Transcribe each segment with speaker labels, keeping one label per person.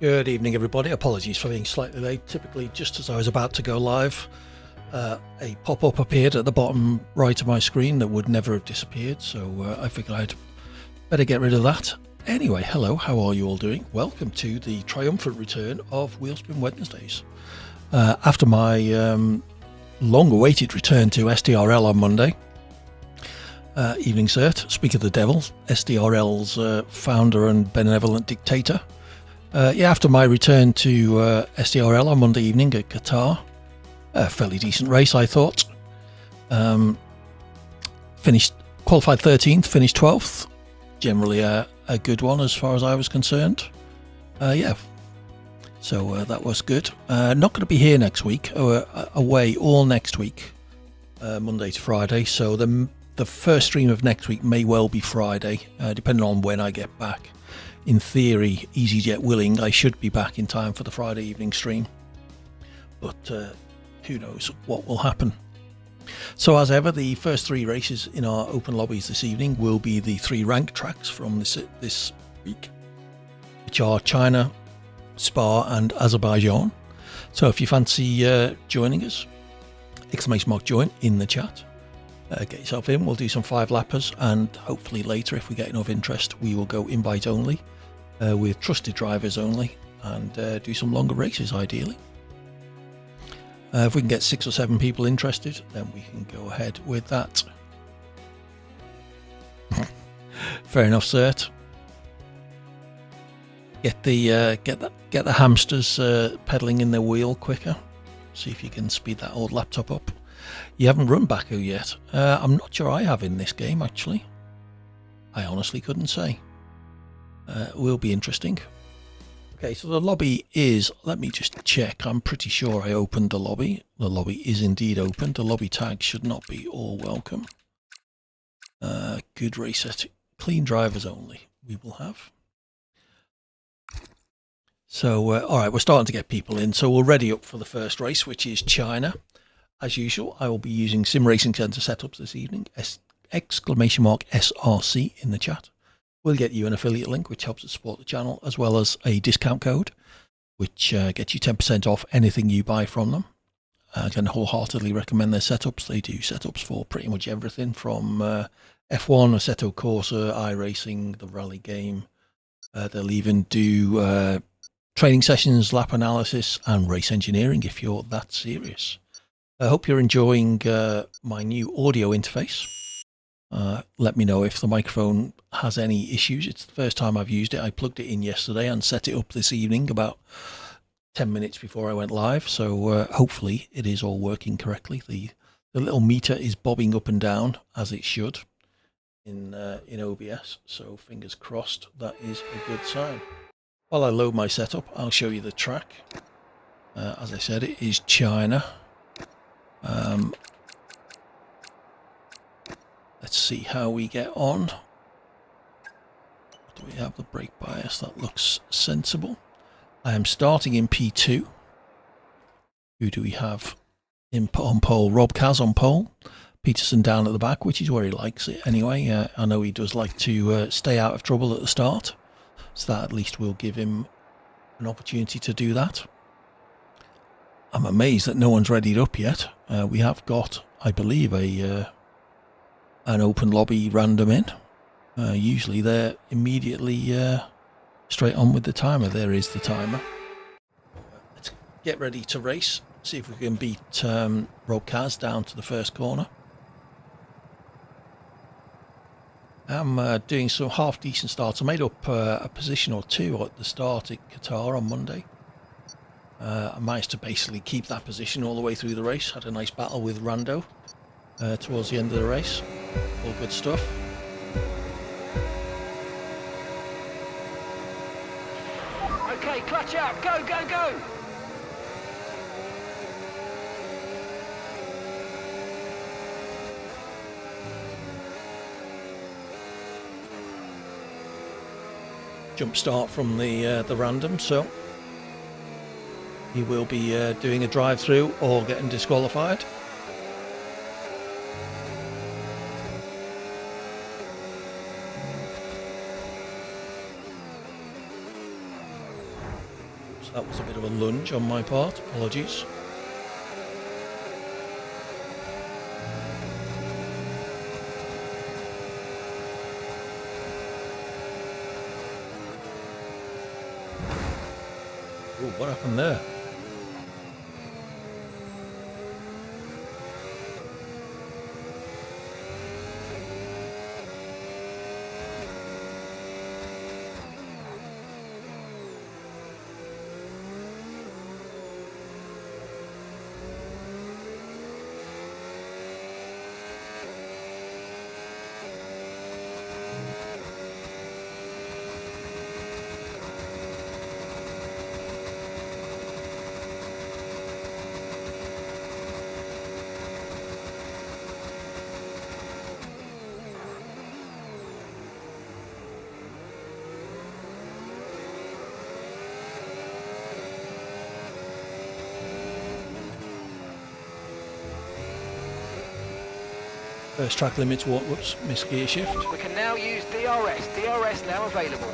Speaker 1: Good evening, everybody. Apologies for being slightly late. Typically, just as I was about to go live, a pop-up appeared at the bottom right of my screen that would never have disappeared, so I figured I'd better get rid of that. Anyway, hello, how are you all doing? Welcome to the triumphant return of Wheelspin Wednesdays. After my long-awaited return to SDRL on Monday, evening, cert, speak of the devil, SDRL's founder and benevolent dictator. After my return to SDRL on Monday evening at Qatar, a fairly decent race, I thought. Qualified 13th, finished 12th. Generally a good one as far as I was concerned. So that was good. Not going to be here next week, away all next week, Monday to Friday. So the first stream of next week may well be Friday, depending on when I get back. In theory, EasyJet willing, I should be back in time for the Friday evening stream. But who knows what will happen. So as ever, the first three races in our open lobbies this evening will be the three rank tracks from this week, which are China, Spa and Azerbaijan. So if you fancy joining us, !join in the chat. Get yourself in. We'll do some 5-lappers, and hopefully later, if we get enough interest, we will go invite only with trusted drivers only, and do some longer races ideally. If we can get 6 or 7 people interested, then we can go ahead with that. Fair enough, cert. Get the hamsters pedaling in their wheel quicker. See if you can speed that old laptop up. You haven't run Baku yet. I'm not sure I have in this game, actually. I honestly couldn't say. It will be interesting. Okay, so the lobby is... Let me just check. I'm pretty sure I opened the lobby. The lobby is indeed open. The lobby tag should not be all welcome. Good race set. Clean drivers only we will have. So, all right, we're starting to get people in. So we're ready up for the first race, which is China. As usual, I will be using Sim Racing Centre setups this evening. !SRC in the chat. We'll get you an affiliate link, which helps us support the channel, as well as a discount code, which gets you 10% off anything you buy from them. I can wholeheartedly recommend their setups. They do setups for pretty much everything from F1, Assetto Corsa, iRacing, the rally game. They'll even do training sessions, lap analysis, and race engineering if you're that serious. I hope you're enjoying my new audio interface. Let me know if the microphone has any issues. It's the first time I've used it. I plugged it in yesterday and set it up this evening about 10 minutes before I went live. So hopefully it is all working correctly. The little meter is bobbing up and down as it should in OBS. So fingers crossed that is a good sign. While I load my setup, I'll show you the track. As I said, it is China. Let's see how we get on. Do we have the brake bias? That looks sensible. I am starting in P2. Who do we have on pole? Rob Kaz on pole. Peterson down at the back, which is where he likes it anyway. I know he does like to stay out of trouble at the start, so that at least will give him an opportunity to do that. I'm amazed that no one's readied up yet. We have got, I believe, an open lobby random in. Usually they're immediately straight on with the timer. There is the timer. Let's get ready to race. See if we can beat Rob Kaz down to the first corner. I'm doing some half decent starts. I made up a position or two at the start at Qatar on Monday. I managed to basically keep that position all the way through the race. Had a nice battle with Rando towards the end of the race. All good stuff.
Speaker 2: Okay, clutch out. Go, go, go.
Speaker 1: Jump start from the random, so he will be doing a drive through or getting disqualified. That was a bit of a lunge on my part, apologies. Oh, what happened there? First track limits, whoops, missed gear shift.
Speaker 2: We can now use DRS. DRS now available.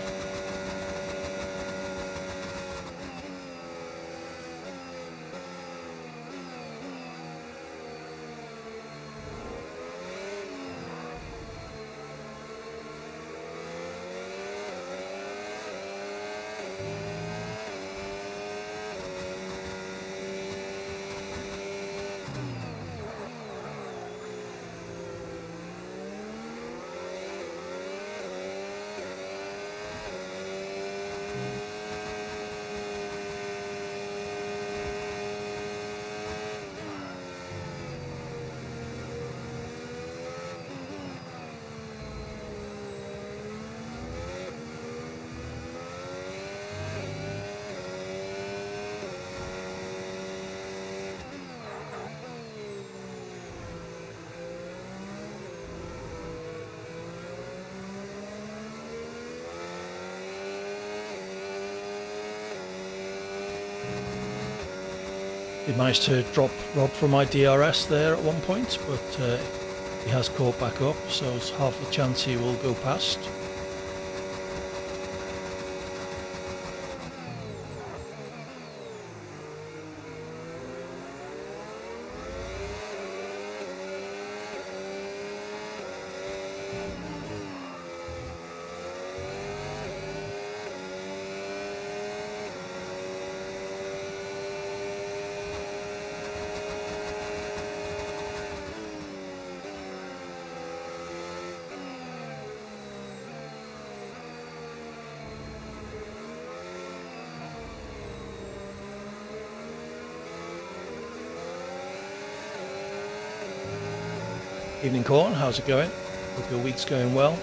Speaker 1: Did manage to drop Rob from my DRS there at one point, but he has caught back up, so there's half a chance he will go past. Evening Corn, how's it going? Hope your week's going well.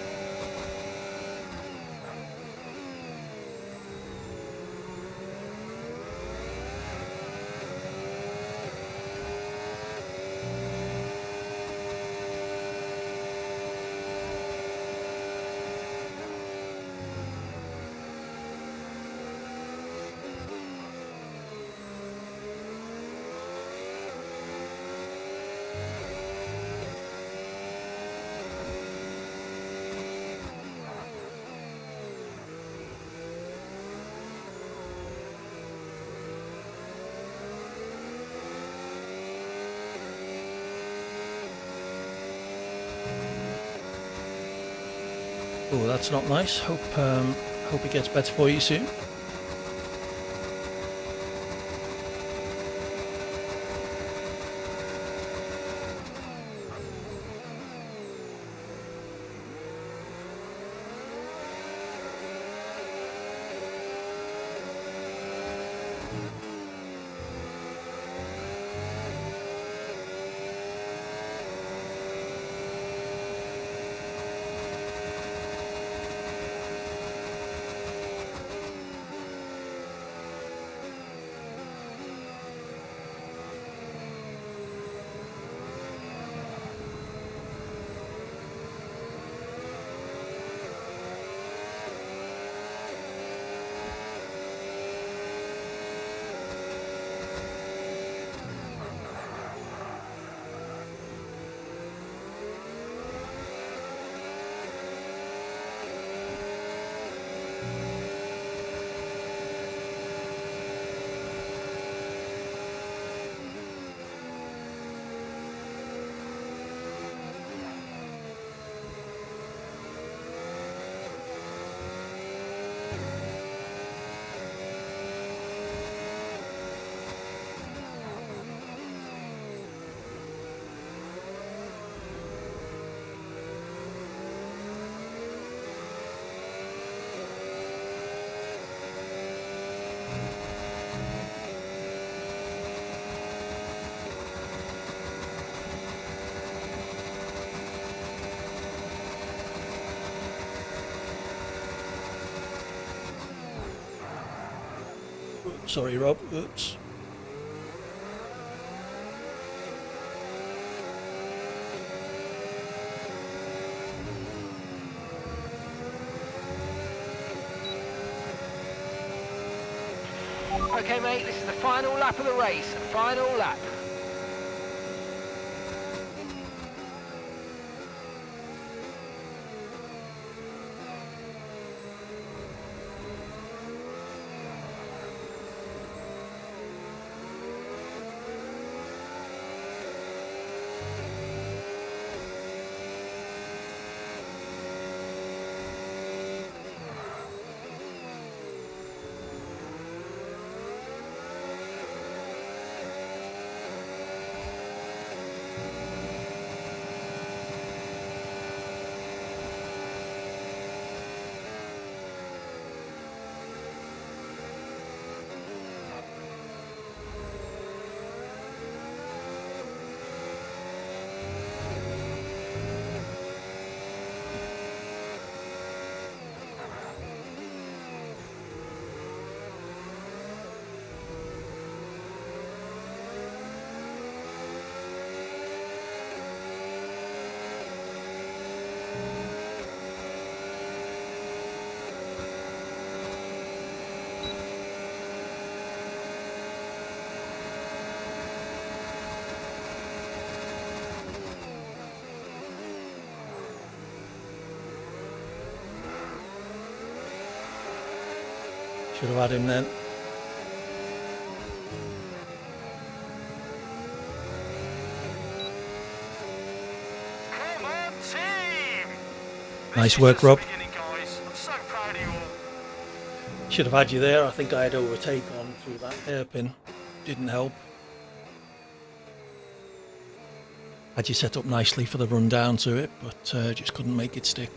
Speaker 1: Oh, that's not nice. Hope it gets better for you soon. Sorry, Rob. Oops.
Speaker 2: Okay, mate, this is the final lap of the race. Final lap.
Speaker 1: Should have had him then.
Speaker 2: Come on, team!
Speaker 1: Nice work, Rob.
Speaker 2: Guys. I'm so proud of you all.
Speaker 1: Should have had you there. I think I had overtake on through that hairpin. Didn't help. Had you set up nicely for the run down to it, but just couldn't make it stick.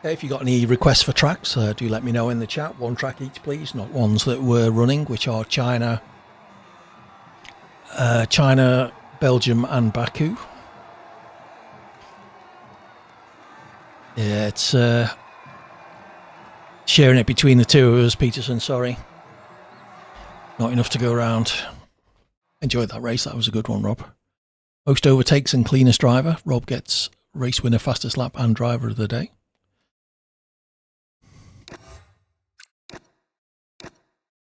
Speaker 1: Okay, if you got any requests for tracks, do let me know in the chat. One track each, please, not ones that we're running, which are China, Belgium, and Baku. Yeah, it's sharing it between the two of us, Peterson. Sorry, not enough to go around. Enjoyed that race. That was a good one, Rob. Most overtakes and cleanest driver. Rob gets race winner, fastest lap, and driver of the day.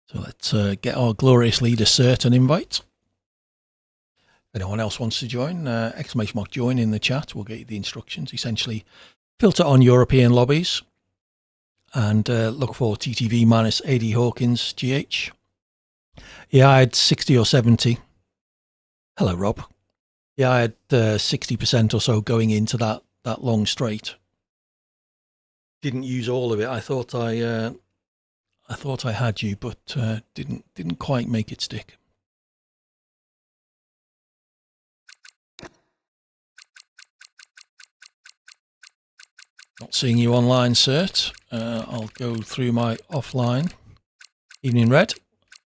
Speaker 1: So let's get our glorious leader cert and invite. If anyone else wants to join, exclamation mark join in the chat. We'll get you the instructions. Essentially, filter on European lobbies and look for TTV minus AD Hawkins GH. Yeah, I had 60 or 70. Hello, Rob. Yeah, I had 60% or so going into that long straight. Didn't use all of it. I thought I had you, but didn't quite make it stick. Not seeing you online, cert. I'll go through my offline. Evening Red.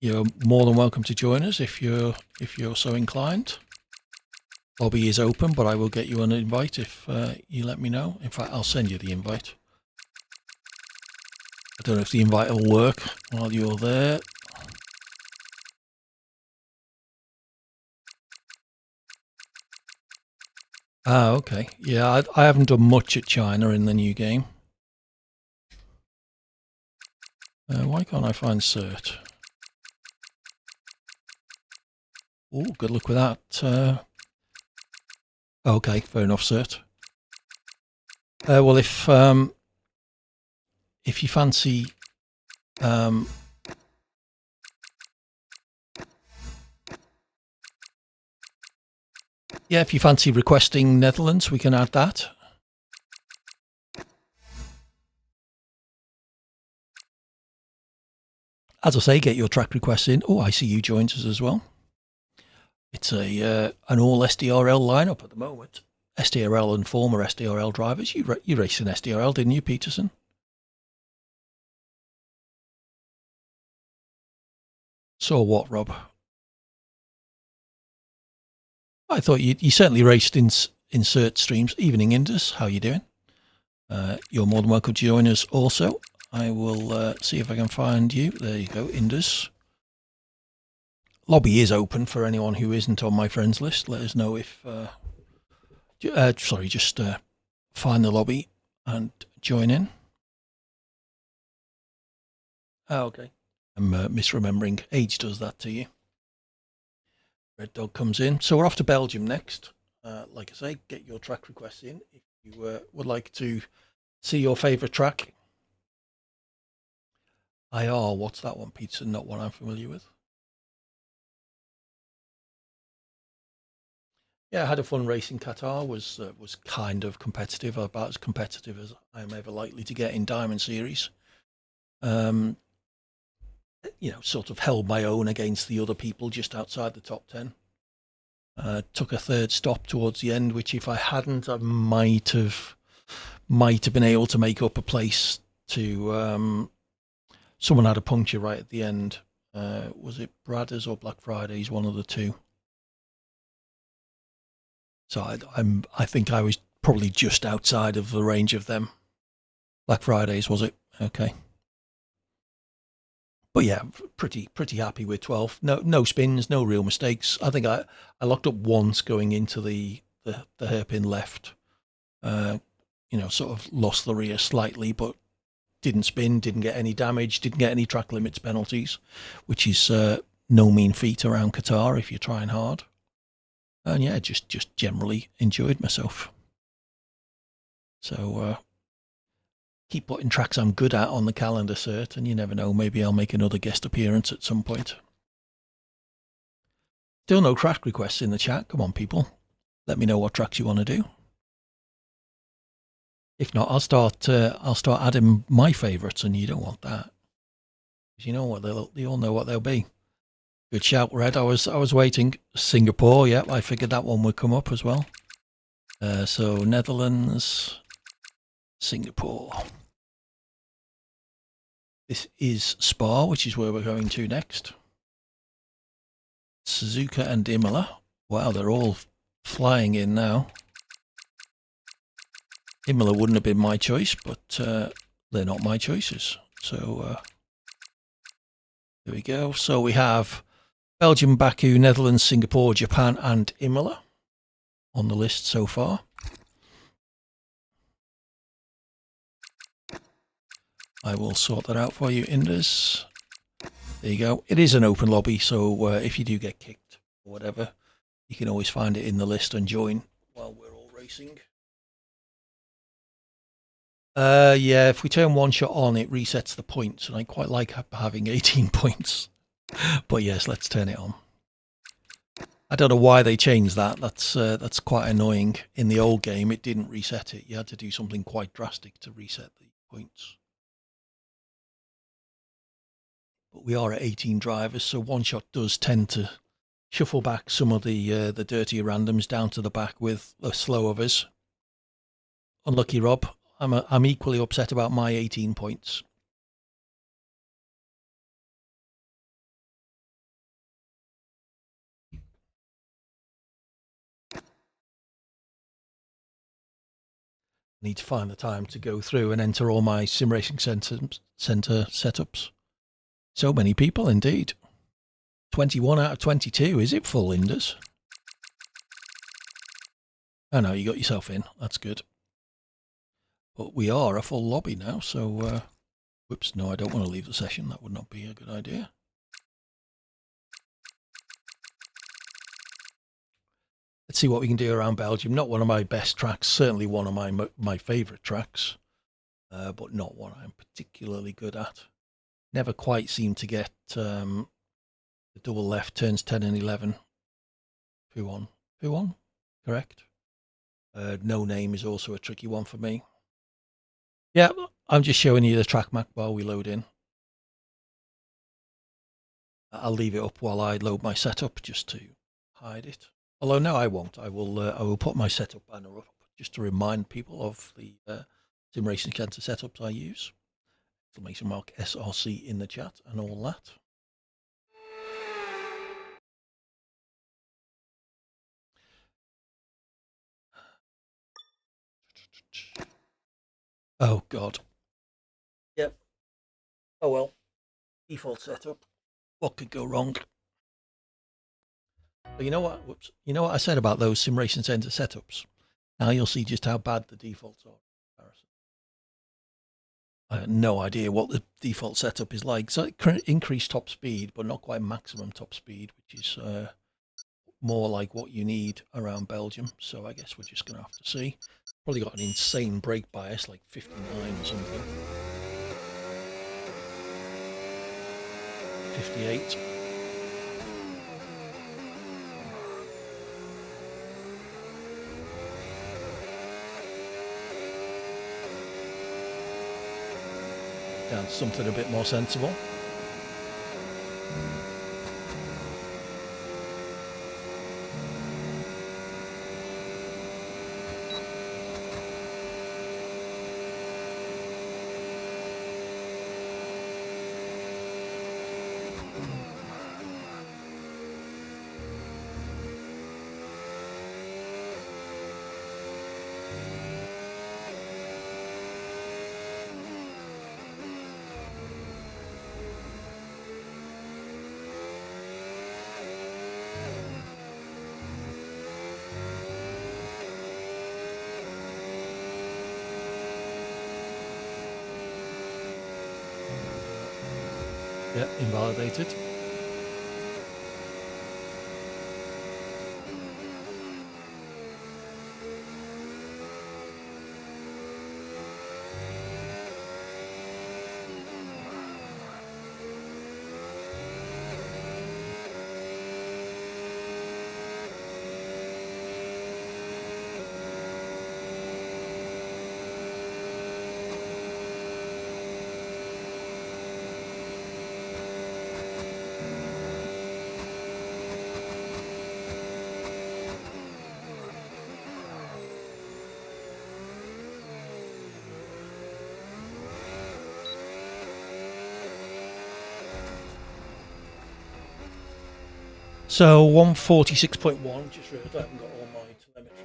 Speaker 1: You're more than welcome to join us if you're so inclined. Lobby is open, but I will get you an invite if you let me know. In fact, I'll send you the invite. I don't know if the invite will work while you're there. Ah, okay. Yeah, I haven't done much at China in the new game. Why can't I find cert? Oh, good luck with that. Okay, fair enough, cert. Well, if you fancy yeah, if you fancy requesting Netherlands, we can add that. As I say, get your track requests in. Oh, I see you joined us as well. It's an all SDRL lineup at the moment. SDRL and former SDRL drivers. You raced in SDRL, didn't you, Peterson? Saw what, Rob? I thought you certainly raced in cert streams. Evening Indus, how you doing? You're more than welcome to join us also. I will see if I can find you. There you go, Indus. Lobby is open for anyone who isn't on my friends list. Let us know if... just find the lobby and join in. Oh, okay. I'm misremembering. Age does that to you. Red Dog comes in. So we're off to Belgium next. Like I say, get your track requests in if you would like to see your favourite track. IR, what's that one, Peterson? Not one I'm familiar with. Yeah, I had a fun race in Qatar. Was kind of competitive, about as competitive as I am ever likely to get in Diamond Series. Sort of held my own against the other people just outside the top 10. Took a third stop towards the end, which if I hadn't, I might have been able to make up a place to. Someone had a puncture right at the end. Was it Bradders or Black Fridays? One of the two. So I think I was probably just outside of the range of them. Black Fridays, was it? Okay. But yeah, pretty happy with 12. No spins, no real mistakes. I think I locked up once going into the hairpin left. Sort of lost the rear slightly, but didn't spin, didn't get any damage, didn't get any track limits penalties, which is no mean feat around Qatar if you're trying hard. And yeah, just generally enjoyed myself. So keep putting tracks I'm good at on the calendar, Cert, and you never know, maybe I'll make another guest appearance at some point. Still no track requests in the chat. Come on, people. Let me know what tracks you want to do. If not, I'll start adding my favourites, and you don't want that. You know what you all know what they'll be. Good shout, Red. I was waiting. Singapore, yeah, I figured that one would come up as well. So Netherlands, Singapore. This is Spa, which is where we're going to next. Suzuka and Imola. Wow, they're all flying in now. Imola wouldn't have been my choice, but they're not my choices. So there we go. So we have Belgium, Baku, Netherlands, Singapore, Japan, and Imola on the list so far. I will sort that out for you, Indus. There you go. It is an open lobby, so if you do get kicked or whatever, you can always find it in the list and join while we're all racing. Yeah, if we turn one shot on, it resets the points, and I quite like having 18 points. But yes, let's turn it on. I don't know why they changed that. That's quite annoying. In the old game, it didn't reset it. You had to do something quite drastic to reset the points. But we are at 18 drivers, so one shot does tend to shuffle back some of the dirtier randoms down to the back with the slow of us. Unlucky Rob. I'm equally upset about my 18 points. Need to find the time to go through and enter all my sim racing center setups. So many people indeed. 21 out of 22. Is it full, Indus? Oh no, you got yourself in. That's good. But we are a full lobby now, so whoops, no, I don't want to leave the session. That would not be a good idea. Let's see what we can do around Belgium. Not one of my best tracks, certainly one of my favourite tracks, but not one I'm particularly good at. Never quite seem to get the double left turns 10 and 11. Who on? Correct. No name is also a tricky one for me. Yeah, I'm just showing you the track map while we load in. I'll leave it up while I load my setup just to hide it. Although no, I won't. I will put my setup banner up just to remind people of the sim racing center setups I use. Exclamation mark SRC in the chat and all that. Oh, God. Yep. Oh, well. Default setup. What could go wrong? But you know what? Whoops. You know what I said about those Sim Racing Centre setups? Now you'll see just how bad the defaults are. I have no idea what the default setup is like. So increased top speed, but not quite maximum top speed, which is more like what you need around Belgium. So I guess we're just going to have to see. Probably got an insane brake bias, like 59 or something. 58. Down to something a bit more sensible. Yeah, invalidated. So 146.1, just realised I haven't got all my telemetry.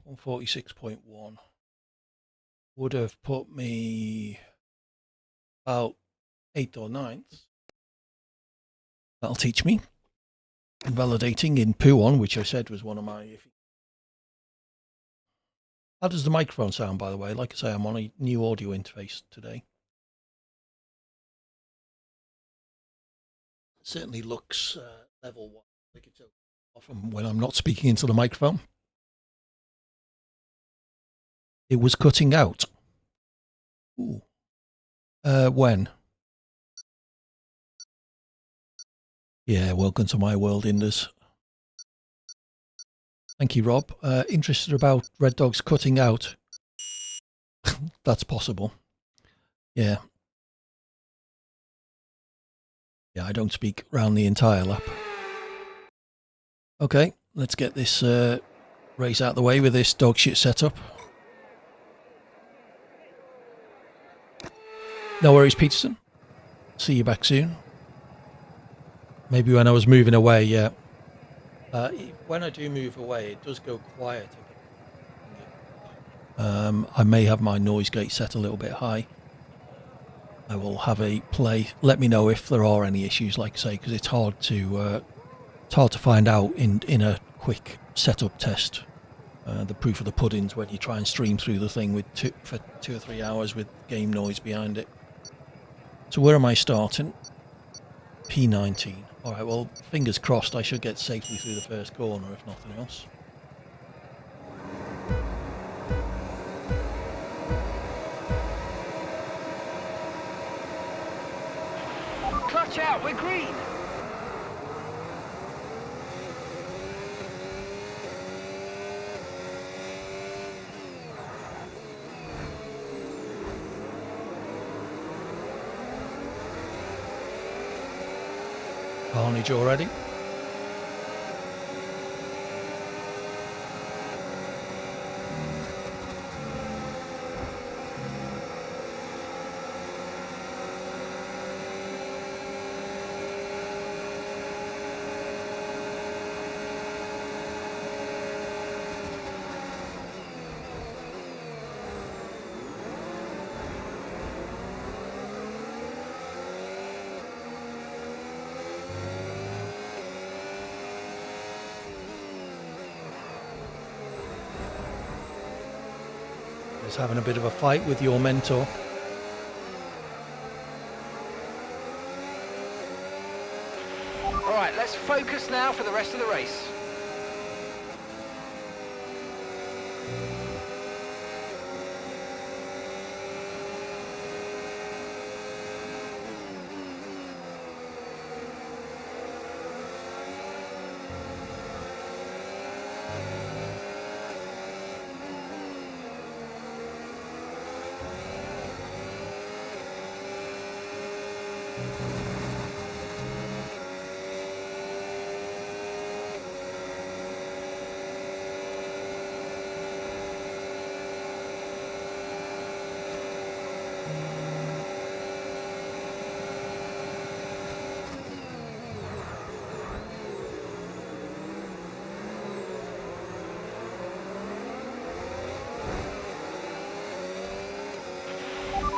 Speaker 1: .146.1 would have put me about 8th or 9th. That'll teach me. Invalidating in Poo-on, which I said was one of my... How does the microphone sound, by the way? Like I say, I'm on a new audio interface today. It certainly looks level 1. Like it's often when I'm not speaking into the microphone. It was cutting out. Ooh. When? Yeah, welcome to my world, Indus. Thank you, Rob. Interested about Red Dogs cutting out? That's possible. Yeah. Yeah, I don't speak round the entire lap. Okay, let's get this race out the way with this dog shit setup. No worries, Peterson. See you back soon. Maybe when I was moving away, yeah. When I do move away, it does go quiet. I may have my noise gate set a little bit high. I will have a play. Let me know if there are any issues, like I say, because it's hard to find out in a quick setup test. The proof of the pudding's when you try and stream through the thing for 2 or 3 hours with game noise behind it. So where am I starting? P19. All right, well, fingers crossed I should get safely through the first corner, if nothing else.
Speaker 2: Clutch out, we're green.
Speaker 1: Carnage already. Just having a bit of a fight with your mentor.
Speaker 2: All right, let's focus now for the rest of the race.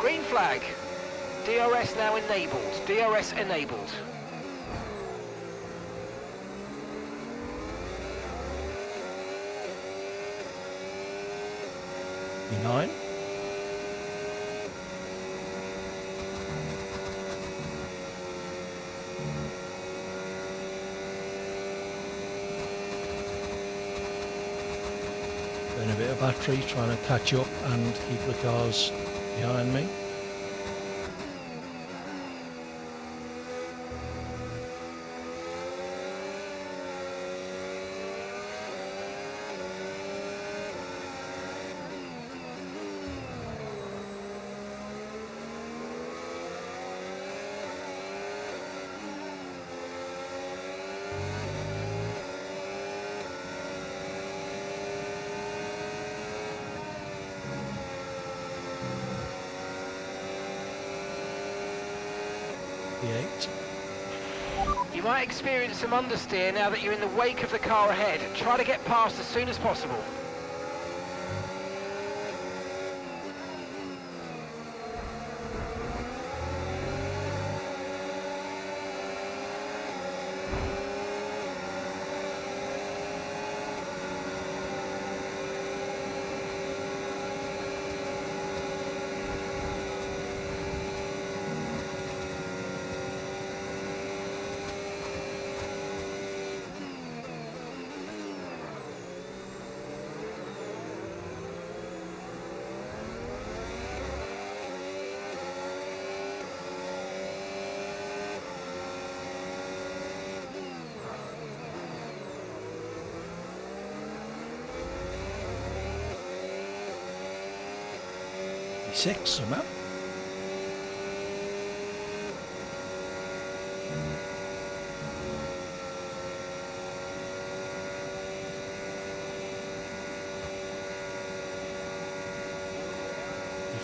Speaker 2: Green flag. DRS now enabled. DRS enabled.
Speaker 1: E9. Burn a bit of battery, trying to catch up and keep the cars behind me. E8.
Speaker 2: You might experience some understeer now that you're in the wake of the car ahead. Try to get past as soon as possible.
Speaker 1: E6 somehow.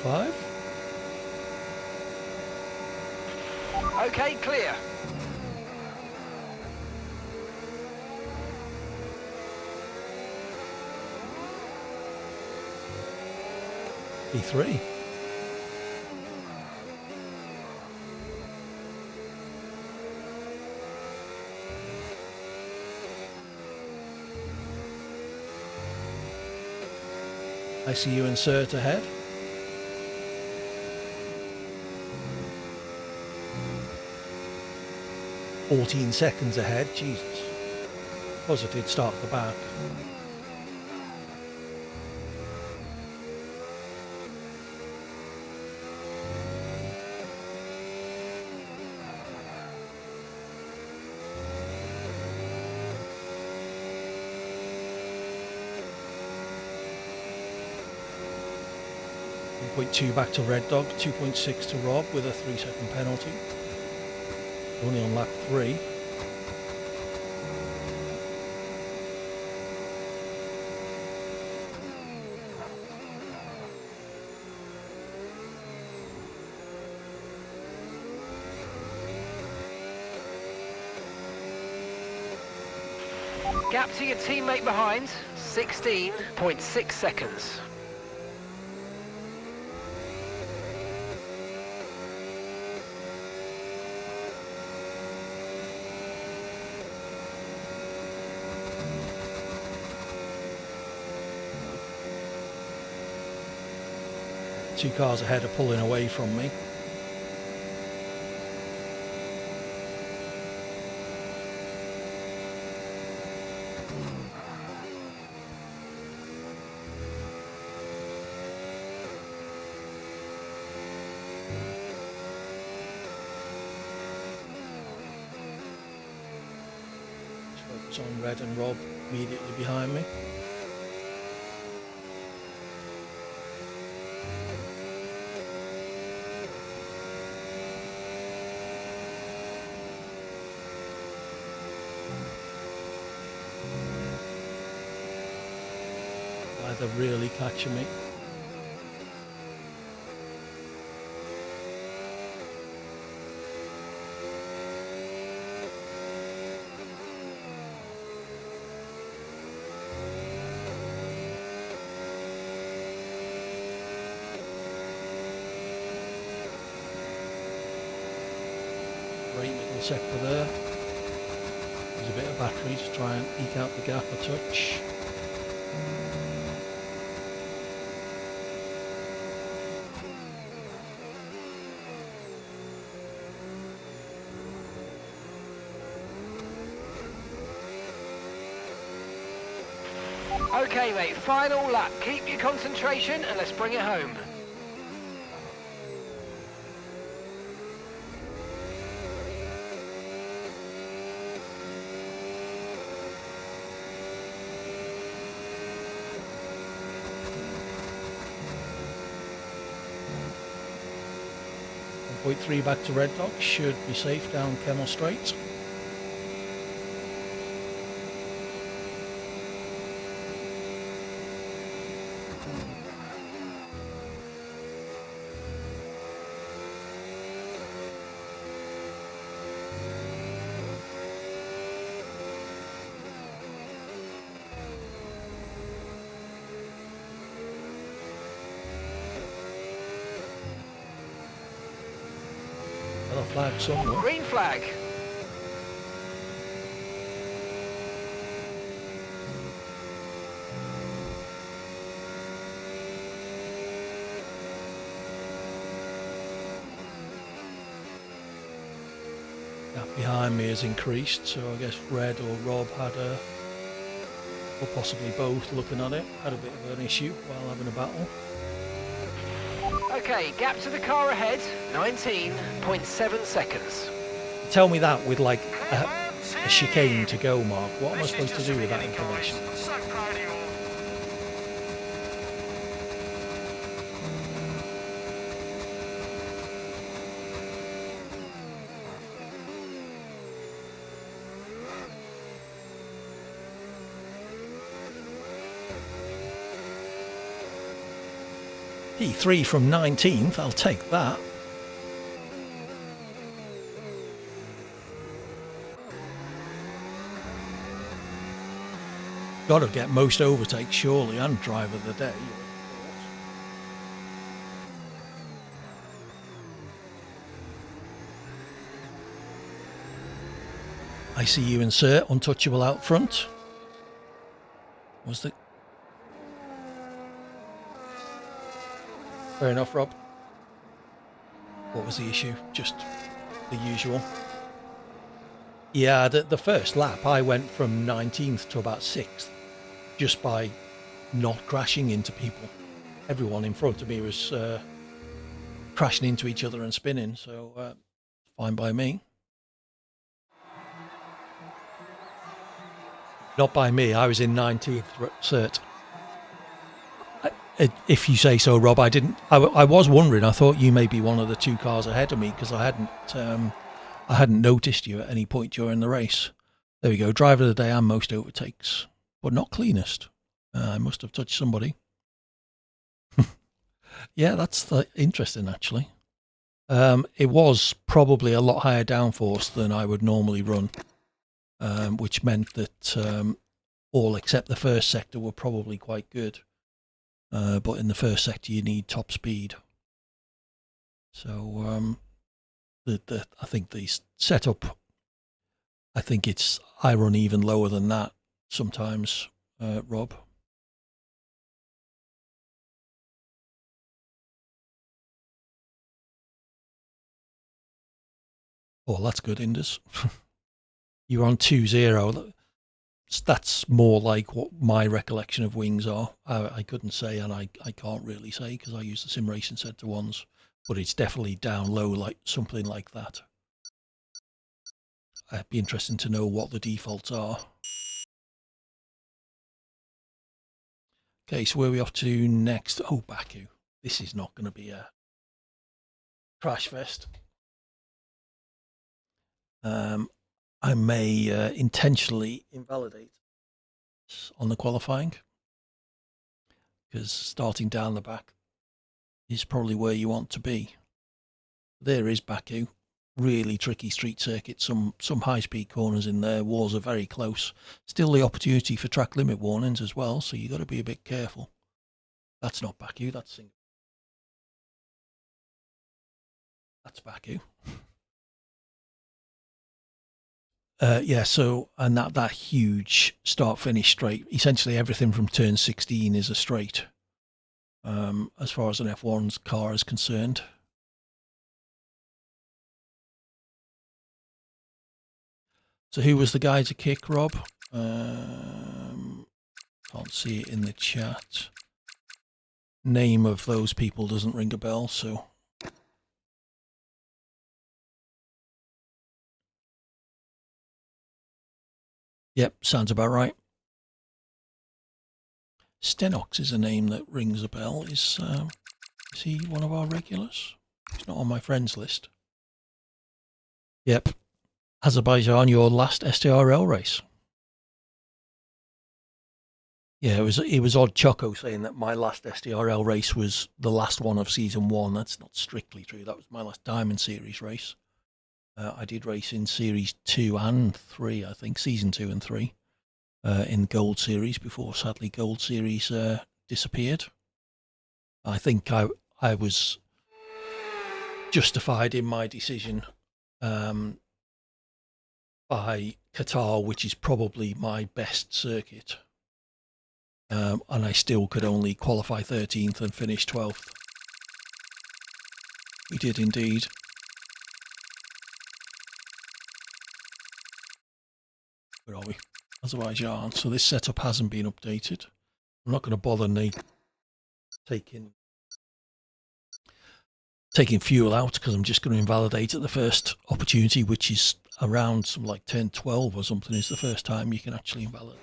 Speaker 1: E5.
Speaker 2: Okay, clear.
Speaker 1: E3. I see you insert ahead. "14 seconds ahead, Jesus. Positive start at the back. .2 back to Red Dog, 2.6 to Rob with a 3-second penalty. Only on lap 3.
Speaker 2: Gap to your teammate behind, 16.6 seconds.
Speaker 1: 2 cars ahead are pulling away from me. Focus on Red and Rob immediately behind me. Either really catching me. Great little sector there. There's a bit of battery to try and eke out the gap a touch.
Speaker 2: Okay, mate, final lap. Keep your concentration and let's bring it home.
Speaker 1: Point 3 back to Red Dog, should be safe down Kennel Straight. Got a flag somewhere.
Speaker 2: Green flag.
Speaker 1: Gap behind me has increased, so I guess Red or Rob had a, or possibly both looking at it, had a bit of an issue while having a battle.
Speaker 2: Okay, gap to the car ahead, 19.7 seconds.
Speaker 1: Tell me that with like a chicane to go, Mark. What am I supposed to do with that information?
Speaker 3: So proud of you all.
Speaker 1: P3 from 19th, I'll take that. Got to get most overtakes, surely, and driver of the day. I see you insert untouchable out front. Was the... Fair enough, Rob. What was the issue? Just the usual. Yeah, the first lap I went from 19th to about 6th just by not crashing into people. Everyone in front of me was crashing into each other and spinning, so fine by me. Not by me, I was in 19th cert. If you say so, Rob, I didn't. I was wondering. I thought you may be one of the 2 cars ahead of me because I hadn't noticed you at any point during the race. There we go. Driver of the day and most overtakes, but not cleanest. I must have touched somebody. Yeah, that's interesting actually. It was probably a lot higher downforce than I would normally run, which meant that all except the first sector were probably quite good. But in the first sector you need top speed. So I think the setup, I think I run even lower than that sometimes, Rob. Oh, that's good, Indus. You're on 2-0. That's more like what my recollection of wings are. I couldn't say, and I can't really say because I use the sim racing centre ones, but it's definitely down low, like something like that. It'd be interesting to know what the defaults are. Okay, so where are we off to next? Oh, Baku. This is not going to be a crash fest. I may intentionally invalidate on the qualifying because starting down the back is probably where you want to be. There is Baku. Really tricky street circuit, some high-speed corners in there. Walls are very close. Still the opportunity for track limit warnings as well, so you got to be a bit careful. That's not Baku, that's Singapore. That's Baku. Yeah, so, and that huge start-finish straight, essentially everything from turn 16 is a straight, as far as an F1's car is concerned. So who was the guy to kick, Rob? Can't see it in the chat. Name of those people doesn't ring a bell, so... Yep, sounds about right. Stenox is a name that rings a bell. Is he one of our regulars? He's not on my friends list. Yep. Azerbaijan, your last STRL race. Yeah, it was odd Choco saying that my last STRL race was the last one of season 1. That's not strictly true. That was my last Diamond Series race. I did race in Series 2 and 3, I think, season 2 and 3, in Gold Series before sadly Gold Series disappeared. I think I was justified in my decision by Qatar, which is probably my best circuit. And I still could only qualify 13th and finish 12th. We did indeed. Where are we? Azerbaijan. So this setup hasn't been updated. I'm not going to bother taking fuel out because I'm just going to invalidate at the first opportunity, which is around some like turn 12 or something is the first time you can actually invalidate.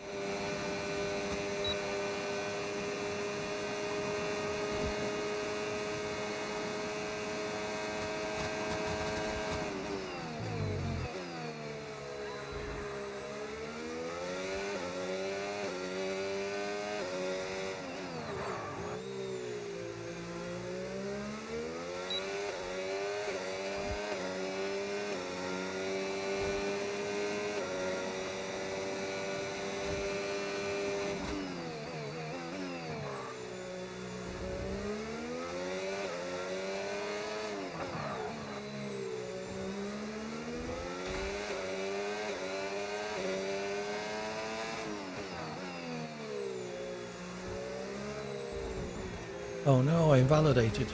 Speaker 1: Oh no, I invalidated.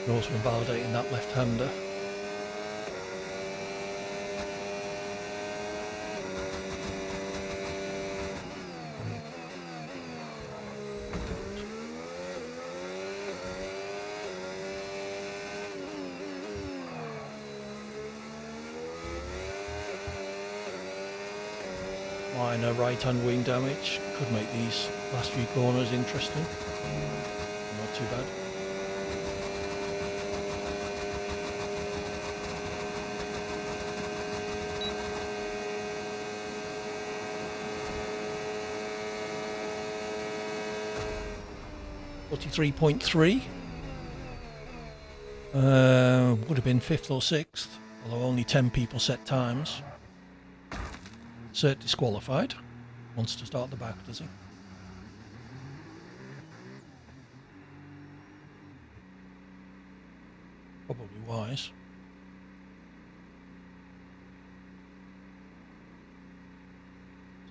Speaker 1: I'm also invalidating that left-hander. Minor right-hand wing damage. Could make these last few corners interesting. Not too bad. .3 would have been 5th or 6th, although only 10 people set times. Cert disqualified. Wants to start the back, does he? wise.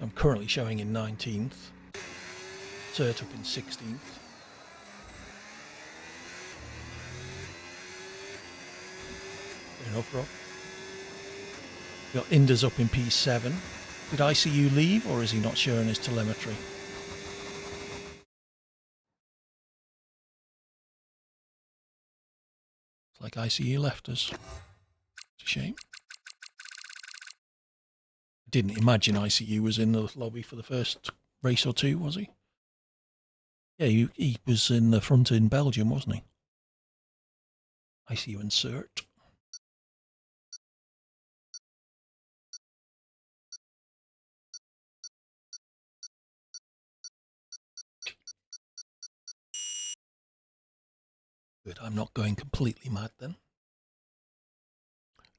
Speaker 1: I'm currently showing in 19th. Turt up in 16th. Good enough, Rob. We've got Inders up in P7. Did ICU leave, or is he not sharing his telemetry? It's like ICU left us. It's a shame. I didn't imagine ICU was in the lobby for the first race or two, was he? Yeah, he was in the front in Belgium, wasn't he? ICU insert. Good, I'm not going completely mad then.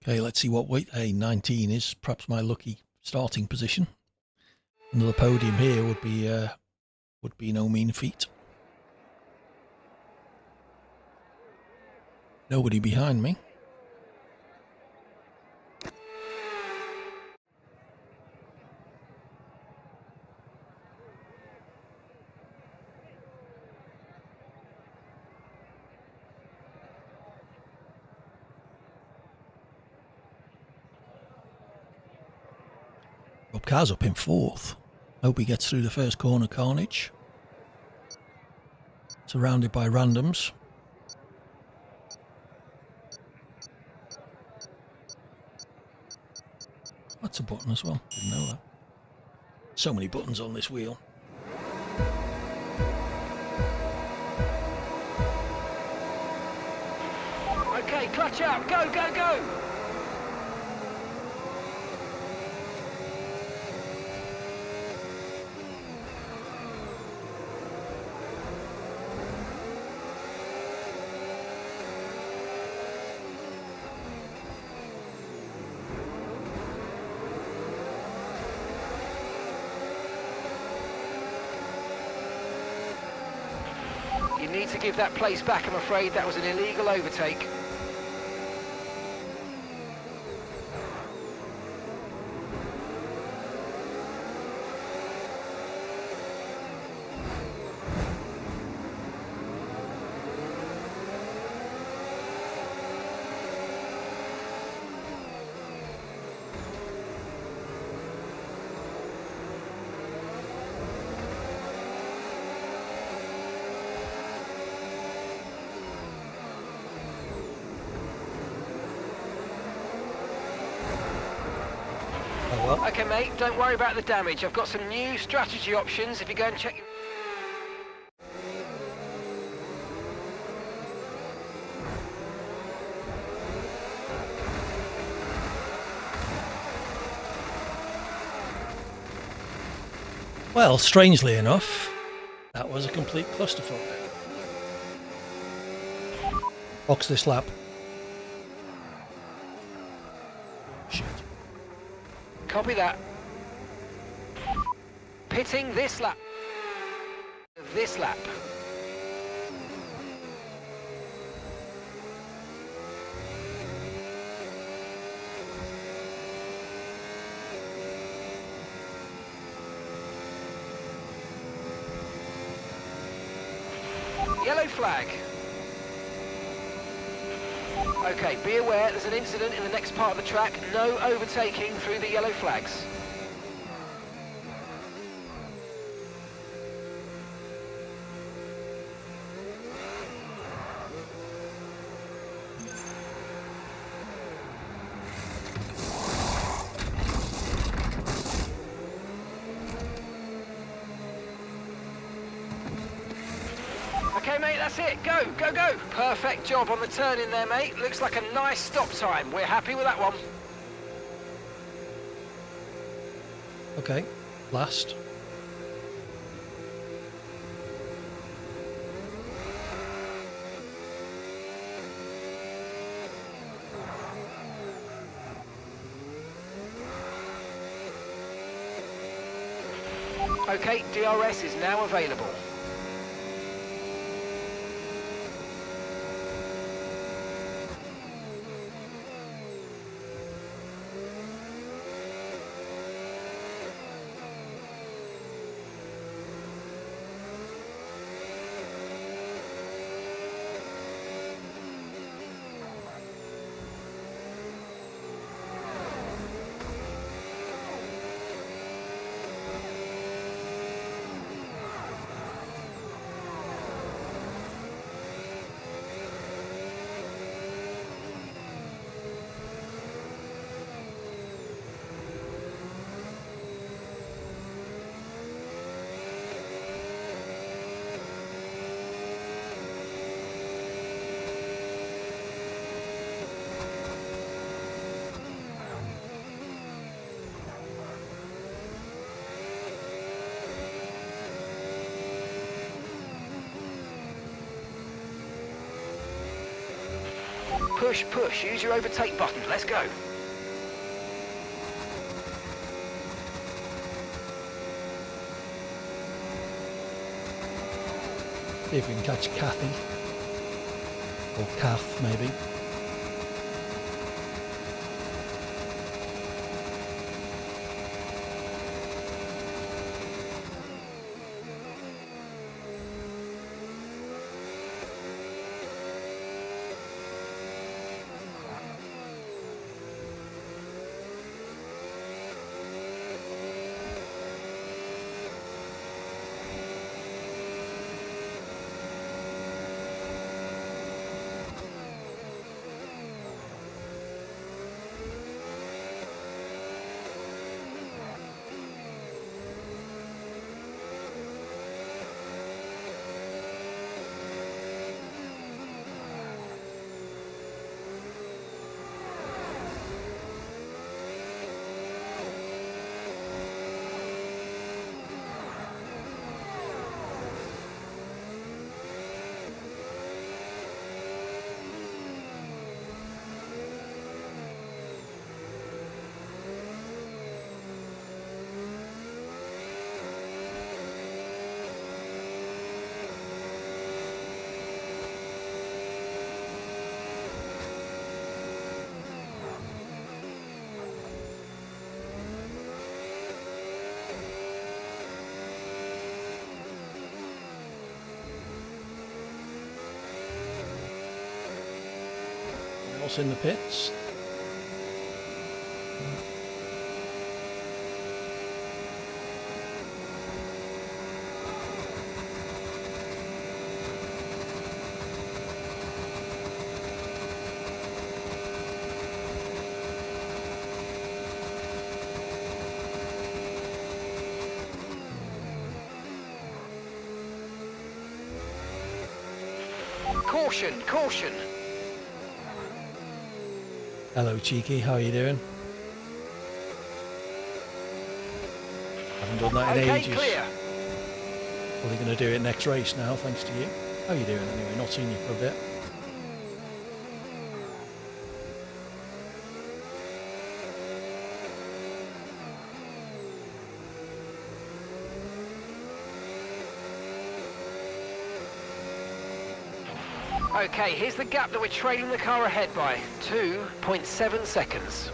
Speaker 1: Okay, let's see what weight. 19 is perhaps my lucky starting position. Another podium here would be no mean feat. Nobody behind me. Rob Carr's up in 4th. Hope he gets through the first corner carnage. Surrounded by randoms. That's a button as well. Didn't know that. So many buttons on this wheel.
Speaker 2: Okay, clutch out. Go, go, go. You need to give that place back, I'm afraid. That was an illegal overtake. Okay, mate, don't worry about the damage. I've got some new strategy options if you go and check your...
Speaker 1: Well, strangely enough, that was a complete clusterfuck. Box this lap. Shit.
Speaker 2: Copy that. Pitting this lap. This lap. Yellow flag. Okay, be aware there's an incident in the next part of the track. No overtaking through the yellow flags. Okay, mate, that's it. Go, go, go. Perfect job on the turn in there, mate. Looks like a nice stop time. We're happy with that one.
Speaker 1: Okay, last.
Speaker 2: Okay, DRS is now available. push, push. Use your overtake button. Let's go.
Speaker 1: See if we can catch Kathy. Or Kath, maybe. Else in the pits.
Speaker 2: Caution, caution.
Speaker 1: Hello, Cheeky. How are you doing? Haven't done that in
Speaker 2: Okay,
Speaker 1: ages.
Speaker 2: clear.
Speaker 1: Probably going to do it next race now, thanks to you. How are you doing anyway? Not seen you for a bit.
Speaker 2: Okay, here's the gap that we're trailing the car ahead by. 2.7 seconds.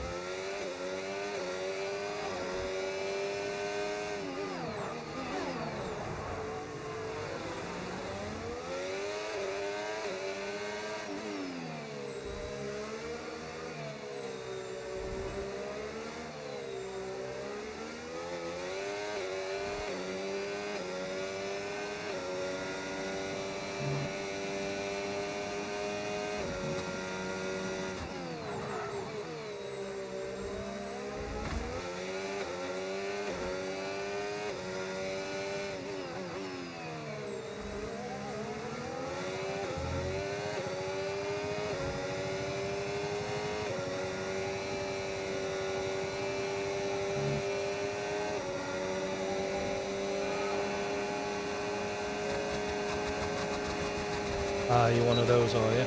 Speaker 1: Ah, you're one of those, are you?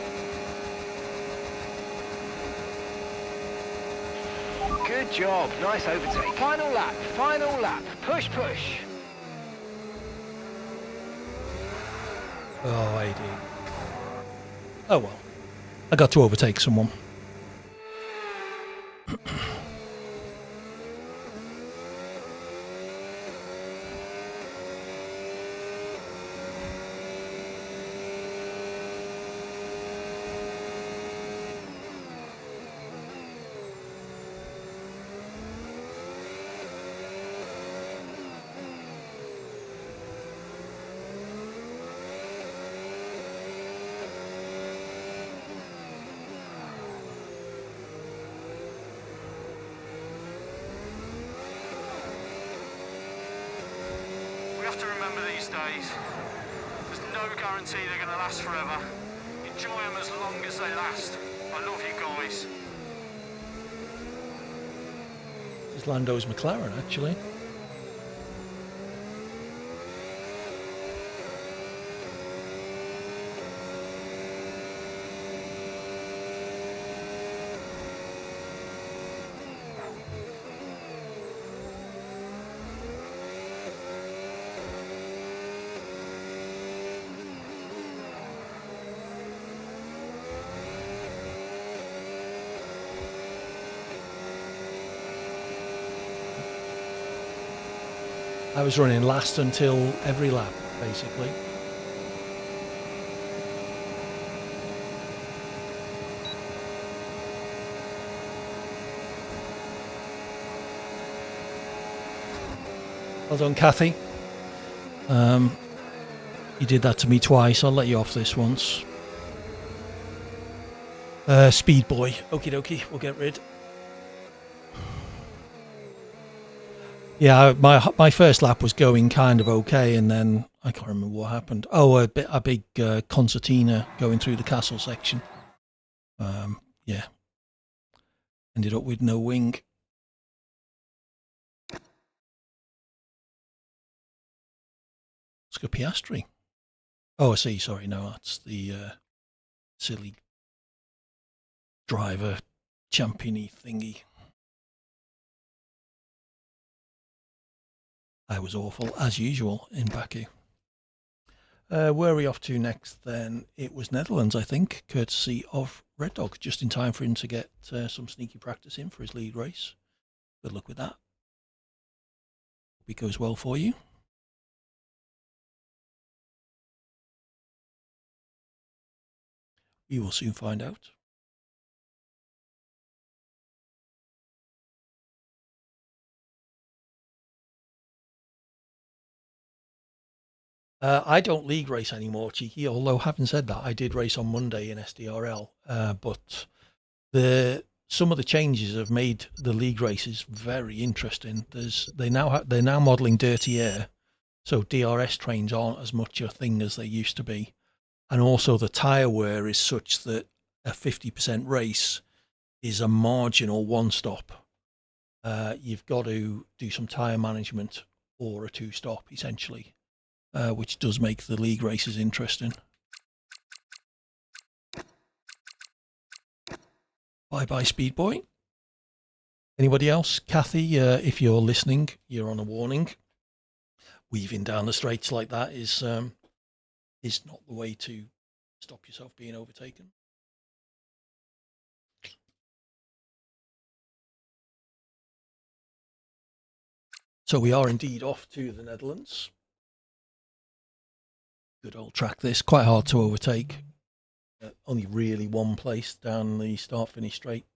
Speaker 2: Good job. Nice overtake. Final lap. Final lap. Push, push.
Speaker 1: Oh, AD. Oh well. I got to overtake someone.
Speaker 3: We have to remember these days, there's no guarantee they're going to last forever. Enjoy them as long as they last. I love you guys.
Speaker 1: This is Lando's McLaren, actually. I was running last until every lap, basically. Well done, Kathy. You did that to me twice. I'll let you off this once. Speed boy. Okie dokie. We'll get rid. Yeah, my first lap was going kind of okay, and then I can't remember what happened. Oh, a big concertina going through the castle section. Yeah. Ended up with no wing. Oscar Piastri. Oh, I see. Sorry, no, that's the silly driver championy thingy. I was awful, as usual, in Baku. Where are we off to next then? It was Netherlands, I think, courtesy of Red Dog, just in time for him to get some sneaky practice in for his lead race. Good luck with that. Hope it goes well for you. We will soon find out. I don't league race anymore, Cheeky, although having said that, I did race on Monday in SDRL, but some of the changes have made the league races very interesting. They're now modelling dirty air, so DRS trains aren't as much a thing as they used to be, and also the tyre wear is such that a 50% race is a marginal one stop. You've got to do some tyre management or a two stop essentially. Which does make the league races interesting. Bye-bye, Speed Boy. Anybody else? Kathy, if you're listening, you're on a warning. Weaving down the straights like that is not the way to stop yourself being overtaken. So we are indeed off to the Netherlands. Good old track this, quite hard to overtake. Only really one place down the start-finish straight.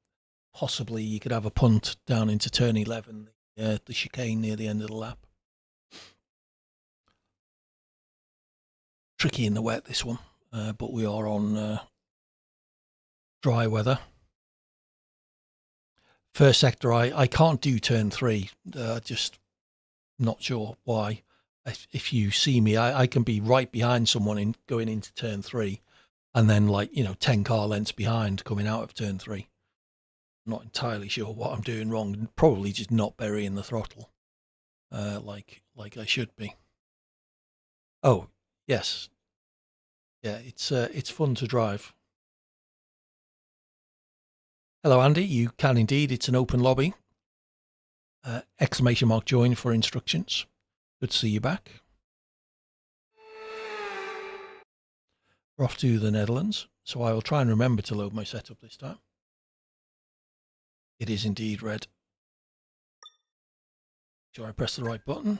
Speaker 1: Possibly you could have a punt down into turn 11, the chicane near the end of the lap. Tricky in the wet, this one, but we are on dry weather. First sector, I can't do turn 3, just not sure why. If you see me, I can be right behind someone going into turn 3, and then 10 car lengths behind coming out of turn 3. Not entirely sure what I'm doing wrong. Probably just not burying the throttle like I should be. Oh yes, yeah. It's fun to drive. Hello, Andy. You can indeed. It's an open lobby. Exclamation mark join for instructions. Good to see you back. We're off to the Netherlands, so I will try and remember to load my setup this time. It is indeed red. Make sure I press the right button.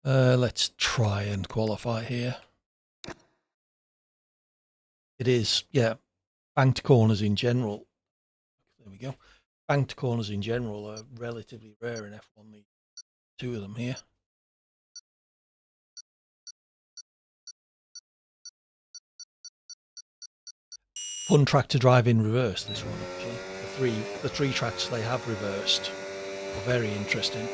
Speaker 1: Let's try and qualify here. It is, yeah, banked corners in general. There we go. Banked corners in general are relatively rare in F1. The two of them here. Fun track to drive in reverse, this one actually. The three tracks they have reversed are very interesting.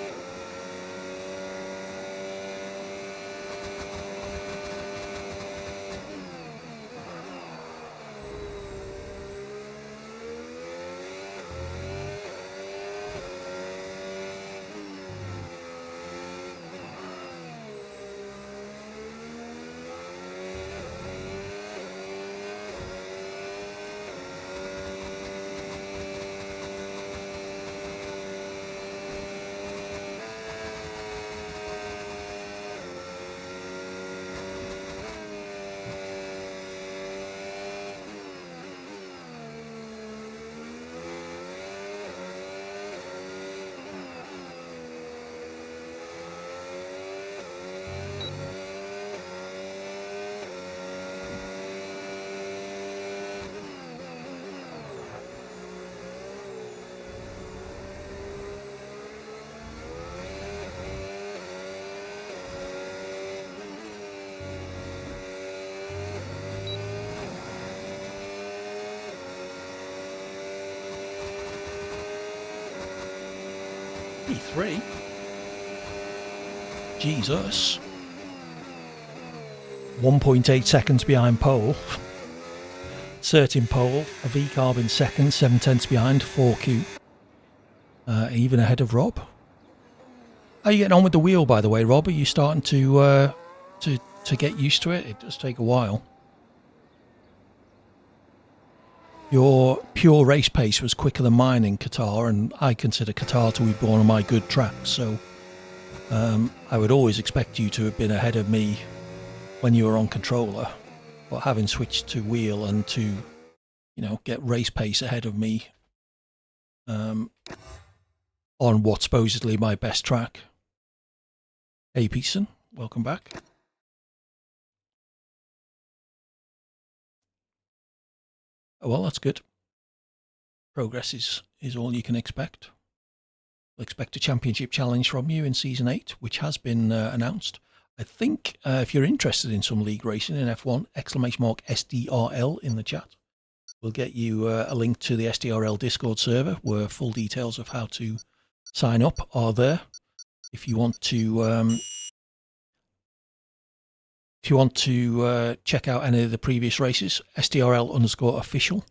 Speaker 1: P3. Jesus. 1.8 seconds behind pole. Cert in pole. A V-carb in second. 7/10 behind. 4Q. Even ahead of Rob. How are you getting on with the wheel, by the way, Rob? Are you starting to get used to it? It does take a while. Your pure race pace was quicker than mine in Qatar, and I consider Qatar to be one of my good tracks, so I would always expect you to have been ahead of me when you were on controller, but having switched to wheel and to, you know, get race pace ahead of me on what's supposedly my best track. Hey Peterson, welcome back. Oh, well, that's good. Progress is all you can expect. We'll expect a championship challenge from you in Season 8, which has been announced. I think if you're interested in some league racing in F1, !SDRL in the chat. We'll get you a link to the SDRL Discord server where full details of how to sign up are there. If you want to check out any of the previous races, SDRL_official.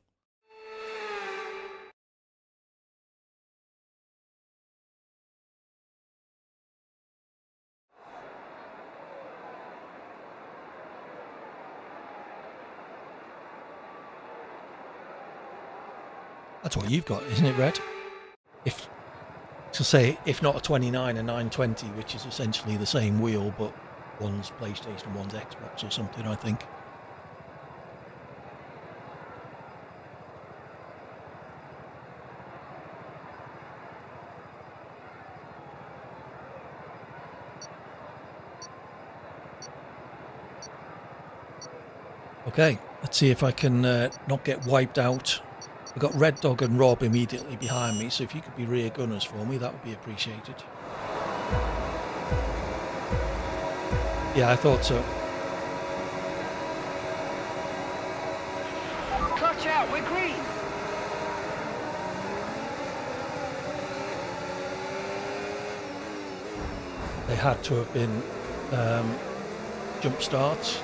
Speaker 1: That's what you've got, isn't it, Red? If not a 29, a 920, which is essentially the same wheel, but one's PlayStation, one's Xbox or something, I think. Okay, let's see if I can not get wiped out. We've got Red Dog and Rob immediately behind me, so if you could be rear gunners for me, that would be appreciated. Yeah, I thought so.
Speaker 2: Clutch out, we're green.
Speaker 1: They had to have been jump starts.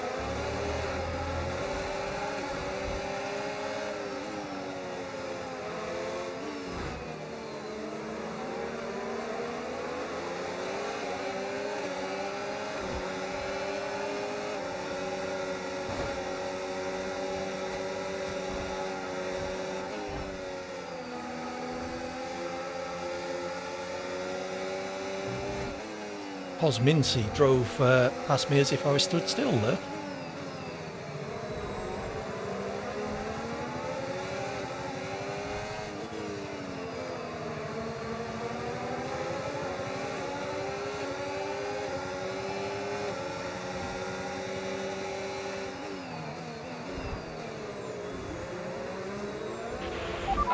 Speaker 1: Mincy drove past me as if I was stood still there.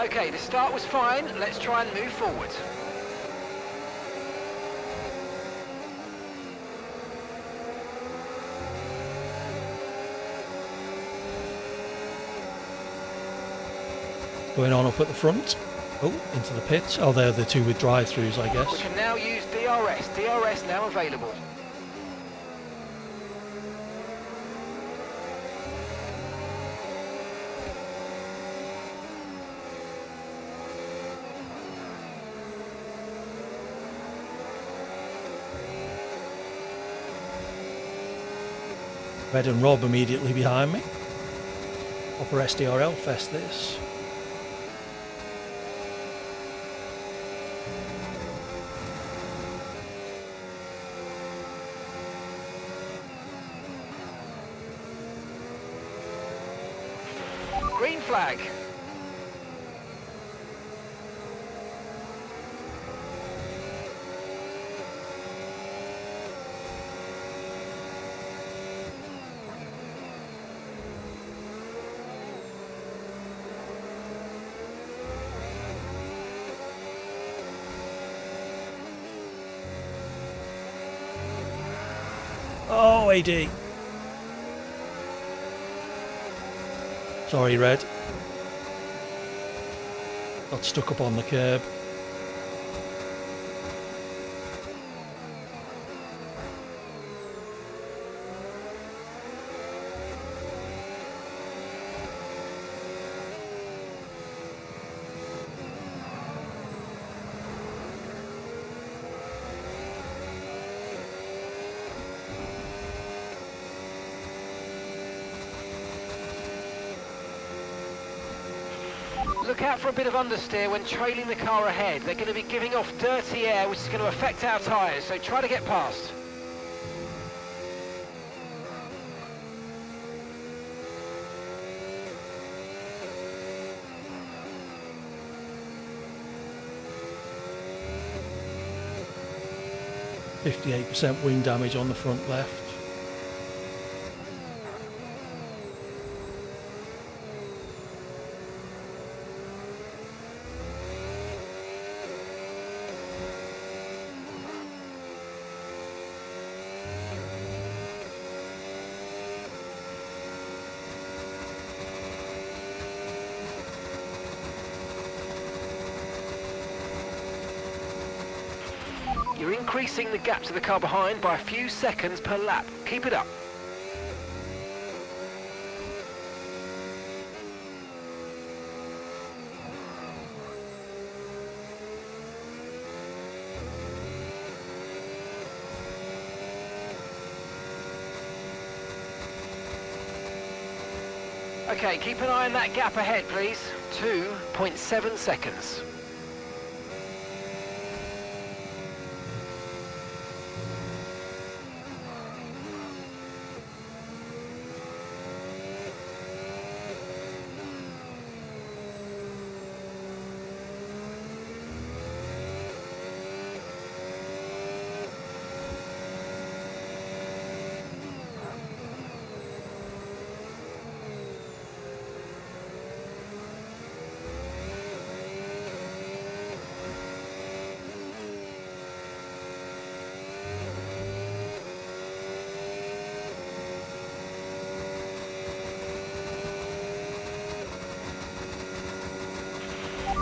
Speaker 2: Okay, the start was fine. Let's try and move forward.
Speaker 1: Going on up at the front. Oh, into the pits. Oh, they're the two with drive-thrus, I guess.
Speaker 2: We can now use DRS. DRS now available.
Speaker 1: Red and Rob immediately behind me. Upper SDRL Fest this.
Speaker 2: Green flag.
Speaker 1: Oh, AD. Sorry, Red. Got stuck up on the curb.
Speaker 2: Look out for a bit of understeer when trailing the car ahead. They're going to be giving off dirty air, which is going to affect our tyres, so try to get past.
Speaker 1: %58 wing damage on the front left.
Speaker 2: You're increasing the gap to the car behind by a few seconds per lap. Keep it up. Okay, keep an eye on that gap ahead, please. 2.7 seconds.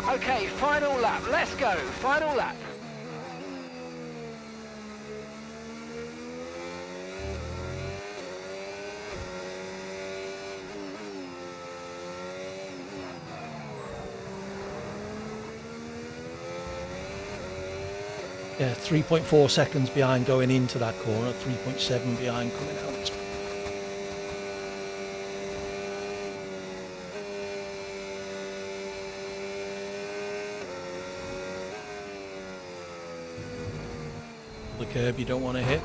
Speaker 2: Okay, final lap. Let's go. Final lap.
Speaker 1: Yeah, 3.4 seconds behind going into that corner, 3.7 behind coming out. The curb you don't want to hit.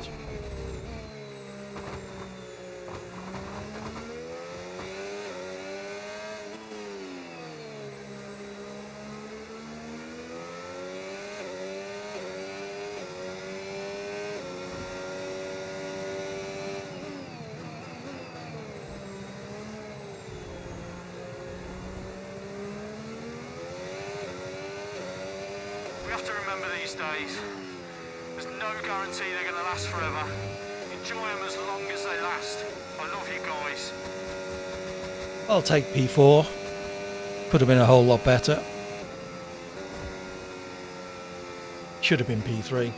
Speaker 3: We have to remember these days, there's no guarantee they're going to last forever. Enjoy them as long as they last. I love you guys.
Speaker 1: I'll take P4. Could have been a whole lot better. Should have been P3.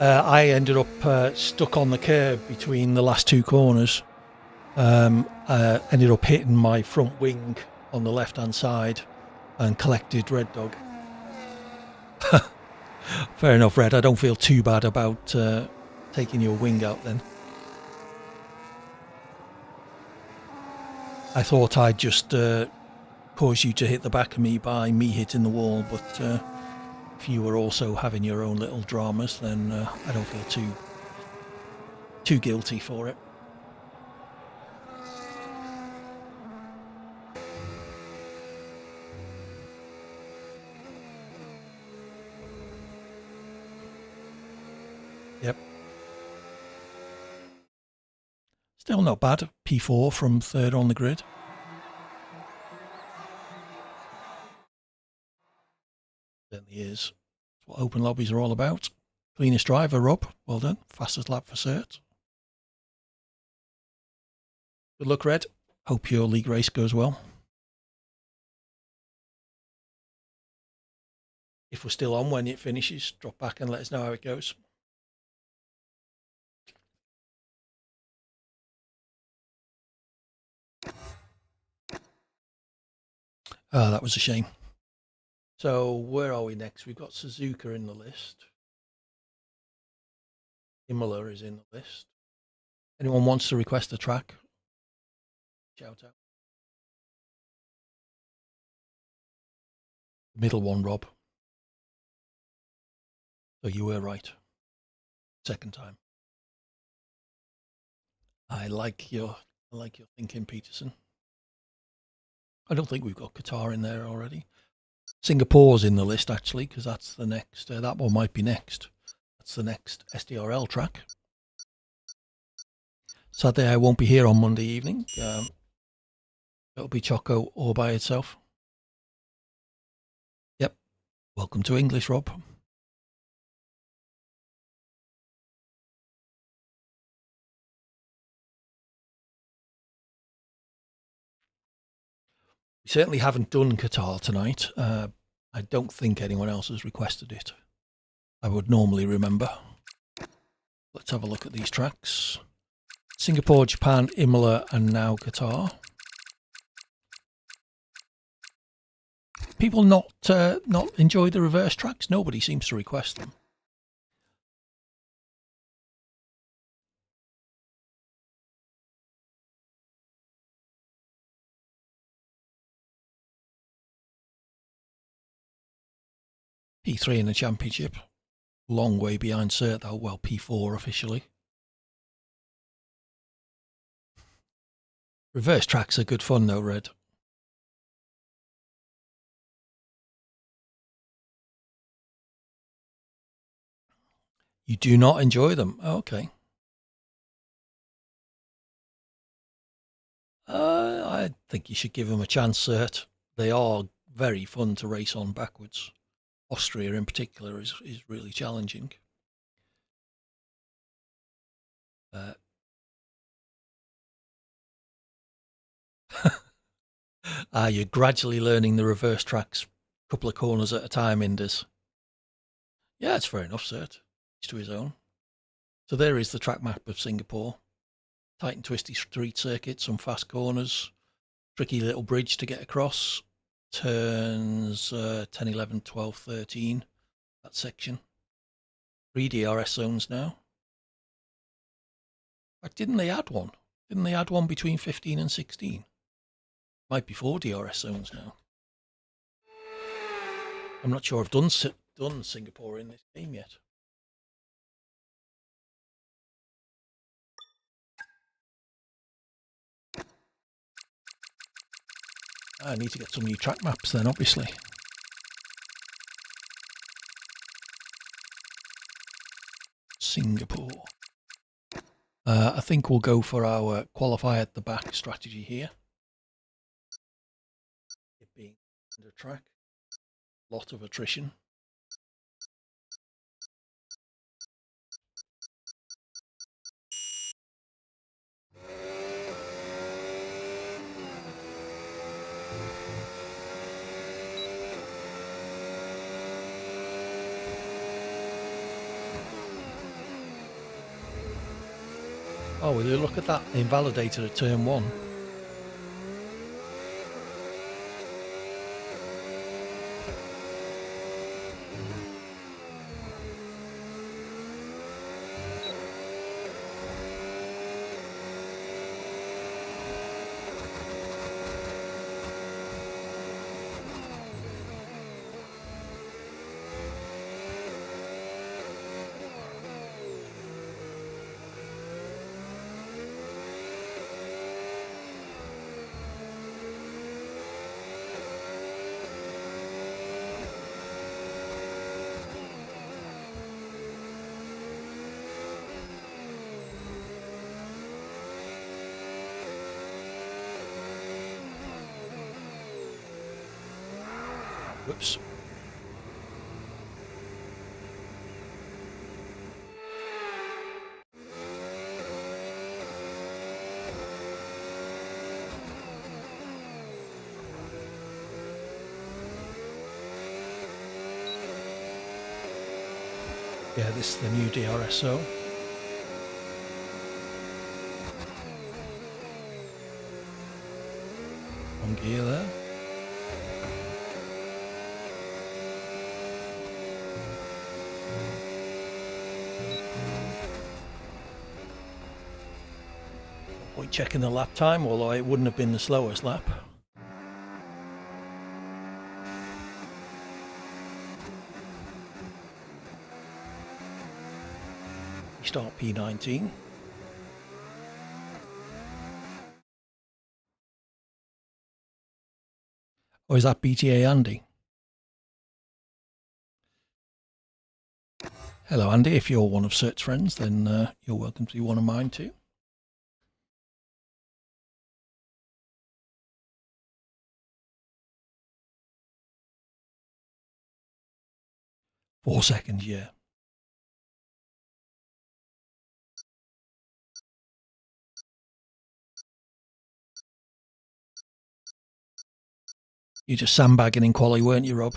Speaker 1: I ended up stuck on the curb between the last two corners. Ended up hitting my front wing on the left hand side and collected Red Dog. Fair enough, Red. I don't feel too bad about taking your wing out then. I thought I'd just cause you to hit the back of me by me hitting the wall, but if you were also having your own little dramas, then I don't feel too guilty for it. Yep. Still not bad. P4 from third on the grid. Certainly is. That's what open lobbies are all about. Cleanest driver, Rob. Well done. Fastest lap for cert. Good luck, Red. Hope your league race goes well. If we're still on when it finishes, drop back and let us know how it goes. Oh, that was a shame. So where are we next? We've got Suzuka in the list. Imola is in the list. Anyone wants to request a track? Shout out. The middle one, Rob. So you were right. Second time. I like your thinking, Peterson. I don't think we've got Qatar in there already. Singapore's in the list, actually, because that's the next. That one might be next. That's the next SDRL track. Sadly, I won't be here on Monday evening. It'll be Choco all by itself. Yep. Welcome to English, Rob. We certainly haven't done Qatar tonight. I don't think anyone else has requested it. I would normally remember. Let's have a look at these tracks. Singapore, Japan, Imola, and now Qatar. People not enjoy the reverse tracks? Nobody seems to request them. P3 in the championship. Long way behind cert though. Well, P4 officially. Reverse tracks are good fun though, Red. You do not enjoy them? Oh, okay. I think you should give them a chance, cert. They are very fun to race on backwards. Austria in particular is really challenging. You're gradually learning the reverse tracks, a couple of corners at a time, Indus. Yeah, it's fair enough, cert. Each to his own. So there is the track map of Singapore. Tight and twisty street circuit, some fast corners, tricky little bridge to get across. Turns 10, 11, 12, 13, that section. 3 DRS zones now. In fact, didn't they add one? Didn't they add one between 15 and 16? Might be 4 DRS zones now. I'm not sure I've done Singapore in this game yet. I need to get some new track maps then, obviously. Singapore. I think we'll go for our qualify at the back strategy here. It being under track. Lot of attrition. Oh, will you look at that? Invalidated at turn 1. Whoops. Yeah, this is the new DRSO. On gear there. Point checking the lap time, although it wouldn't have been the slowest lap. restart P19. Or is that BTA Andy? Hello Andy, if you're one of Cert's friends, then you're welcome to be one of mine too. Four seconds, yeah. You're just sandbagging in quali, weren't you, Rob?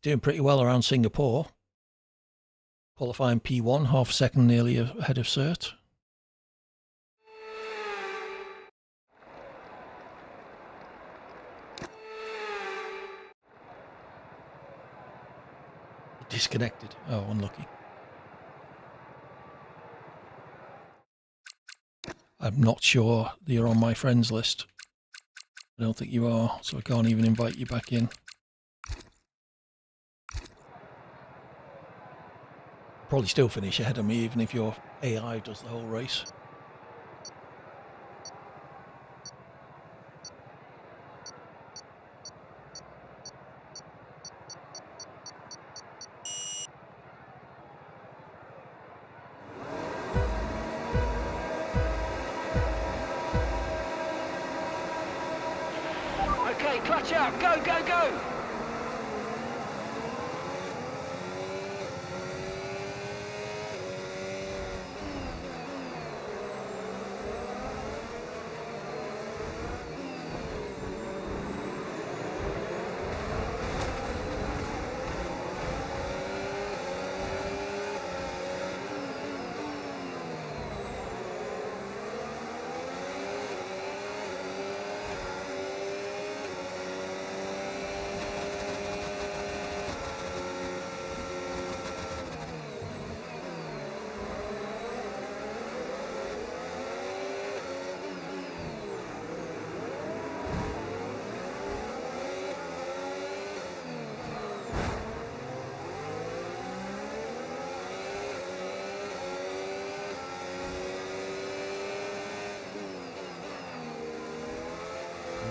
Speaker 1: Doing pretty well around Singapore. Qualifying P1, half a second nearly ahead of Cert. Disconnected. Oh, unlucky. I'm not sure that you're on my friends list. I don't think you are, so I can't even invite you back in. Probably still finish ahead of me, even if your AI does the whole race.
Speaker 2: Okay, clutch out. Go, go, go.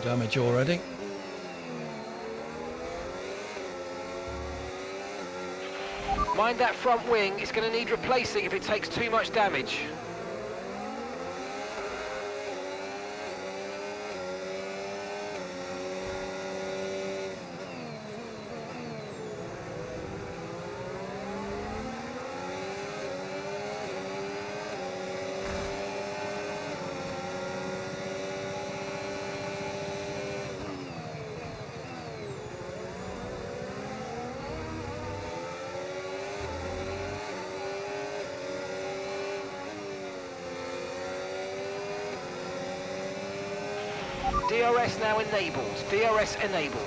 Speaker 1: Damage already.
Speaker 2: Mind that front wing. It's going to need replacing if it takes too much damage. DRS now enabled. DRS enabled.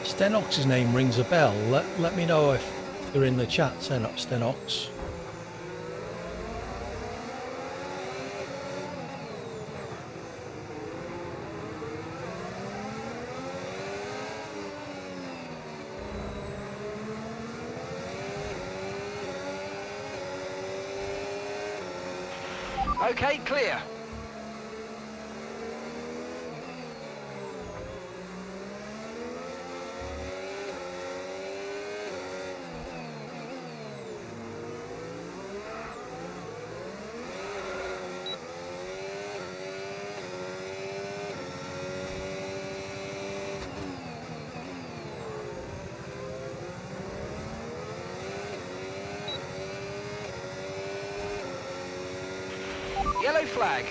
Speaker 1: Stenox's name rings a bell. Let me know if they're in the chat, Stenox.
Speaker 2: Okay, clear. Yellow flag.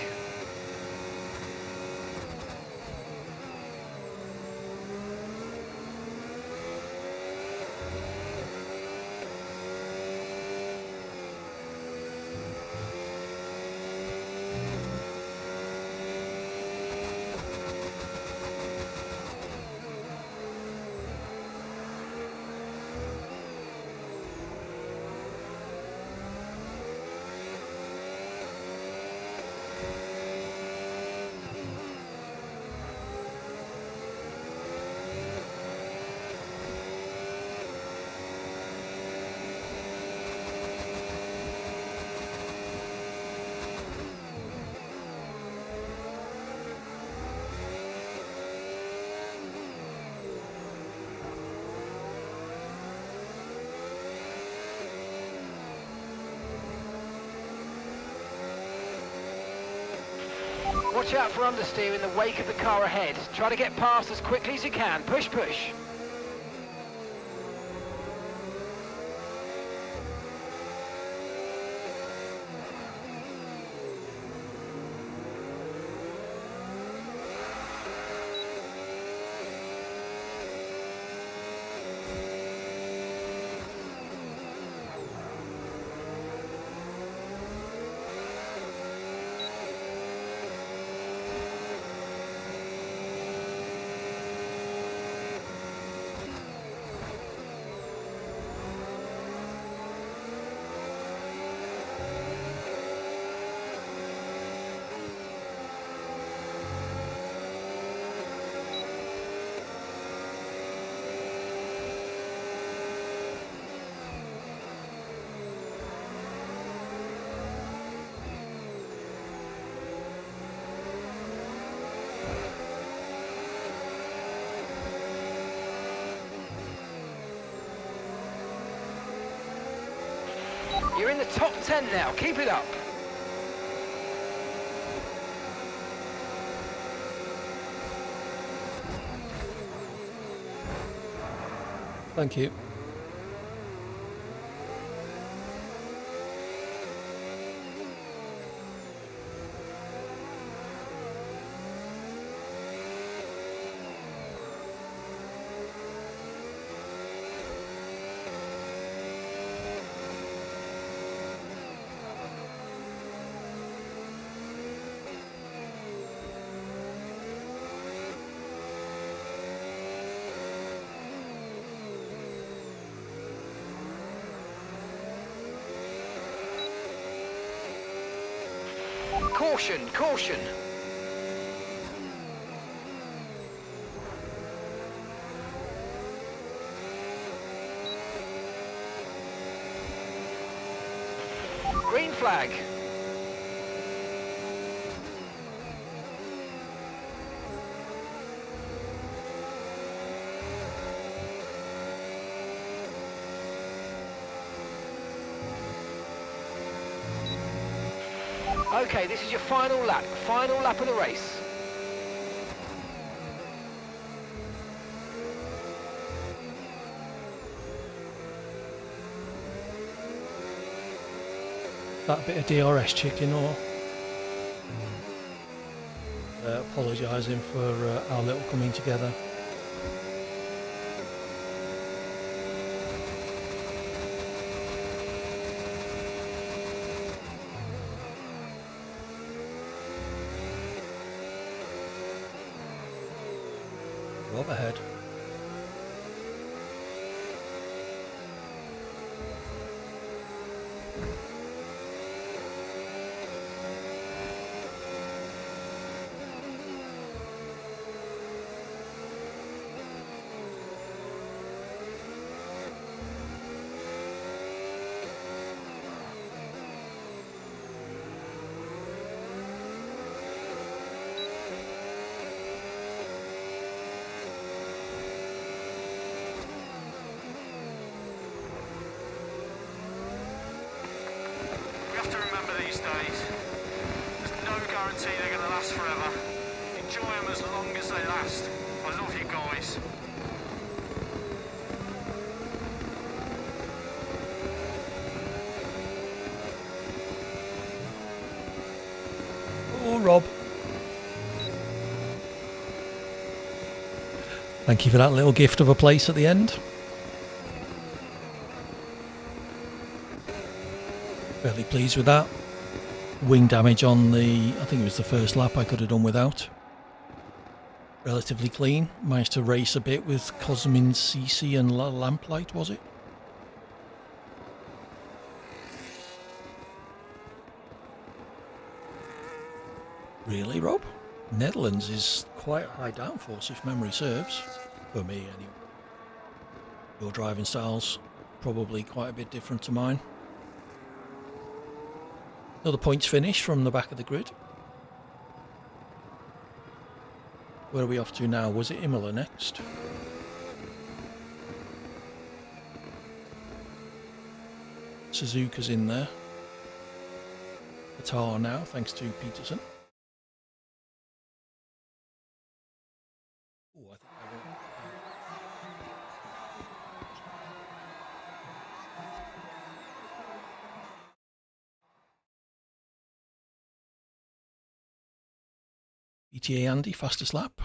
Speaker 2: Watch out for understeer in the wake of the car ahead. Try to get past as quickly as you can. Push, push. You're in the top 10 now. Keep it up.
Speaker 1: Thank you.
Speaker 2: Caution, caution. Green flag. Okay, this is your final lap of the race.
Speaker 1: That bit of DRS chicken or apologising for our little coming together. Rob ahead.
Speaker 3: These days, there's no guarantee they're going to last forever. Enjoy them as long as they last. I love you guys.
Speaker 1: Oh, Rob. Thank you for that little gift of a place at the end. Fairly pleased with that. Wing damage on the, I think it was the first lap I could have done without. Relatively clean. Managed to race a bit with Cosmin CC and Lamplight, was it? Really, Rob? Netherlands is quite a high downforce if memory serves. For me, anyway. Your driving style's probably quite a bit different to mine. Another points finish from the back of the grid. Where are we off to now? Was it Imola next? Suzuka's in there. Qatar now, thanks to Peterson. ETA Andy, fastest lap.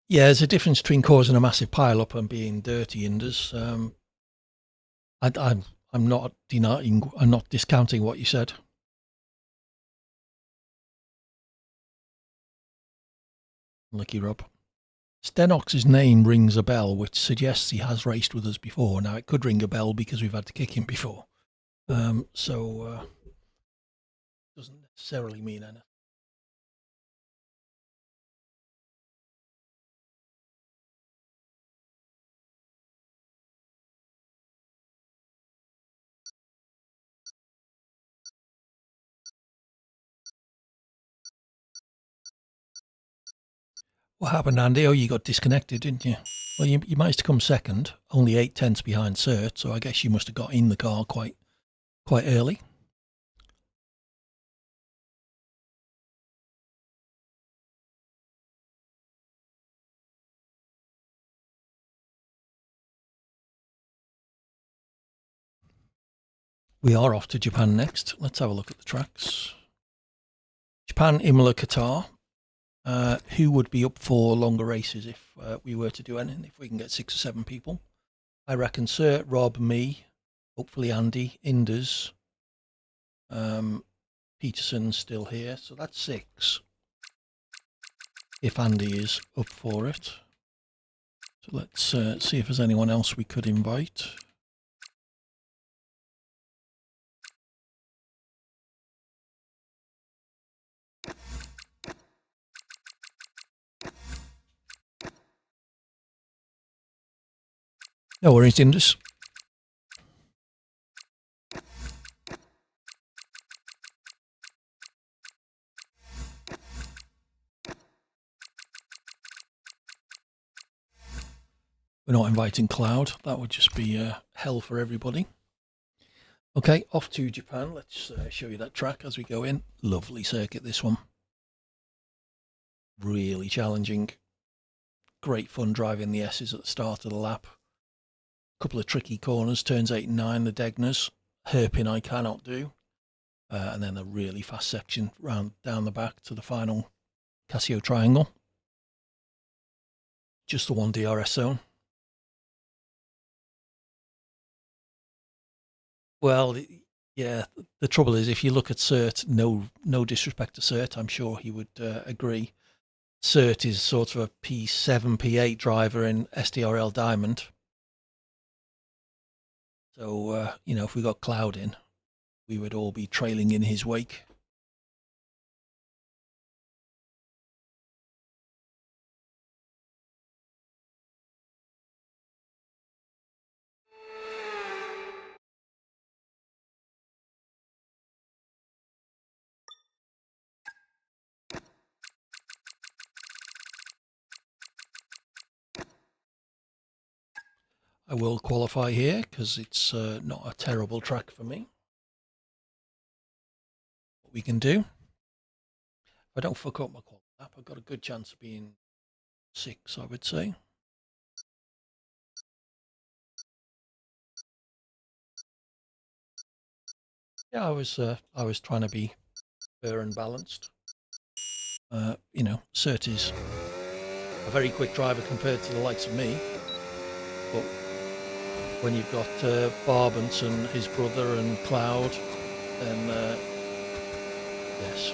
Speaker 1: Yeah, there's a difference between causing a massive pile-up and being dirty, Indus. I'm not denying, I'm not discounting what you said. Lucky Rob. Stenox's name rings a bell, which suggests he has raced with us before. Now, it could ring a bell because we've had to kick him before. So doesn't necessarily mean anything. What happened, Andy? Oh, you got disconnected, didn't you? Well, you managed to come second, only 8/10 behind Cert, so I guess you must have got in the car quite early. We are off to Japan next. Let's have a look at the tracks. Japan, Imola, Qatar. Who would be up for longer races if we were to do anything, if we can get 6 or 7 people? I reckon Cert, Rob, me, hopefully Andy, Indus, Peterson's still here, so that's 6. If Andy is up for it. So let's see if there's anyone else we could invite. No worries, Indus. We're not inviting Cloud. That would just be hell for everybody. Okay, off to Japan. Let's show you that track as we go in. Lovely circuit, this one. Really challenging. Great fun driving the S's at the start of the lap. Couple of tricky corners, turns 8 and 9, the Degners. Hairpin I cannot do. And then a really fast section round down the back to the final Casio triangle. Just the one DRS zone. Well, yeah, the trouble is if you look at Cert, no disrespect to Cert, I'm sure he would agree. Cert is sort of a P7, P8 driver in SDRL Diamond. So, you know, if we got Cloud in, we would all be trailing in his wake. I will qualify here because it's not a terrible track for me. What we can do, if I don't fuck up my qual lap, I've got a good chance of being 6, I would say. Yeah, I was trying to be fair and balanced. You know, Cert is a very quick driver compared to the likes of me, but when you've got Barbance and his brother and Cloud, then yes.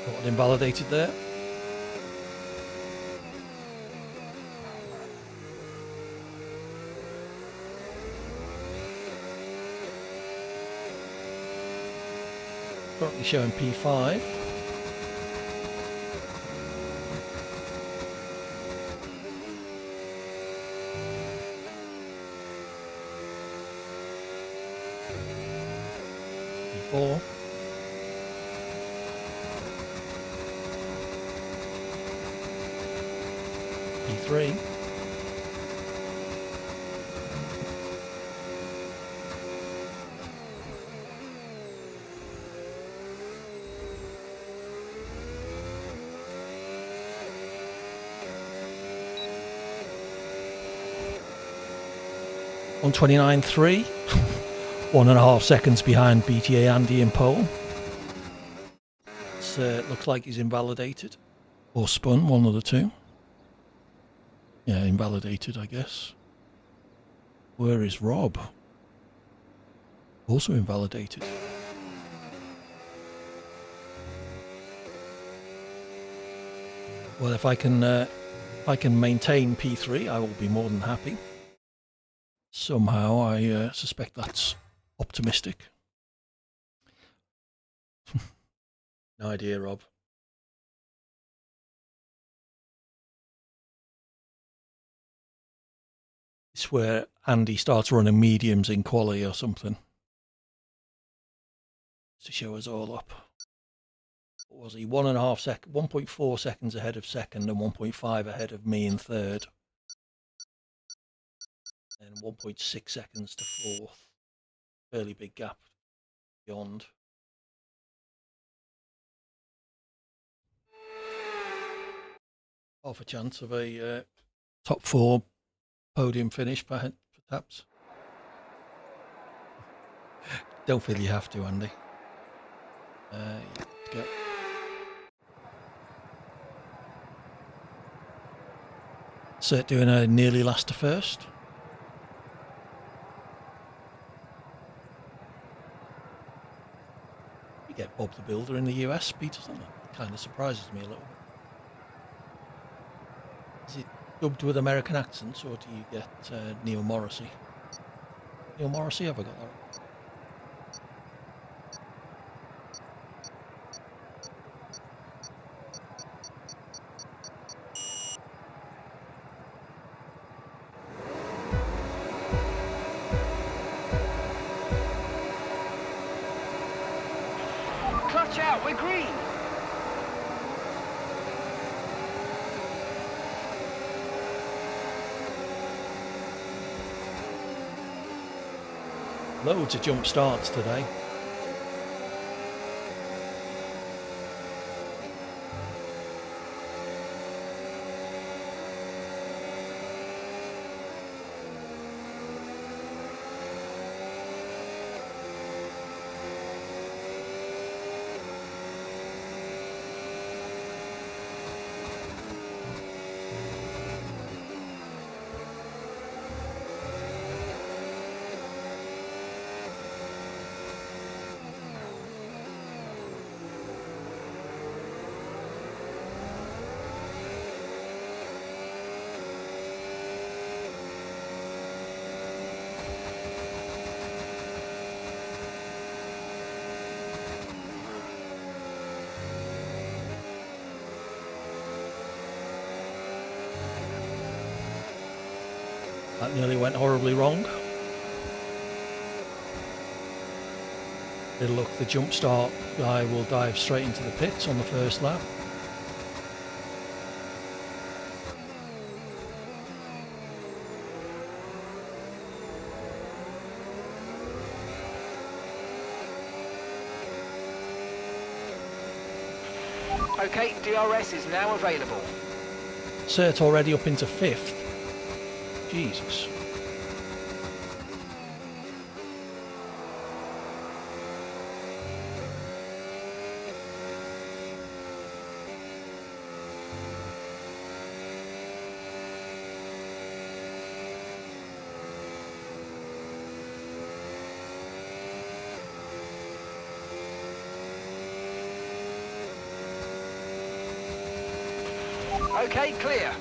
Speaker 1: Got invalidated there. Currently showing P5. P4. P3. On 29.3, 1.5 seconds behind BTA Andy in pole. It looks like he's invalidated or spun, one of the two. Yeah, invalidated, I guess. Where is Rob? Also invalidated. Well, if I can maintain P3, I will be more than happy. Somehow, I suspect that's optimistic. No idea, Rob. It's where Andy starts running mediums in quali or something to show us all up. What was he? 1.4 seconds ahead of second and 1.5 ahead of me in third. And 1.6 seconds to fourth. Fairly big gap beyond. Half a chance of a top 4 podium finish, perhaps. Don't feel you have to, Andy. Yeah, let's go. So doing a nearly last to first. You get Bob the Builder in the US, Peterson. That kind of surprises me a little bit. Is it dubbed with American accents, or do you get Neil Morrissey? Neil Morrissey, have I got that right?
Speaker 2: Clutch out, we're green.
Speaker 1: Loads of jump starts today. That nearly went horribly wrong. It'll look, the jump start guy will dive straight into the pits on the first lap.
Speaker 2: Okay, DRS is now available.
Speaker 1: Cert already up into 5th. Jesus.
Speaker 2: Okay, clear.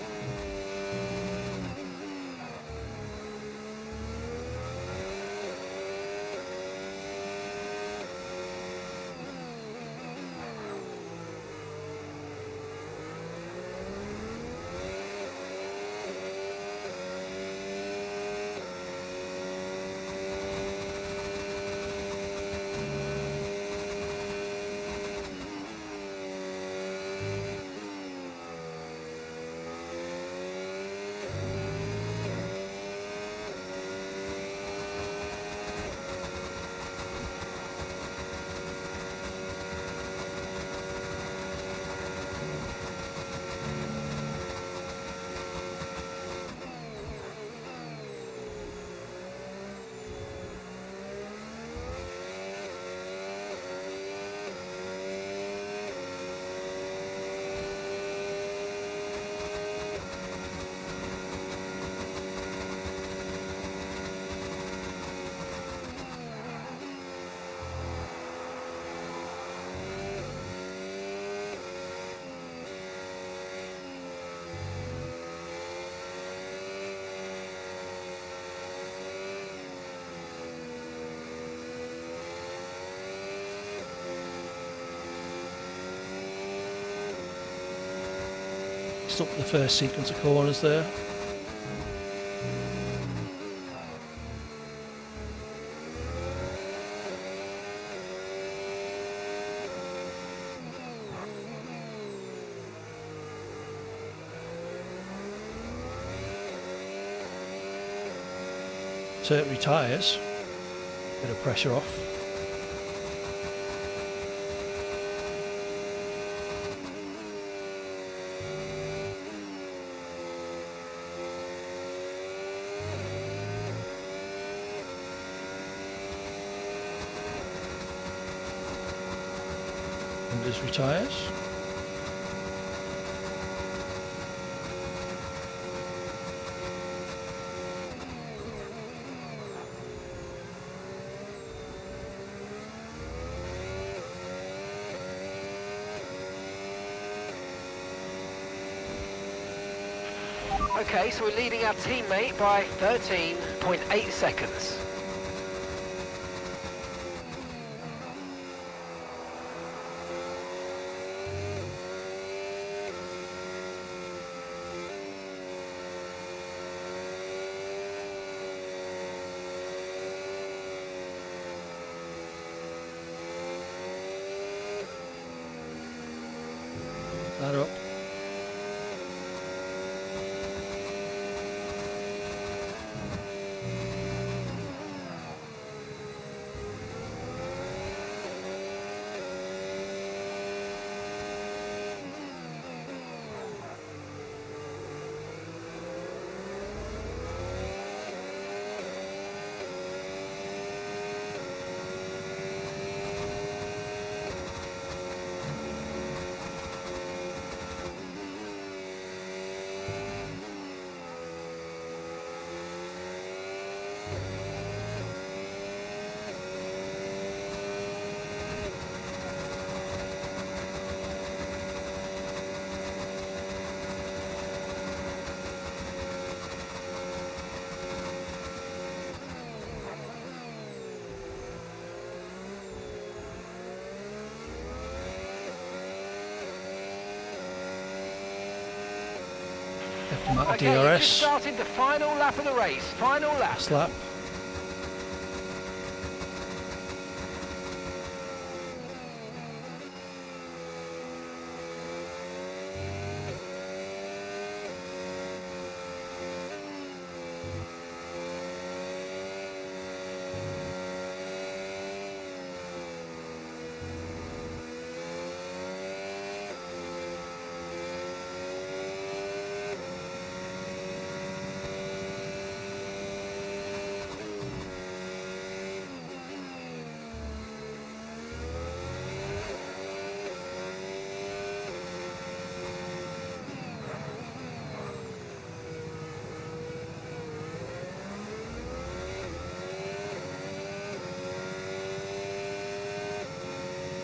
Speaker 1: messed up the first sequence of corners there. So it retires, bit of pressure off. And just retires.
Speaker 2: Okay, so we're leading our teammate by 13.8 seconds.
Speaker 1: That up. Kept him out of
Speaker 2: Okay, you've just
Speaker 1: DRS.
Speaker 2: started the final lap of the race. Final lap.
Speaker 1: Last lap.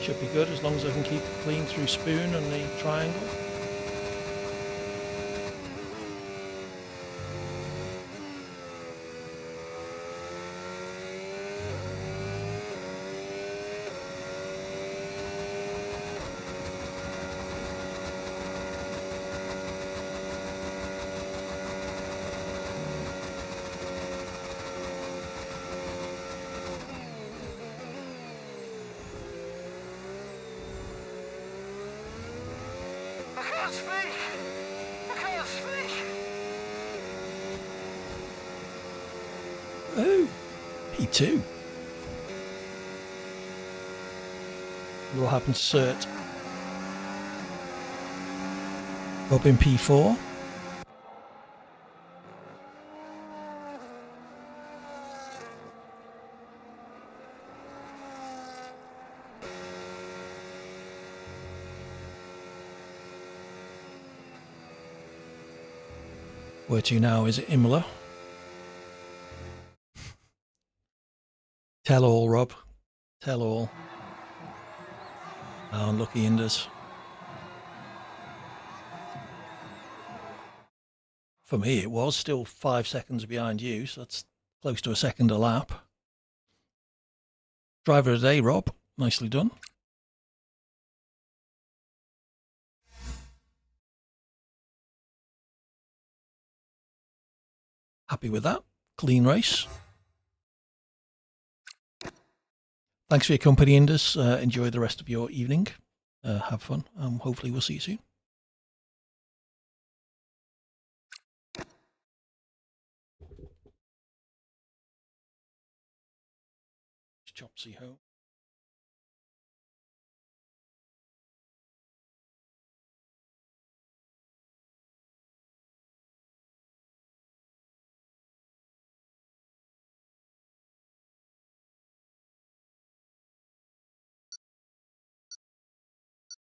Speaker 1: Should be good as long as I can keep it clean through spoon and the triangle.
Speaker 3: I can't speak! I can't speak!
Speaker 1: Oh, P2. What happened to Cert? Up in P4. Where to now? Is it Imola? Tell all, Rob. Tell all. Oh, unlucky Indus. For me, it was still 5 seconds behind you, so that's close to a second a lap. Driver of the day, Rob. Nicely done. happy with that. Clean race. Thanks for your company, Indus. Enjoy the rest of your evening. Have fun. Hopefully we'll see you soon. Chopsy home.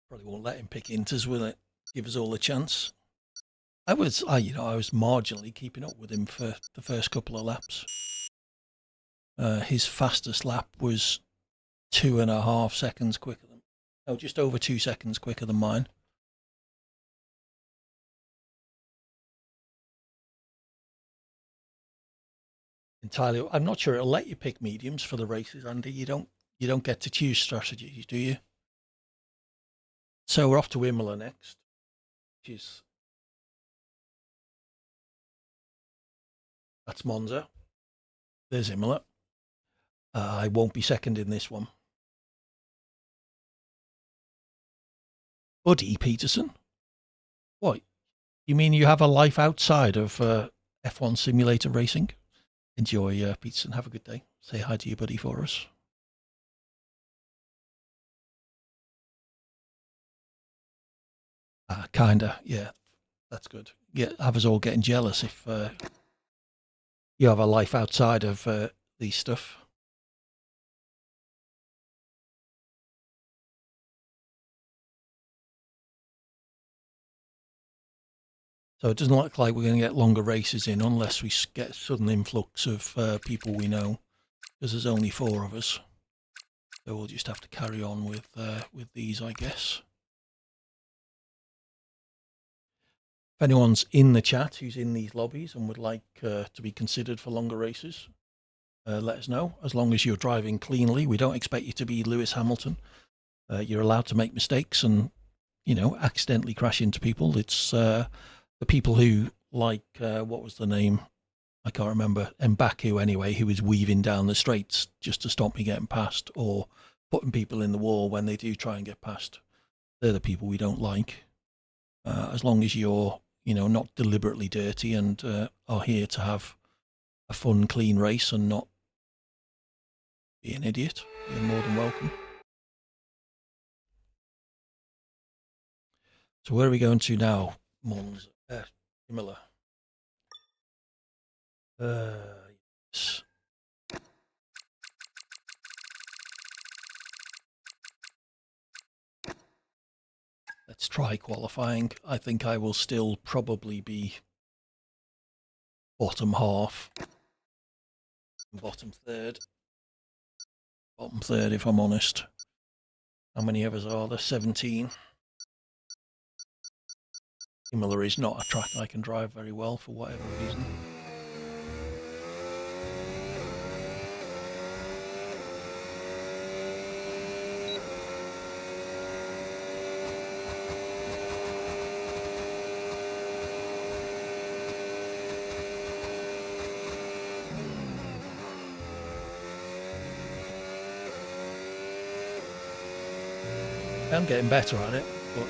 Speaker 1: Probably won't let him pick Inters, will it? Give us all a chance. I was marginally keeping up with him for the first couple of laps. His fastest lap was 2.5 seconds quicker than, just over 2 seconds quicker than mine. Entirely, I'm not sure it'll let you pick mediums for the races, Andy. You don't get to choose strategies, do you? So we're off to Imola next, which is, that's Monza. There's Imola. I won't be second in this one. Buddy Peterson? What? You mean you have a life outside of F1 simulator racing? Enjoy, Peterson. Have a good day. Say hi to your buddy for us. Kinda, yeah. That's good. Yeah, have us all getting jealous if you have a life outside of these stuff. So it doesn't look like we're going to get longer races in unless we get a sudden influx of people we know, because there's only 4 of us. So we'll just have to carry on with these, I guess. If anyone's in the chat who's in these lobbies and would like to be considered for longer races, let us know. As long as you're driving cleanly, we don't expect you to be Lewis Hamilton. You're allowed to make mistakes and, accidentally crash into people. It's the people who, like, what was the name? I can't remember. Mbaku, anyway, who was weaving down the straights just to stop me getting past, or putting people in the wall when they do try and get past. They're the people we don't like. As long as you're, not deliberately dirty and are here to have a fun, clean race and not be an idiot, you're more than welcome. So where are we going to now, Mons? Imola. Yes. Let's try qualifying. I think I will still probably be bottom half, bottom third if I'm honest. How many of us are there? 17. Imola is not a track I can drive very well for whatever reason. I'm getting better at it, but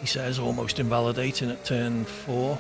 Speaker 1: he says almost invalidating at turn 4.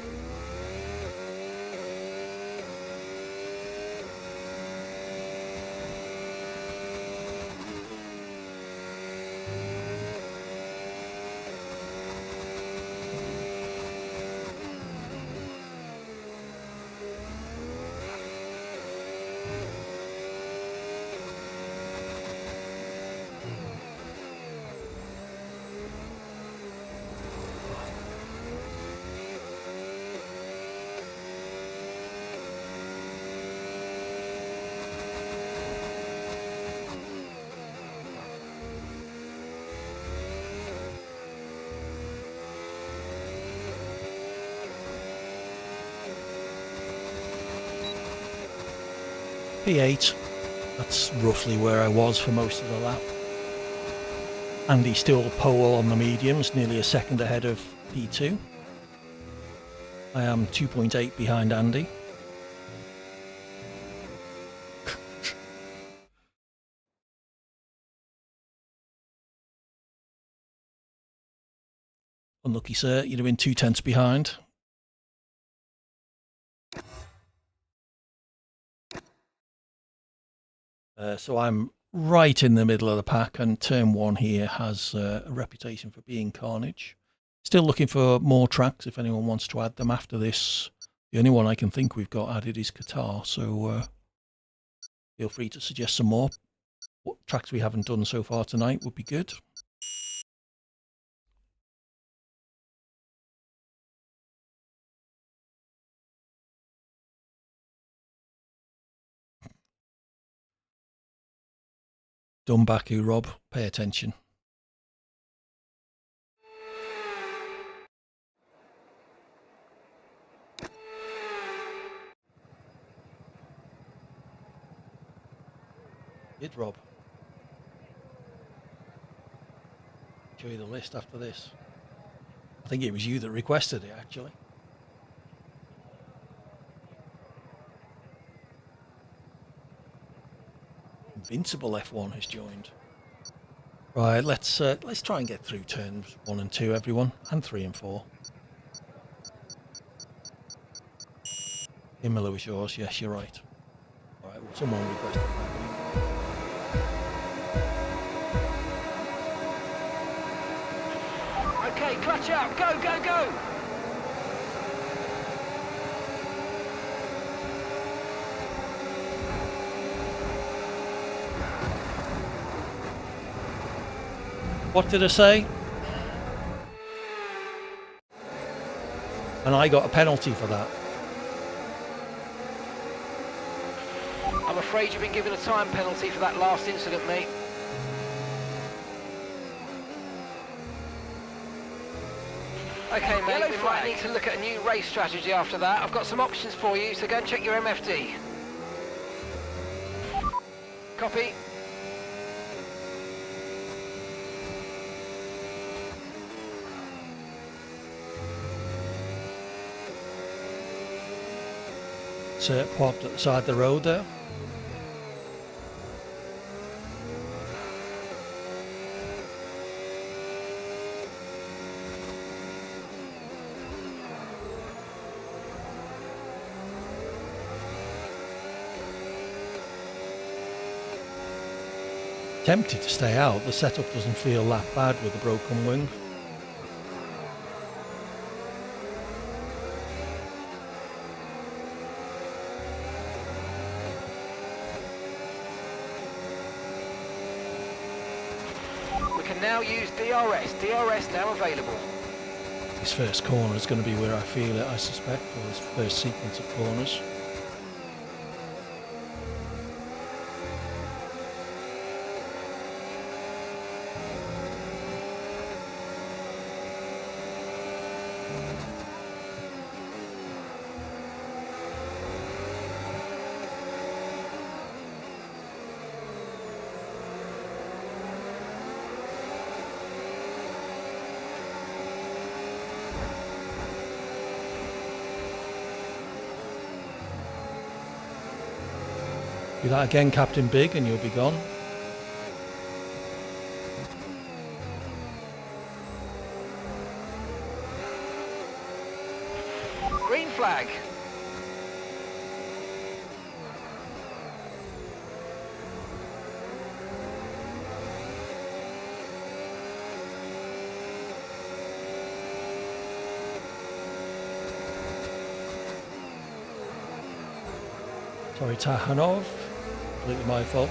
Speaker 1: P8, that's roughly where I was for most of the lap. Andy still pole on the mediums, nearly a second ahead of P2. I am 2.8 behind Andy. Unlucky, sir. You'd have been 2/10 behind. So I'm right in the middle of the pack, and turn 1 here has a reputation for being carnage. Still looking for more tracks if anyone wants to add them after this. The only one I can think we've got added is Qatar, so feel free to suggest some more. What tracks we haven't done so far tonight would be good. Dumbaku, Rob, pay attention. Did Rob? Show you the list after this. I think it was you that requested it, actually. Invincible F1 has joined. Right, let's try and get through turns 1 and 2, everyone, and 3 and 4. Imola was yours. Yes, you're right. All right, well, someone requested that.
Speaker 2: Okay, clutch out. Go, go, go.
Speaker 1: What did I say? And I got a penalty for that.
Speaker 2: I'm afraid you've been given a time penalty for that last incident, mate. Okay, mate, we might need to look at a new race strategy after that. I've got some options for you, so go and check your MFD. Copy.
Speaker 1: So parked at the side of the road there. Tempted to stay out. The setup doesn't feel that bad with the broken wing.
Speaker 2: We can now use DRS. DRS now available.
Speaker 1: This first corner is going to be where I feel it, I suspect, or this first sequence of corners. Do that again, Captain Big, and you'll be gone.
Speaker 2: Green flag.
Speaker 1: Sorry, Tahanov. Completely my fault.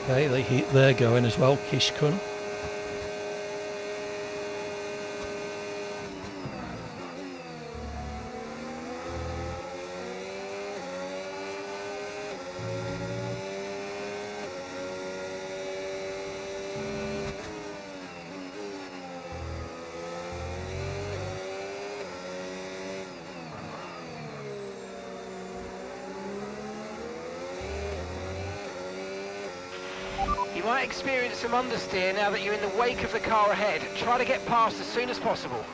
Speaker 1: Okay, they're going as well, Kishkun.
Speaker 2: You might experience some understeer now that you're in the wake of the car ahead. Try to get past as soon as possible.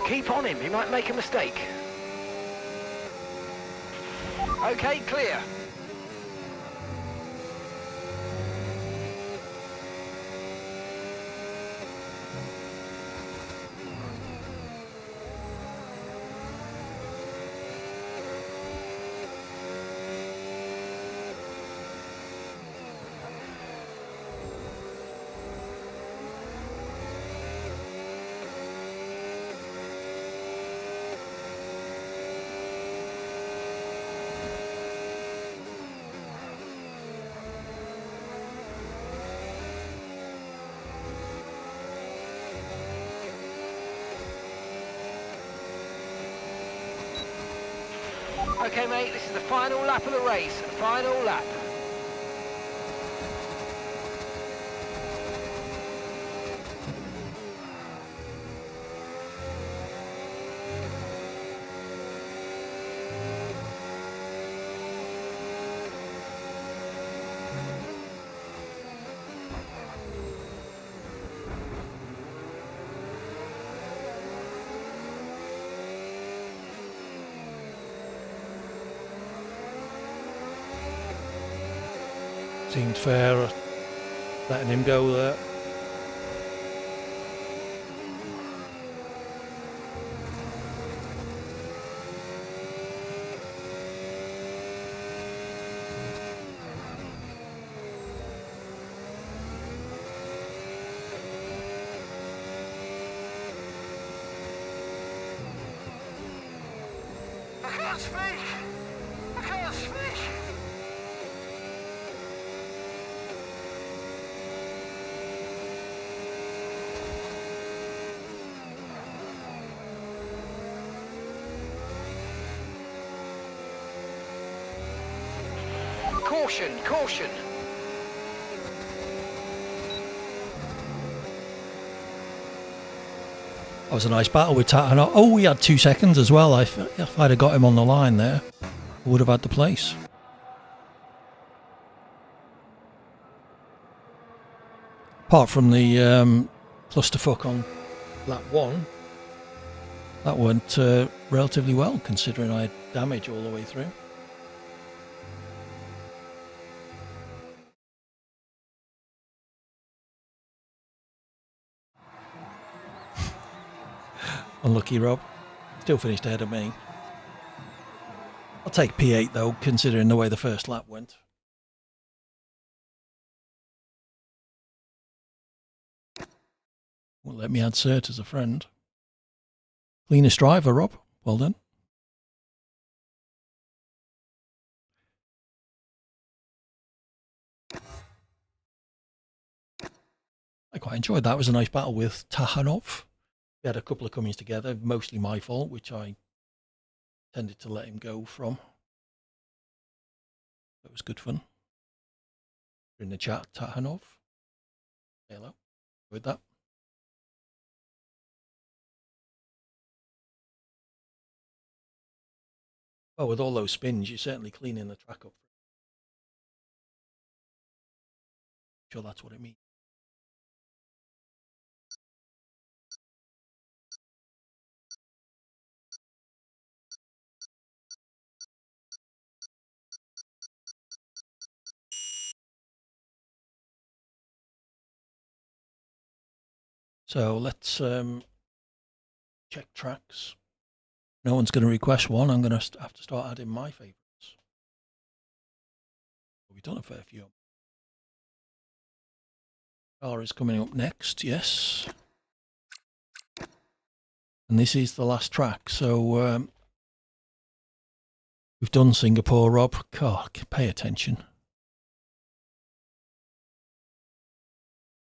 Speaker 2: Keep on him, he might make a mistake. Okay, clear. Okay, mate, this is the final lap of the race. Final lap.
Speaker 1: Seemed fair letting him go there.
Speaker 3: I can't speak! I can't speak!
Speaker 2: Caution, caution.
Speaker 1: That was a nice battle with Tatano. Oh, he had 2 seconds as well. If I'd have got him on the line there, I would have had the place. Apart from the clusterfuck on lap 1, that went relatively well, considering I had damage all the way through. Unlucky Rob. Still finished ahead of me. I'll take P8 though, considering the way the first lap went. Won't let me add Cert as a friend. Cleanest driver, Rob. Well done. I quite enjoyed that. It was a nice battle with Tahanov. We had a couple of comings together, mostly my fault, which I tended to let him go from. It was good fun. In the chat, Tahanov. Hello. With that. Oh, with all those spins, you're certainly cleaning the track up. Sure, that's what it means. So let's check tracks. No one's going to request one. I'm going to have to start adding my favourites. We've done a fair few. Car is coming up next, yes. And this is the last track. So we've done Singapore, Rob. God, pay attention.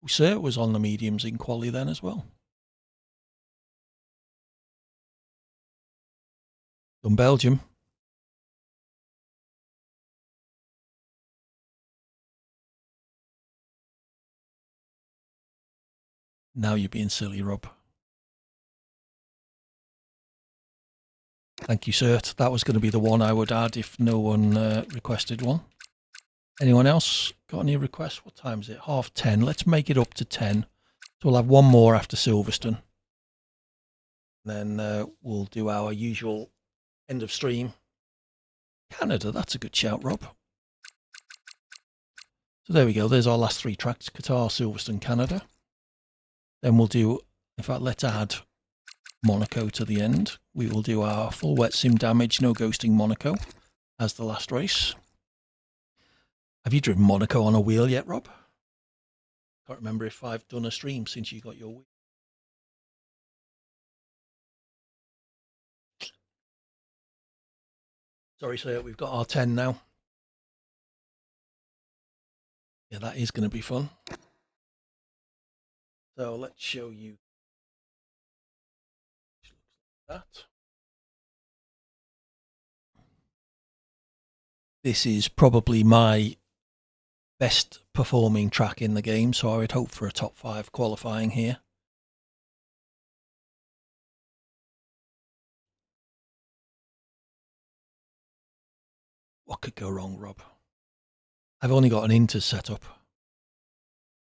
Speaker 1: Sir was on the mediums in quali then as well. Done Belgium. Now you're being silly, Rob. Thank you, sir. That was going to be the one I would add if no one requested one. Anyone else got any requests? What time is it? 10:30. Let's make it up to 10. So we'll have one more after Silverstone. Then we'll do our usual end of stream. Canada, that's a good shout, Rob. So there we go. There's our last 3 tracks. Qatar, Silverstone, Canada. Then we'll do, in fact, let's add Monaco to the end. We will do our full wet sim damage, no ghosting Monaco as the last race. Have you driven Monaco on a wheel yet, Rob? Can't remember if I've done a stream since you got your wheel. Sorry, sir, we've got our 10 now. Yeah, that is going to be fun. So let's show you that. This is probably my best performing track in the game, so I would hope for a top 5 qualifying here. What could go wrong, Rob? I've only got an Inters set up.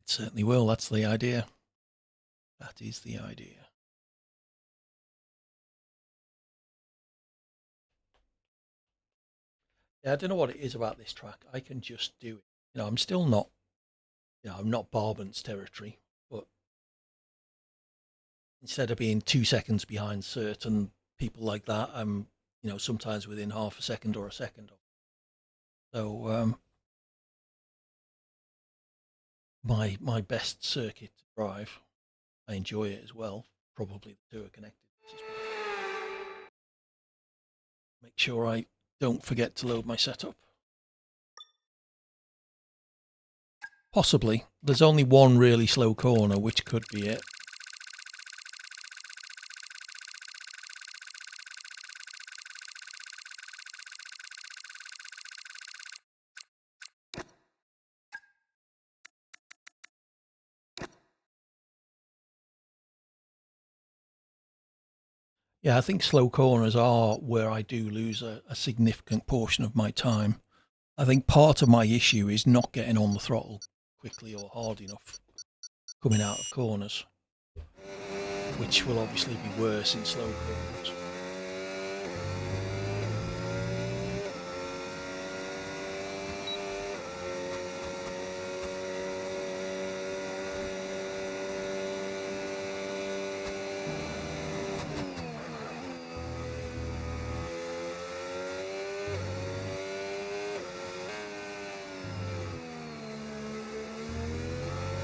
Speaker 1: It certainly will. That's the idea. That is the idea. Yeah, I don't know what it is about this track. I can just do it. You know, I'm still not, I'm not Barbant's territory, but instead of being 2 seconds behind certain people like that, I'm, sometimes within half a second or a second. So my best circuit to drive, I enjoy it as well. Probably the 2 are connected. Make sure I don't forget to load my setup. Possibly. There's only one really slow corner, which could be it. Yeah, I think slow corners are where I do lose a significant portion of my time. I think part of my issue is not getting on the throttle quickly or hard enough coming out of corners, which will obviously be worse in slow corners.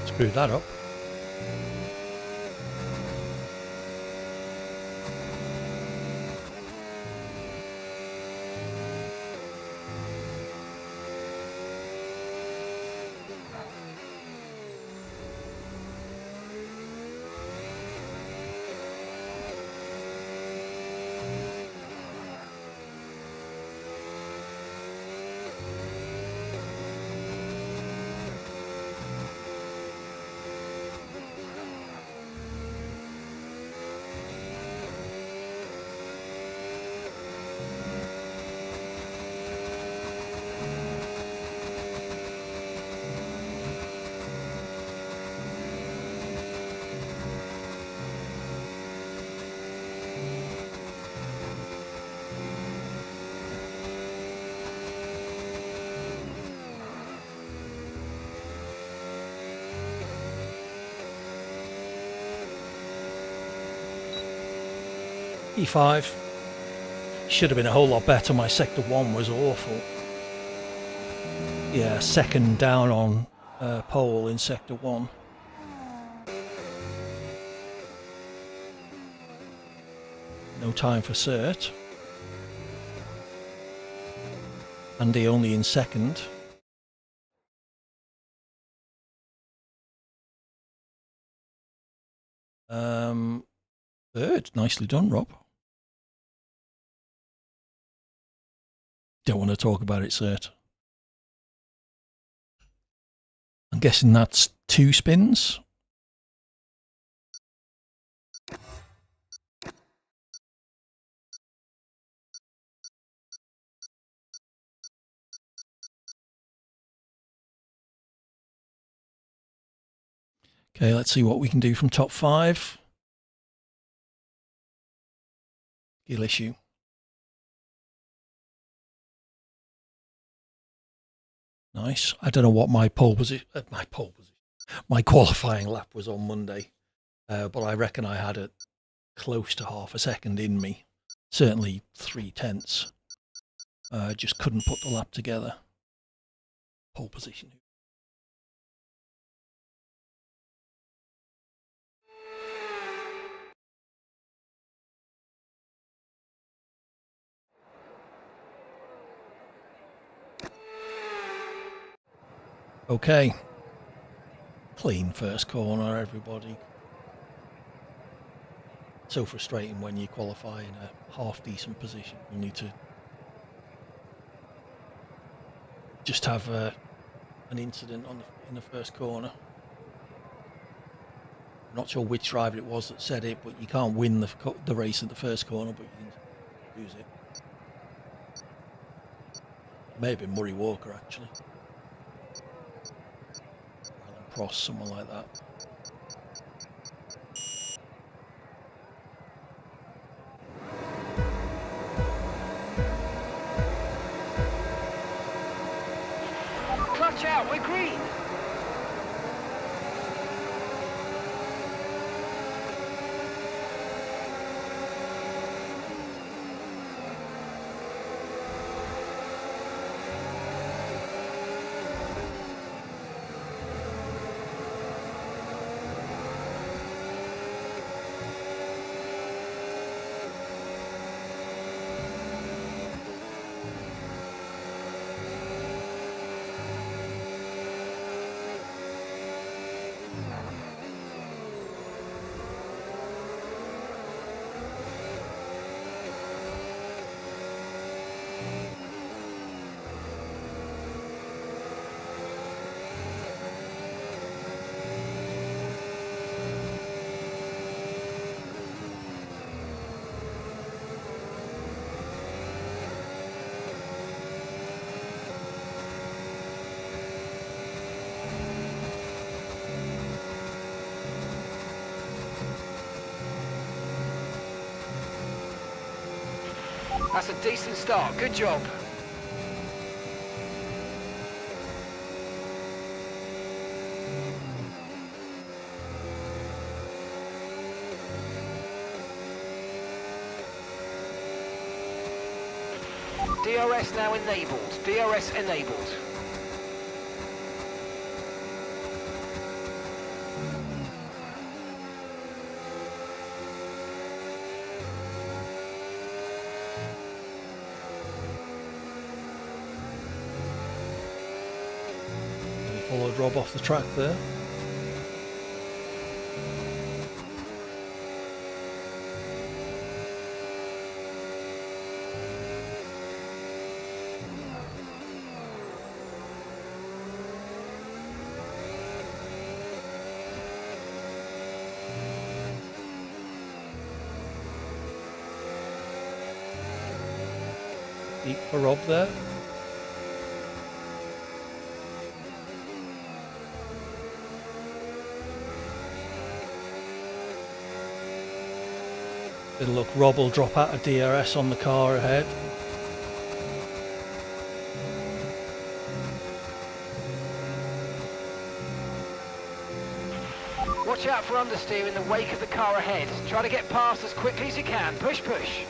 Speaker 1: Screw that up. P5. Should have been a whole lot better. My sector 1 was awful. Yeah, second down on pole in sector 1. No time for cert. Andy only in second. Third. Nicely done, Rob. Don't want to talk about it, cert. I'm guessing that's 2 spins. Okay, let's see what we can do from top 5. Skill issue. Nice. I don't know what my my qualifying lap was on Monday, but I reckon I had it close to half a second in me. Certainly 0.3. Just couldn't put the lap together. Pole position. Okay. Clean first corner, everybody. So frustrating when you qualify in a half decent position. You need to just have an incident in the first corner. I'm not sure which driver it was that said it, but you can't win the race at the first corner, but you can lose it. It may have been Murray Walker, actually. Alan Cross, someone like that.
Speaker 2: Clutch out, we're green. That's a decent start. Good job. DRS now enabled. DRS enabled.
Speaker 1: Followed Rob off the track there. Deep for Rob there. Good look, Rob will drop out of DRS on the car ahead.
Speaker 2: Watch out for understeer in the wake of the car ahead. Try to get past as quickly as you can. Push, push.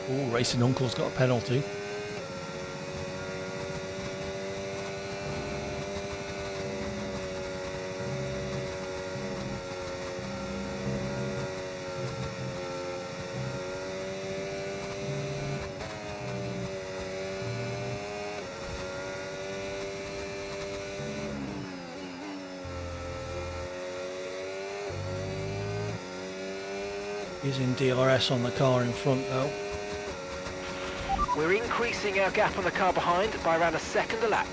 Speaker 1: Oh, Racing Uncle's got a penalty. Using DRS on the car in front though.
Speaker 2: We're increasing our gap on the car behind by around a second a lap.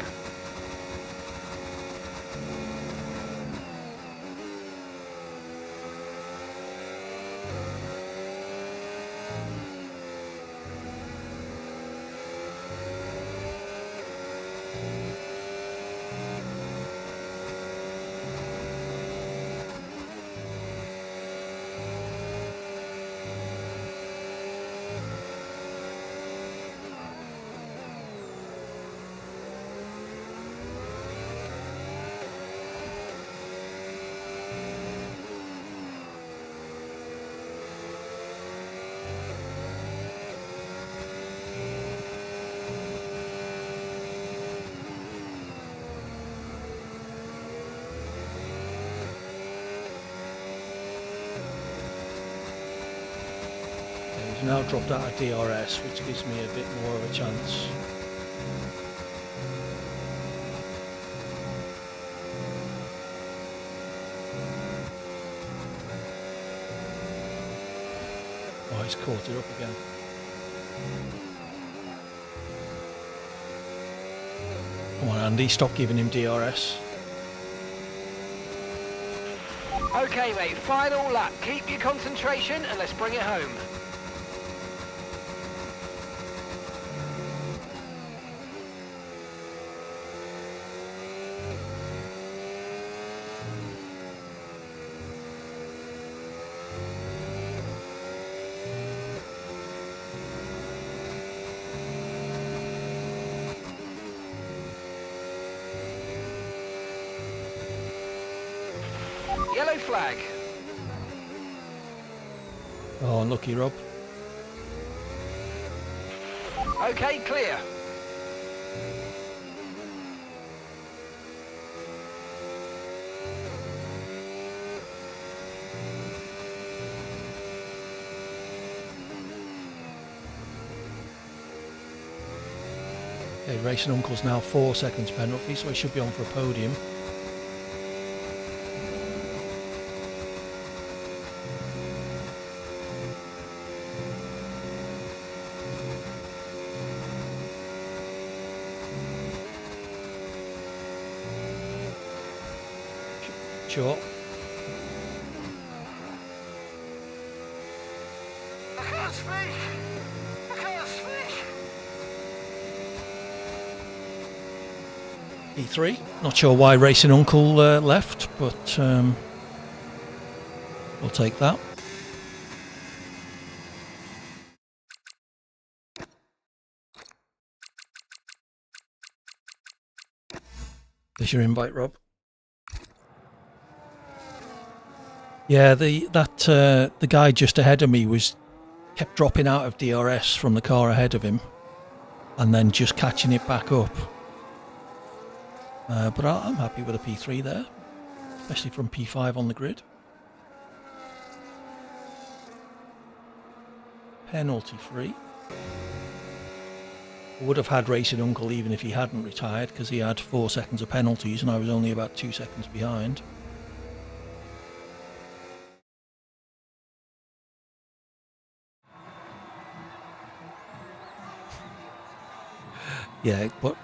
Speaker 1: He's now dropped out of DRS, which gives me a bit more of a chance. Oh, he's caught it up again. Come on, Andy, stop giving him DRS.
Speaker 2: Okay, mate, final lap. Keep your concentration and let's bring it home. Yellow flag.
Speaker 1: Oh, unlucky, Rob.
Speaker 2: Okay, clear.
Speaker 1: Okay, Racing Uncle's now 4 seconds penalty, so he should be on for a podium. Sure.
Speaker 3: I can't speak. I can't speak.
Speaker 1: E3. Not sure why Racing Uncle left, but we'll take that. There's your invite, Rob. Yeah, the guy just ahead of me kept dropping out of DRS from the car ahead of him, and then just catching it back up. But I'm happy with a P3 there, especially from P5 on the grid. Penalty free. I would have had Racing Uncle even if he hadn't retired, because he had 4 seconds of penalties and I was only about 2 seconds behind. Yeah, but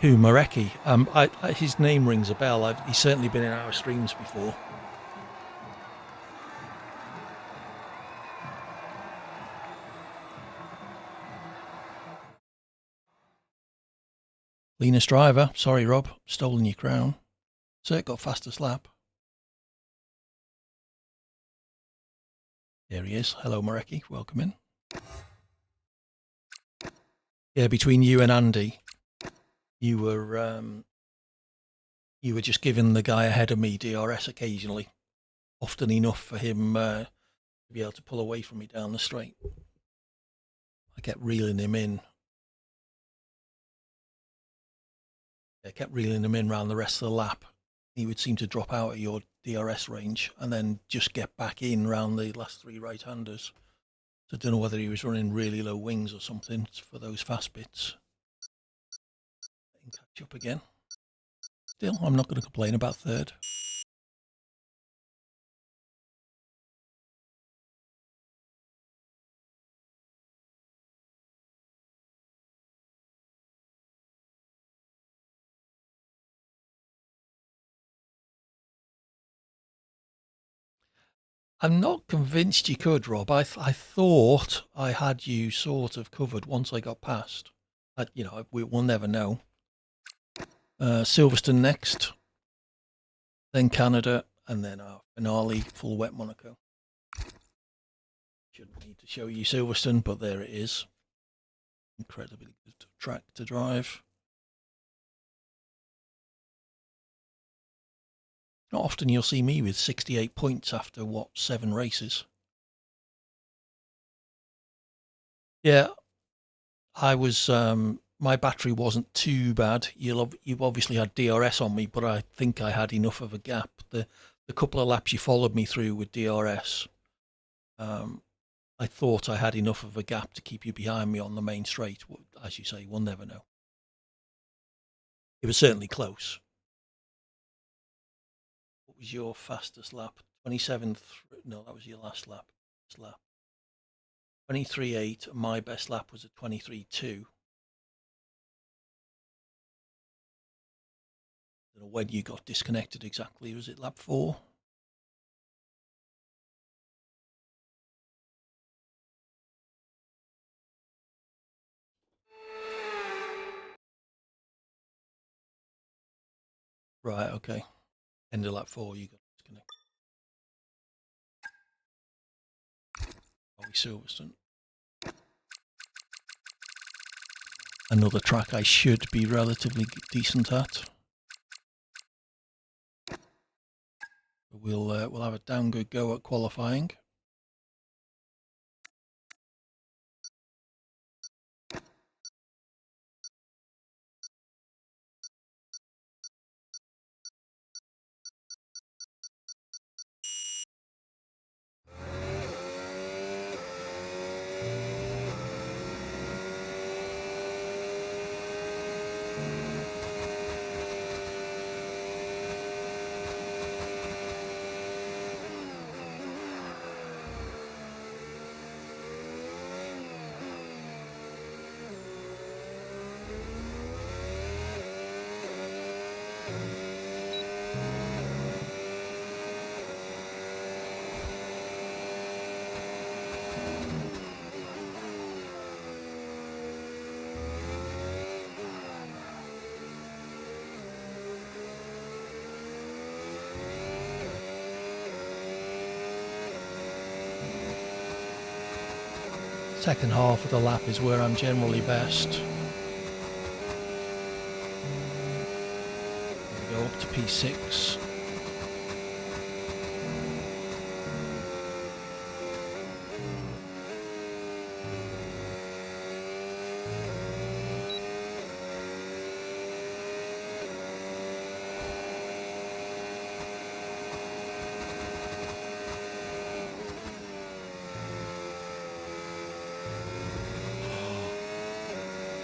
Speaker 1: who, Mareki? His name rings a bell. He's certainly been in our streams before. Leanest driver. Sorry, Rob. Stolen your crown. Cert got fastest lap. There he is. Hello, Mareki. Welcome in. Yeah, between you and Andy, you were just giving the guy ahead of me DRS occasionally, often enough for him to be able to pull away from me down the straight. I kept reeling him in. I kept reeling him in around the rest of the lap. He would seem to drop out of your DRS range and then just get back in around the last 3 right-handers. So I don't know whether he was running really low wings or something for those fast bits. Catch up again. Still, I'm not going to complain about third. I'm not convinced you could, Rob. I thought I had you sort of covered once I got past. We'll never know. Silverstone next, then Canada, and then our finale, full wet Monaco. Shouldn't need to show you Silverstone, but there it is. Incredibly good track to drive. Not often you'll see me with 68 points after, 7 races? Yeah, I was, my battery wasn't too bad. You've obviously had DRS on me, but I think I had enough of a gap. The couple of laps you followed me through with DRS, I thought I had enough of a gap to keep you behind me on the main straight. As you say, we'll never know. It was certainly close. What was your fastest lap? 27th? No, that was your last lap. 23.8. My best lap was a 23.2. I don't know when you got disconnected exactly. Was it lap 4? Right, okay. End of lap 4, you got disconnected. Silverstone. Another track I should be relatively decent at. We'll have a damn good go at qualifying. Second half of the lap is where I'm generally best. We go up to P6.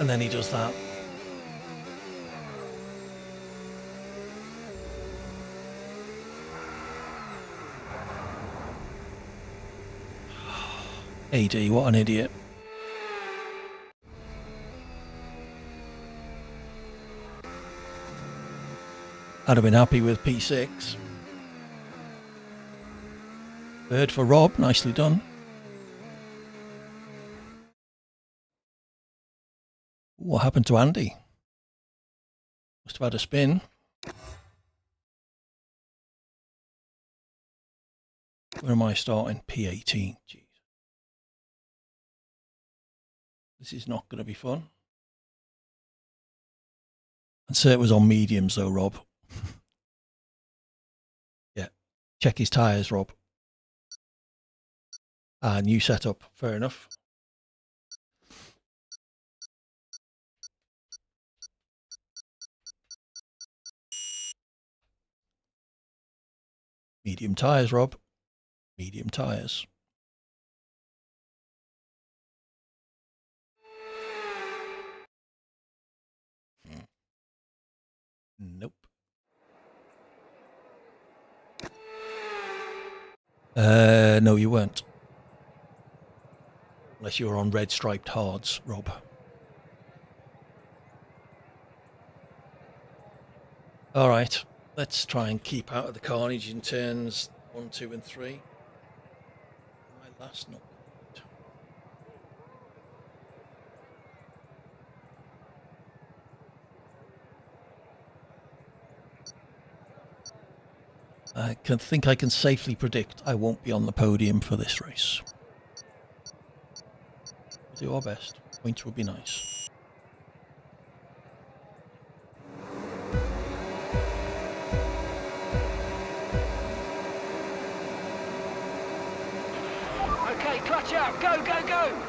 Speaker 1: And then he does that. AD, what an idiot. I'd have been happy with P6. Third for Rob, nicely done. What happened to Andy? Must have had a spin. Where am I starting? P18. Jeez. This is not going to be fun. I'd say it was on mediums though, Rob. Yeah. Check his tyres, Rob. New setup. Fair enough. Medium tyres, Rob. Medium tyres. Nope. No, you weren't. Unless you were on red striped hards, Rob. All right. Let's try and keep out of the carnage in turns 1, 2, and 3. My last knock. I think I can safely predict I won't be on the podium for this race. We'll do our best. Points would be nice.
Speaker 2: Okay, clutch out. Go, go, go.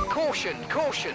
Speaker 2: Caution, caution.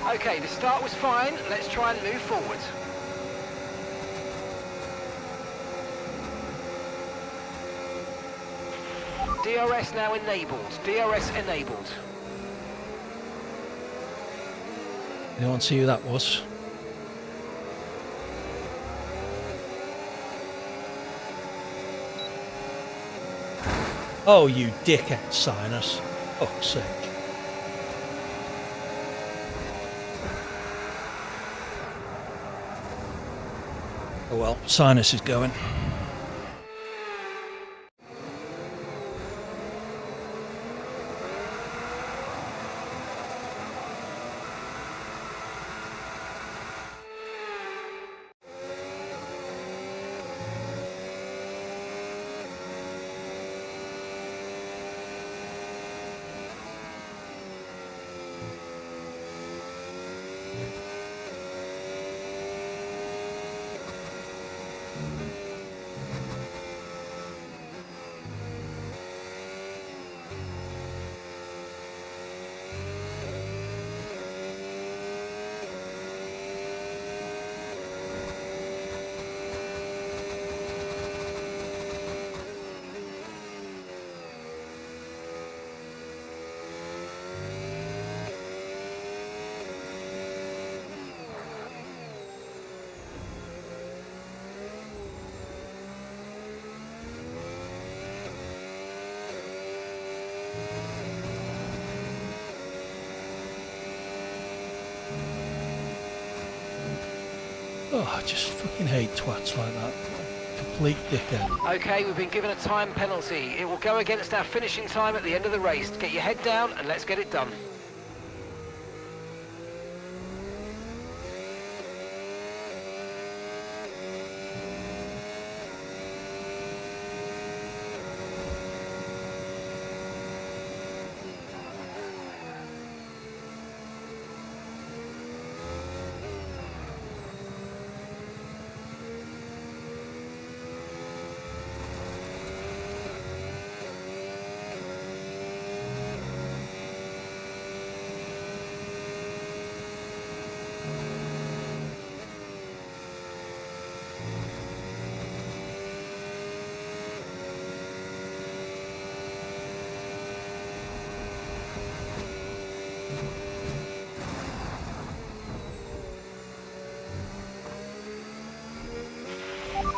Speaker 2: Okay, the start was fine. Let's try and move forward. DRS now enabled. DRS enabled.
Speaker 1: Anyone see who that was? Oh, you dickhead, Sinus. For fuck's sake. Oh well, Sinus is going. Oh, I just fucking hate twats like that. Complete dickhead.
Speaker 2: Okay, we've been given a time penalty. It will go against our finishing time at the end of the race. Get your head down and let's get it done.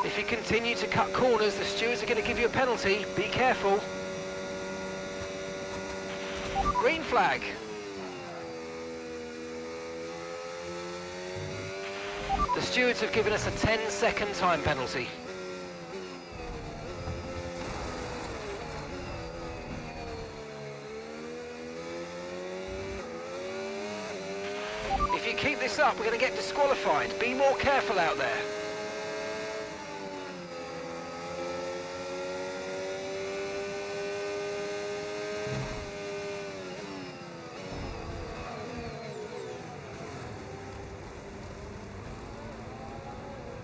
Speaker 2: If you continue to cut corners, the stewards are going to give you a penalty. Be careful. Green flag. The stewards have given us a 10-second time penalty. If you keep this up, we're going to get disqualified. Be more careful out there.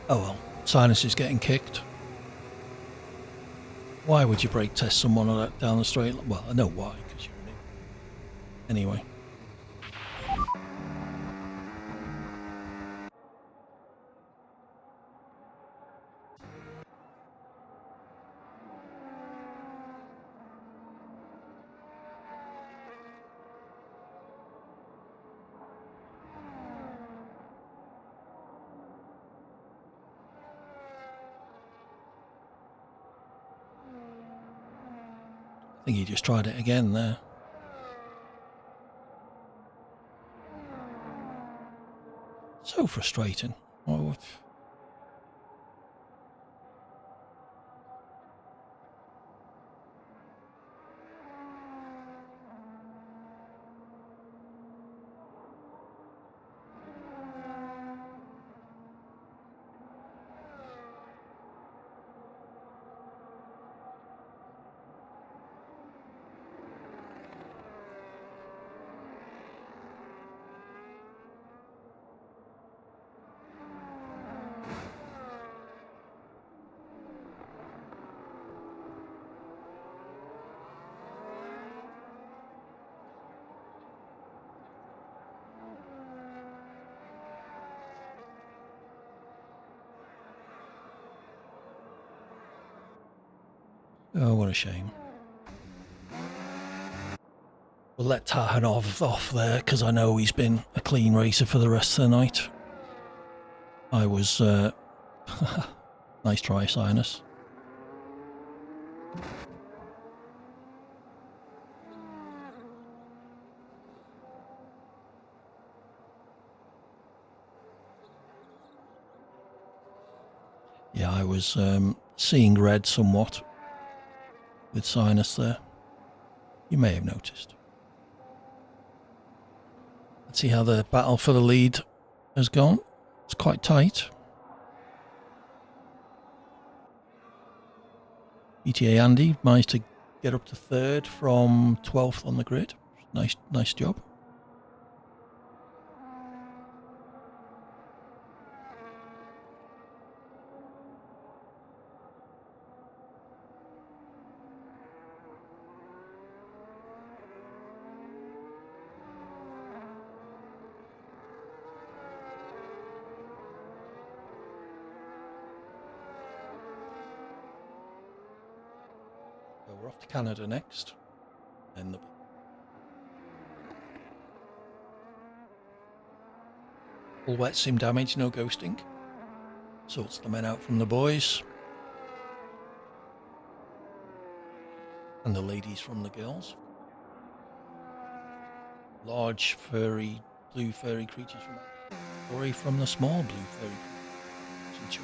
Speaker 1: Oh well, Sinus is getting kicked. Why would you brake test someone like that down the straight? Well, I know why, because you're an idiot. Anyway. I think he just tried it again there. So frustrating. Oh, oh, what a shame. We'll let Tahanov off there because I know he's been a clean racer for the rest of the night. I was... nice try, Sinus. Yeah, I was seeing red somewhat with Sinus there. You may have noticed. Let's see how the battle for the lead has gone. It's quite tight. ETA Andy managed to get up to third from 12th on the grid. Nice job. So we're off to Canada next. And the all wet sim damage, no ghosting. Sorts the men out from the boys. And the ladies from the girls. large furry blue furry creatures from that story from the small blue furry creatures.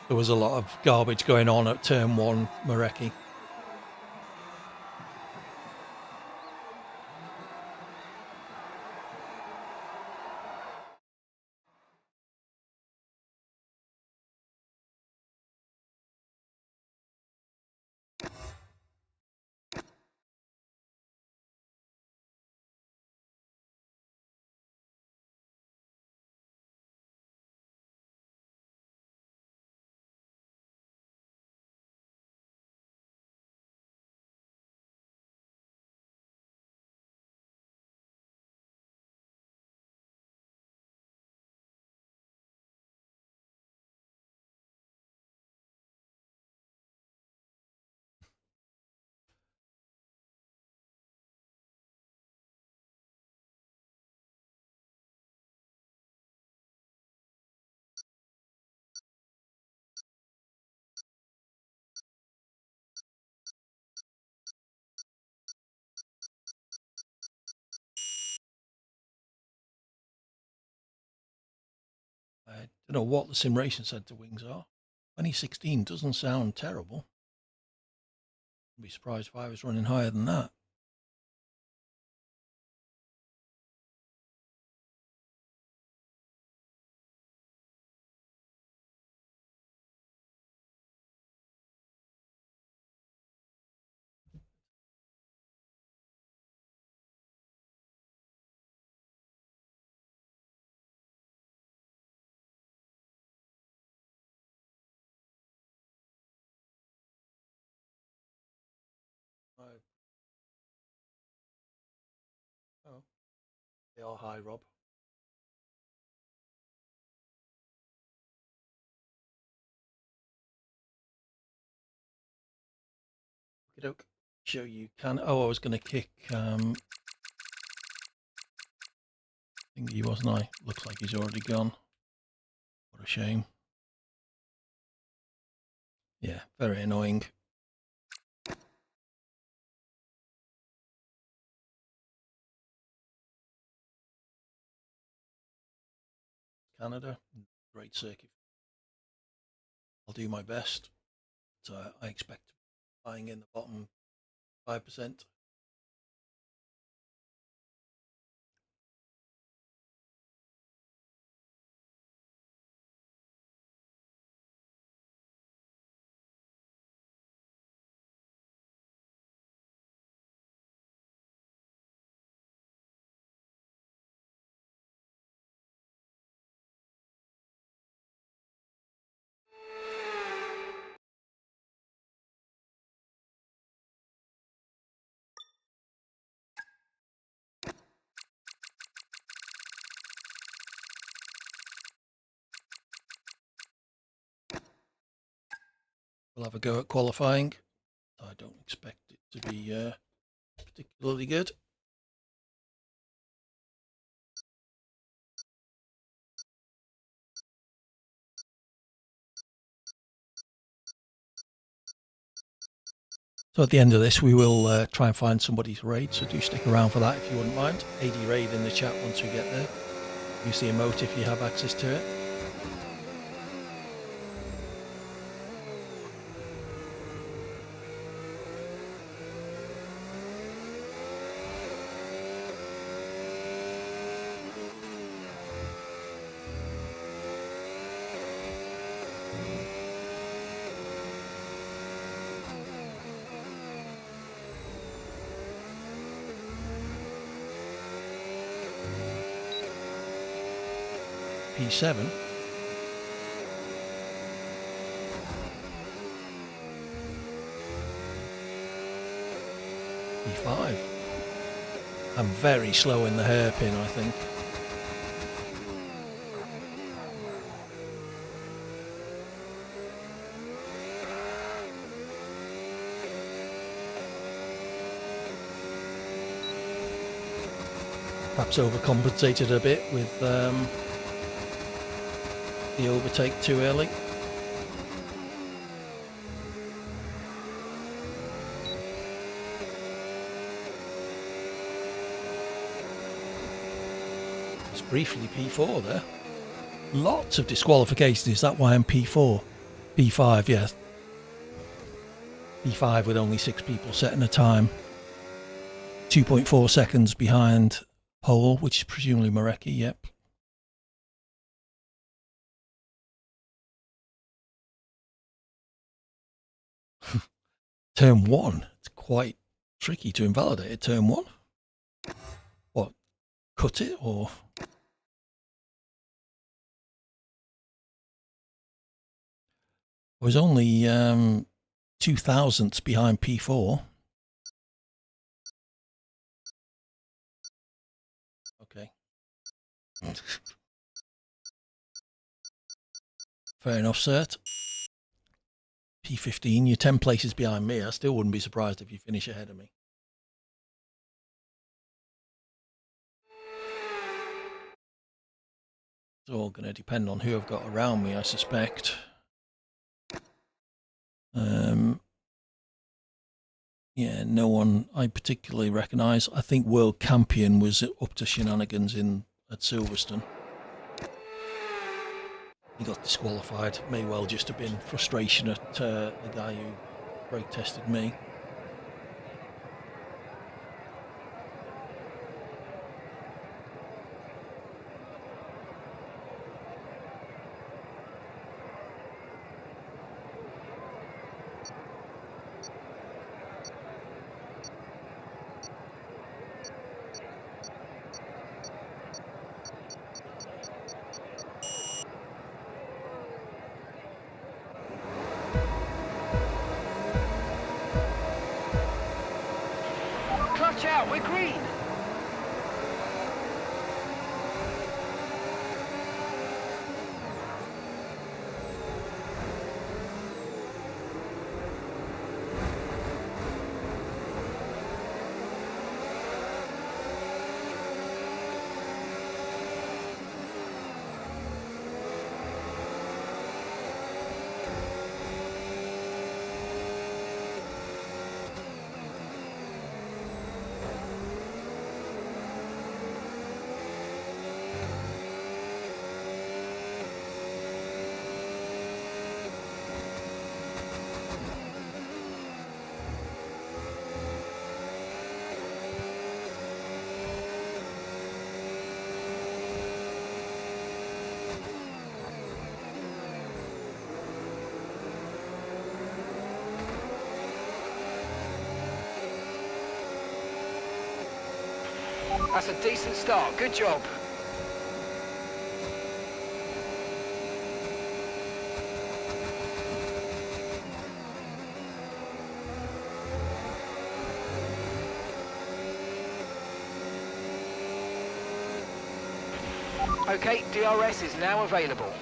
Speaker 1: There was a lot of garbage going on at turn 1 Mareki. I don't know what the Simration Centre wings are. 2016 doesn't sound terrible. I'd be surprised if I was running higher than that. Oh, they are high, Rob. Okey-doke. Show you can. Oh, I was going to kick Thingy, wasn't I? Looks like he's already gone. What a shame. Yeah, very annoying. Canada, great circuit. I'll do my best. So I expect buying in the bottom 5%. We'll have a go at qualifying. I don't expect it to be particularly good. So at the end of this, we will try and find somebody's raid. So do stick around for that if you wouldn't mind. AD raid in the chat once we get there. Use the emote if you have access to it. P7. P5. I'm very slow in the hairpin, I think. Perhaps overcompensated a bit with the overtake too early. It's briefly P4 there. Lots of disqualifications. Is that why I'm P4? P5, yeah. P5 with only 6 people setting a time. 2.4 seconds behind pole, which is presumably Marecki, yep. Turn 1. It's quite tricky to invalidate at turn 1. What? Cut it or... I was only 2 thousandths behind P4. Okay. Fair enough, Cert. P15, you're 10 places behind me. I still wouldn't be surprised if you finish ahead of me. It's all going to depend on who I've got around me, I suspect. Yeah, no one I particularly recognise. I think World Campion was up to shenanigans at Silverstone. He got disqualified. May well just have been frustration at the guy who brake tested me.
Speaker 2: Clutch out, we're green. That's a decent start. Good job. Okay, DRS is now available.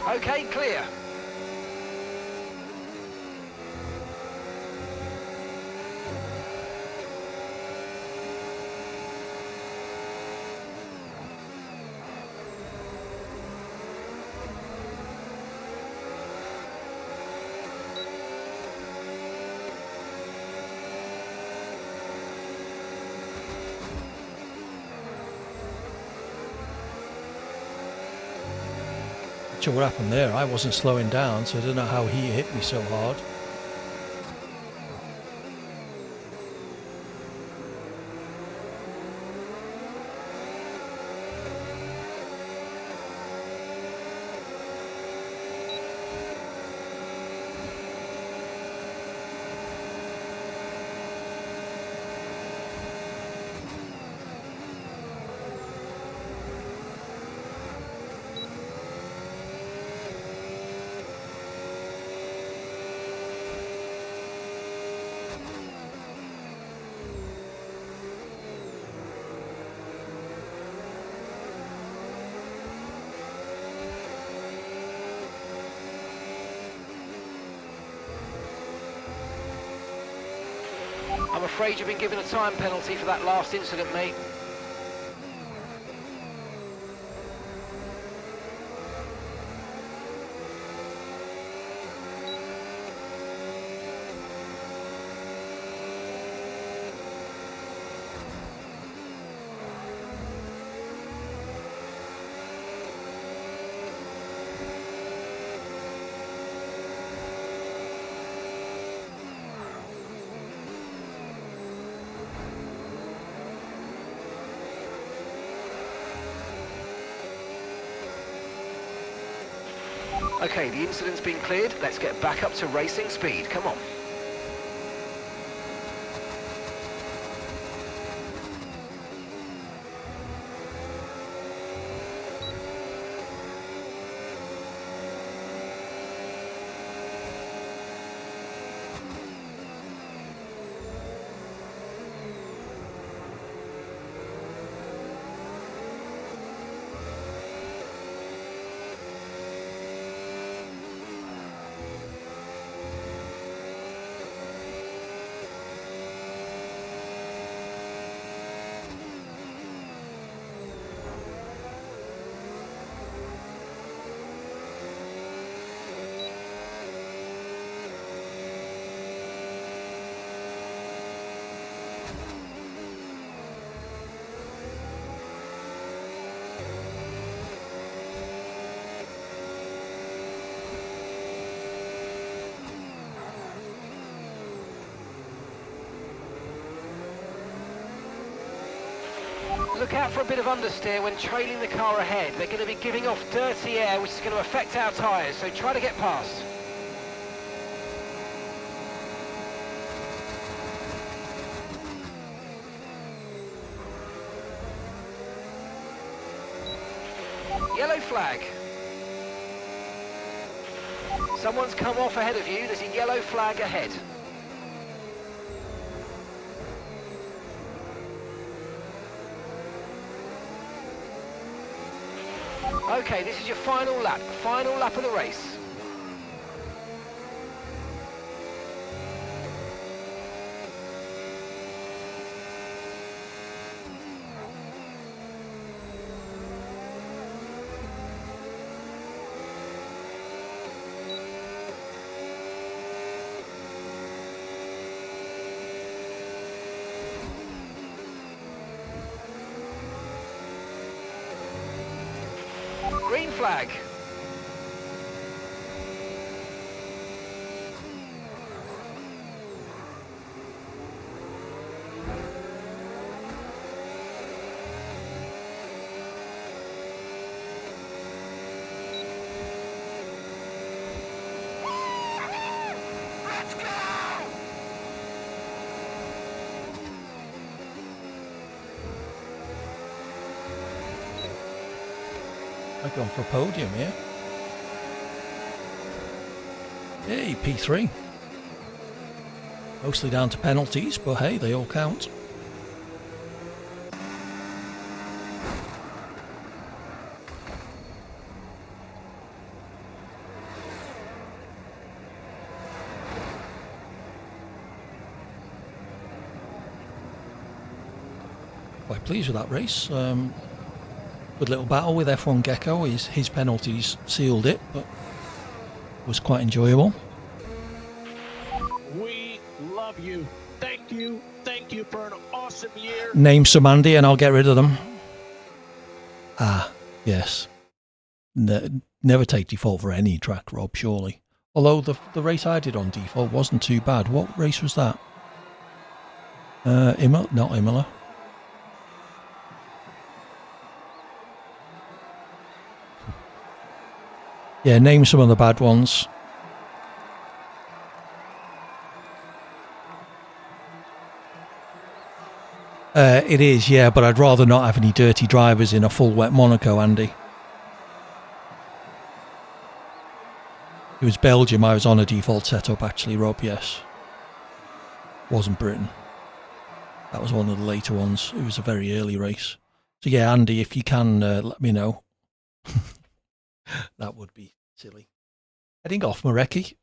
Speaker 2: Okay, clear.
Speaker 1: Not sure what happened there. I wasn't slowing down, so I don't know how he hit me so hard.
Speaker 2: I'm afraid you've been given a time penalty for that last incident, mate. Okay, the incident's been cleared. Let's get back up to racing speed. Come on. Look out for a bit of understeer when trailing the car ahead. They're going to be giving off dirty air, which is going to affect our tyres, so try to get past. Yellow flag. Someone's come off ahead of you. There's a yellow flag ahead. Okay, this is your final lap of the race. Green flag.
Speaker 3: Let's go!
Speaker 1: I've gone for a podium here. Hey, P3. Mostly down to penalties, but hey, they all count. Quite pleased with that race. Good little battle with F1 Gecko. His penalties sealed it, but it was quite enjoyable.
Speaker 4: We love you. Thank you. Thank you for an awesome year.
Speaker 1: Name some Andy and I'll get rid of them. Ah, yes. Never take default for any track, Rob, surely. Although the race I did on default wasn't too bad. What race was that? Imola? Not Imola. Yeah, name some of the bad ones. It is, yeah, but I'd rather not have any dirty drivers in a full wet Monaco, Andy. It was Belgium I was on a default setup, actually, Rob, yes. Wasn't Britain. That was one of the later ones. It was a very early race. So yeah, Andy, if you can let me know. That would be silly. Heading off, Marecki.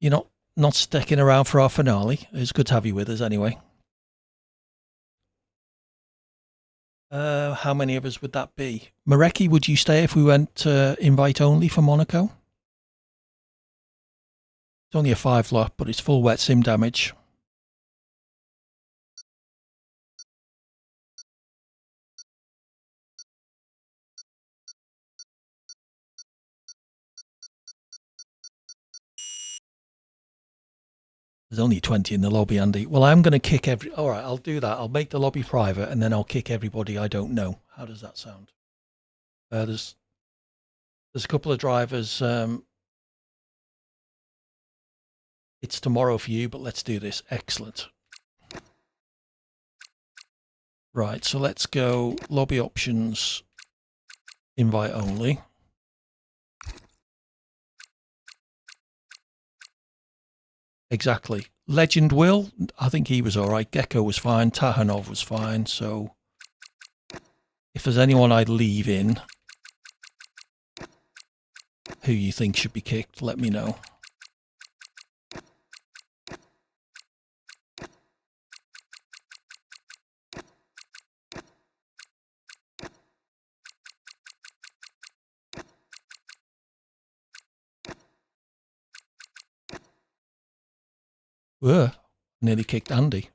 Speaker 1: You're not not sticking around for our finale. It's good to have you with us anyway. How many of us would that be? Mareki, would you stay if we went invite only for Monaco? It's only a 5 lot, but it's full wet sim damage. There's only 20 in the lobby, Andy. Well, I'm going to kick every... All right, I'll do that. I'll make the lobby private, and then I'll kick everybody I don't know. How does that sound? There's a couple of drivers. It's tomorrow for you, but let's do this. Excellent. Right, so let's go lobby options, invite only. Exactly. Legend Will, I think he was all right. Gecko was fine. Tahanov was fine. So if there's anyone I'd leave in who you think should be kicked, let me know. Nearly kicked Andy.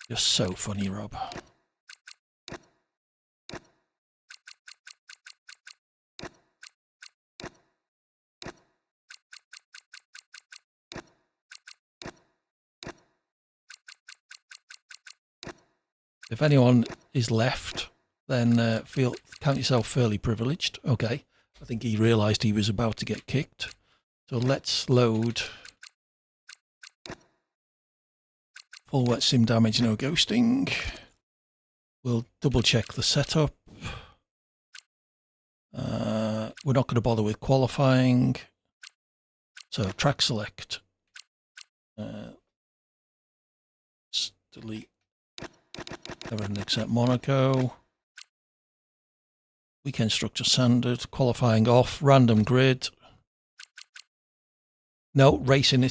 Speaker 1: You're so funny, Rob. If anyone is left, then count yourself fairly privileged. Okay. I think he realised he was about to get kicked. So let's load full wet sim damage, no ghosting. We'll double check the setup. We're not going to bother with qualifying. So track select. Delete everything except Monaco. Weekend structure standard. Qualifying off. Random grid. No, racing.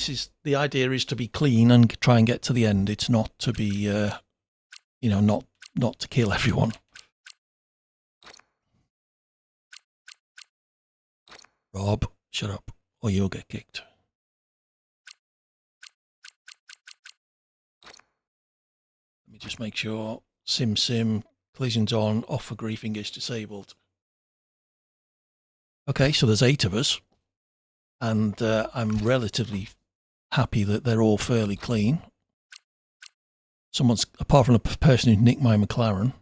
Speaker 1: The idea is to be clean and try and get to the end. It's not to be, not to kill everyone. Rob, shut up, or you'll get kicked. Let me just make sure sim collisions on, off for griefing is disabled. Okay, so there's 8 of us, and I'm relatively happy that they're all fairly clean. Someone's, apart from the person who nicked my McLaren.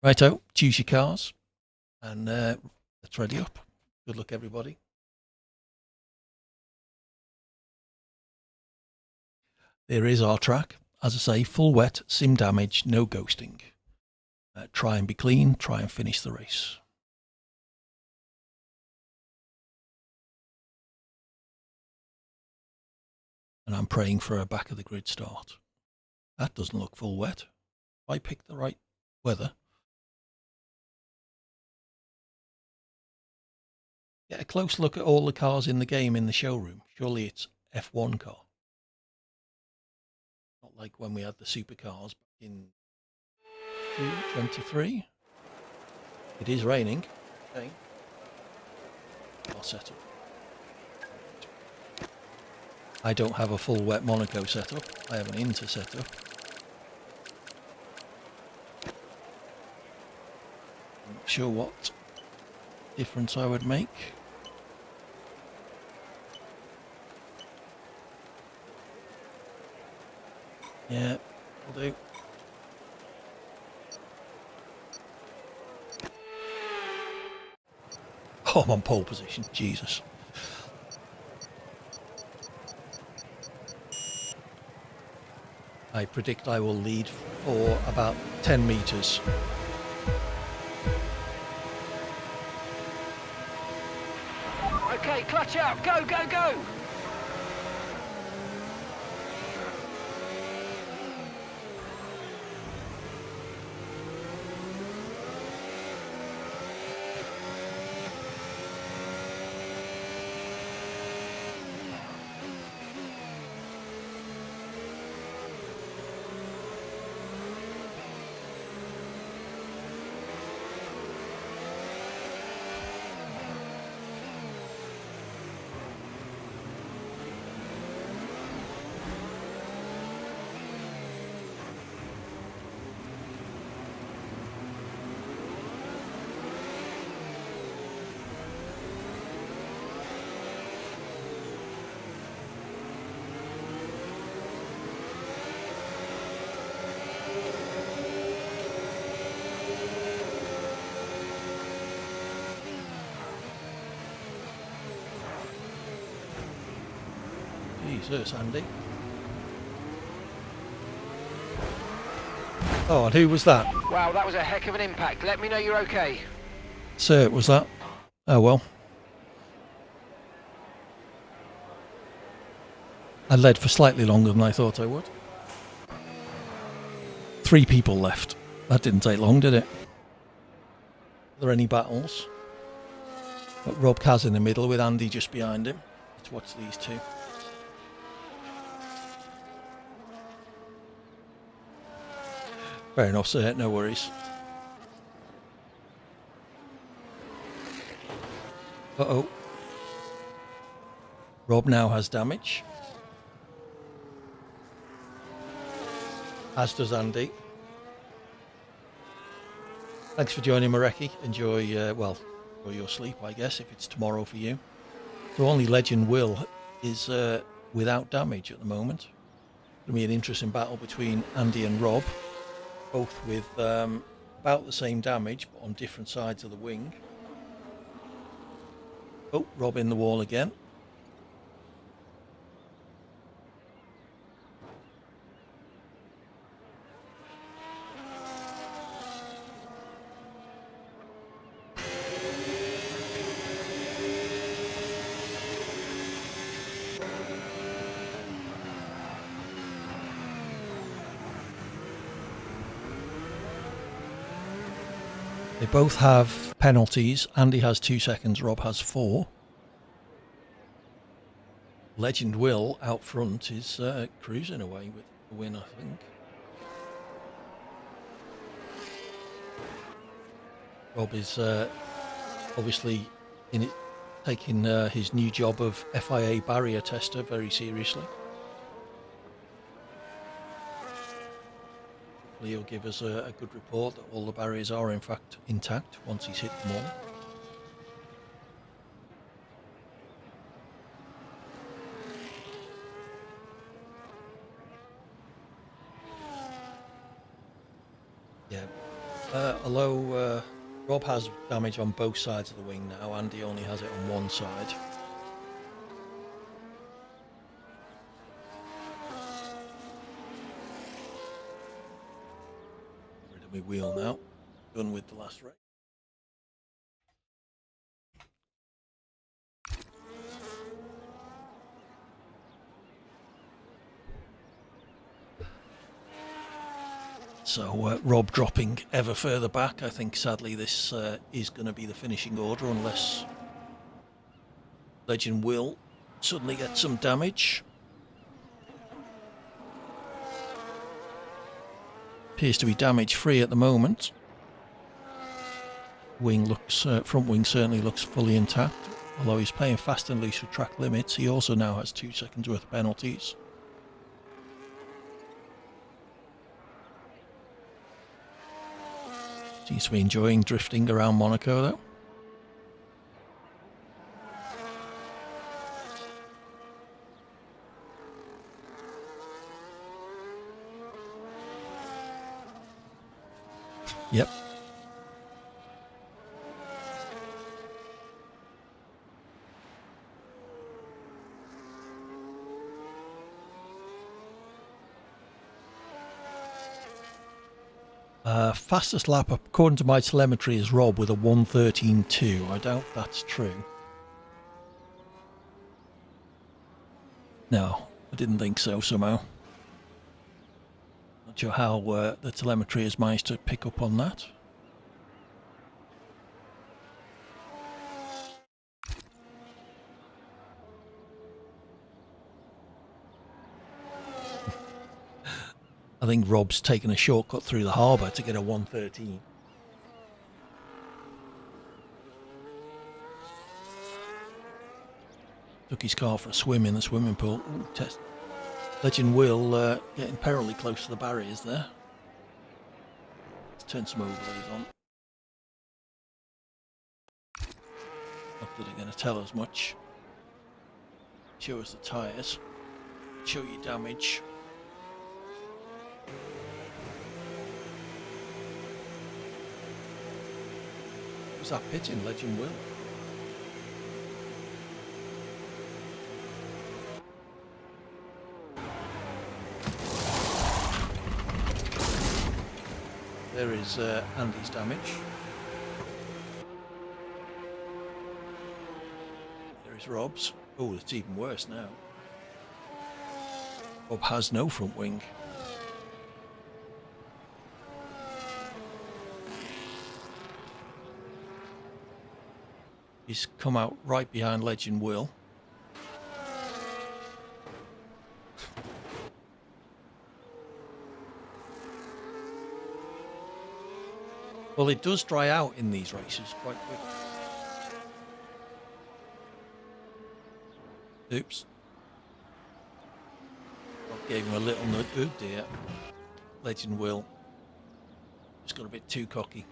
Speaker 1: Righto, choose your cars, and let's ready up. Good luck, everybody. There is our track. As I say, full wet, sim damage, no ghosting. Try and be clean, try and finish the race. And I'm praying for a back of the grid start. That doesn't look full wet. I picked the right weather. Get a close look at all the cars in the game in the showroom. Surely it's F1 car. Not like when we had the supercars back in 2023. It is raining. Okay. I'll settle. I don't have a full wet Monaco setup. I have an Inter setup. I'm not sure what difference I would make. Yeah, will do. Oh, I'm on pole position. Jesus. I predict I will lead for about 10 metres.
Speaker 2: Okay, Okay, clutch out. Go, go, go.
Speaker 1: Jesus, Andy. Oh, and who was that?
Speaker 2: Wow, that was a heck of an impact. Let me know you're okay.
Speaker 1: Sir, was that? Oh well. I led for slightly longer than I thought I would. 3 people left. That didn't take long, did it? Are there any battles? Got Rob Kaz in the middle with Andy just behind him. Let's watch these two. Fair enough, sir. No worries. Uh-oh. Rob now has damage. As does Andy. Thanks for joining, Mareki. Enjoy, well, enjoy your sleep, I guess, if it's tomorrow for you. So only Legend Will is without damage at the moment. It'll be an interesting battle between Andy and Rob, both with about the same damage, but on different sides of the wing. Oh, Rob in the wall again. They both have penalties. Andy has 2 seconds, Rob has 4. Legend Will out front is cruising away with the win, I think. Rob is obviously in it, taking his new job of FIA barrier tester very seriously. He'll give us a good report that all the barriers are in fact intact once he's hit them all. Yeah. Although Rob has damage on both sides of the wing now, Andy only has it on one side. My wheel now. Done with the last race. So Rob dropping ever further back. I think sadly this is going to be the finishing order unless Legend Will suddenly get some damage. Appears to be damage free at the moment. Wing looks, front wing certainly looks fully intact. Although he's playing fast and loose with track limits, he also now has 2 seconds worth of penalties. Seems to be enjoying drifting around Monaco though. Yep. Fastest lap according to my telemetry is Rob with a 1:13.2. I doubt that's true. No, I didn't think so somehow. Not sure how the telemetry has managed to pick up on that. I think Rob's taken a shortcut through the harbour to get a 113. Took his car for a swim in the swimming pool. Ooh, test. Legend Will getting perilously close to the barriers there. Let's turn some overlays on. Not that they're going to tell us much. Show us the tyres. Show you damage. Was that pitching, Legend Will? There is Andy's damage. There is Rob's. Oh, it's even worse now. Rob has no front wing. He's come out right behind Legend Will. Well, it does dry out in these races quite quickly. Oops. Rob gave him a little nudge. Oh dear. Legend Will just got a bit too cocky.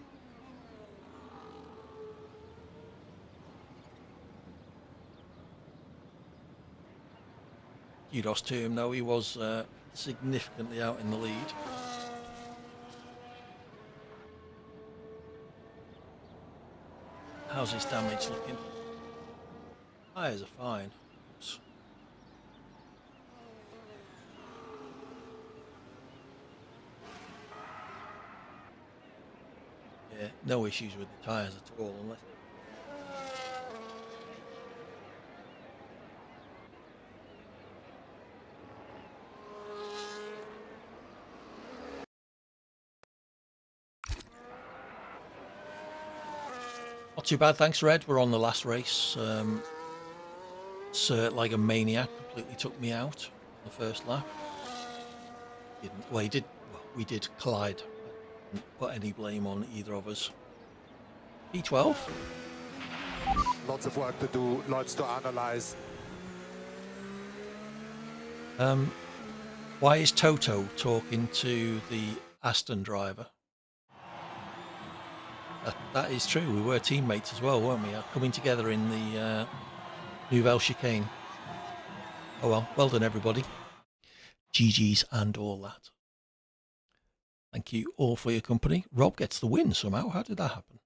Speaker 1: Kudos to him though, he was significantly out in the lead. How's his damage looking? Tyres are fine. Oops. Yeah, no issues with the tyres at all, unless. Not too bad, thanks, Red. We're on the last race. Sir, like a maniac, completely took me out on the first lap. Well, he did. Well, we did collide. I didn't put any blame on either of us. P12.
Speaker 5: Lots of work to do, lots to analyze.
Speaker 1: Why is Toto talking to the Aston driver? That is true. We were teammates as well, weren't we? Coming together in the Nouvelle Chicane. Oh well, well done everybody. GG's and all that. Thank you all for your company. Rob gets the win somehow. How did that happen?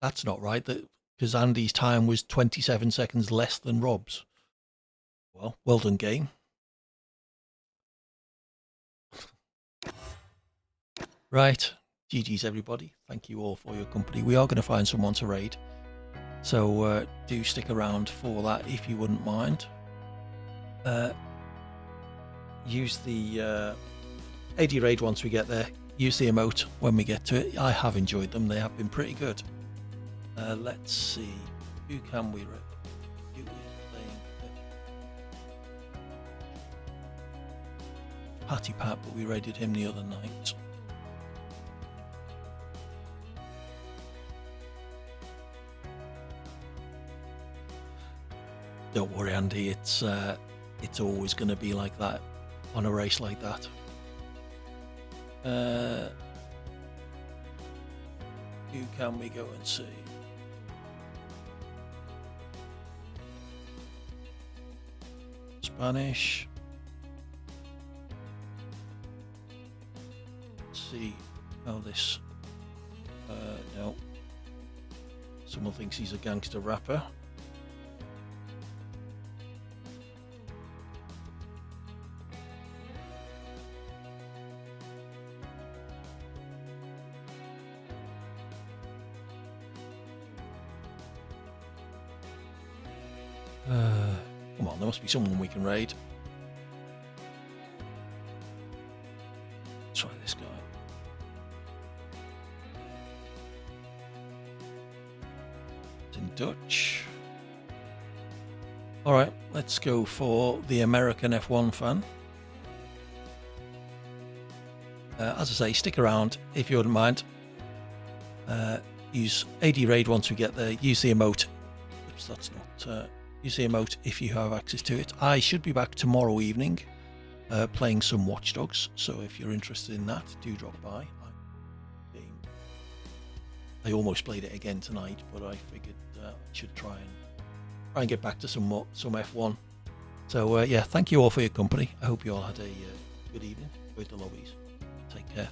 Speaker 1: That's not right, because Andy's time was 27 seconds less than Rob's. Well, well done, game. Right, GG's everybody. Thank you all for your company. We are going to find someone to raid, so do stick around for that if you wouldn't mind. Use the AD raid once we get there. Use the emote when we get to it. I have enjoyed them. They have been pretty good. Let's see. Who can we raid? Who is playing? Patty Pat, but we raided him the other night. Don't worry, Andy. It's always going to be like that on a race like that. Who can we go and see? Spanish. Let's see how this. No. Someone thinks he's a gangster rapper. Come on, there must be someone we can raid. Try this guy. It's in Dutch. Alright, let's go for the American F1 fan. As I say, stick around if you wouldn't mind. Use AD Raid once we get there. Use the emote. Oops, that's not. Use the emote if you have access to it. I should be back tomorrow evening playing some Watch Dogs. So if you're interested in that, do drop by. I almost played it again tonight, but I figured I should try and get back to some F1. So yeah, thank you all for your company. I hope you all had a good evening with the lobbies. Take care.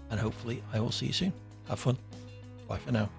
Speaker 1: And hopefully I will see you soon. Have fun. Bye for now.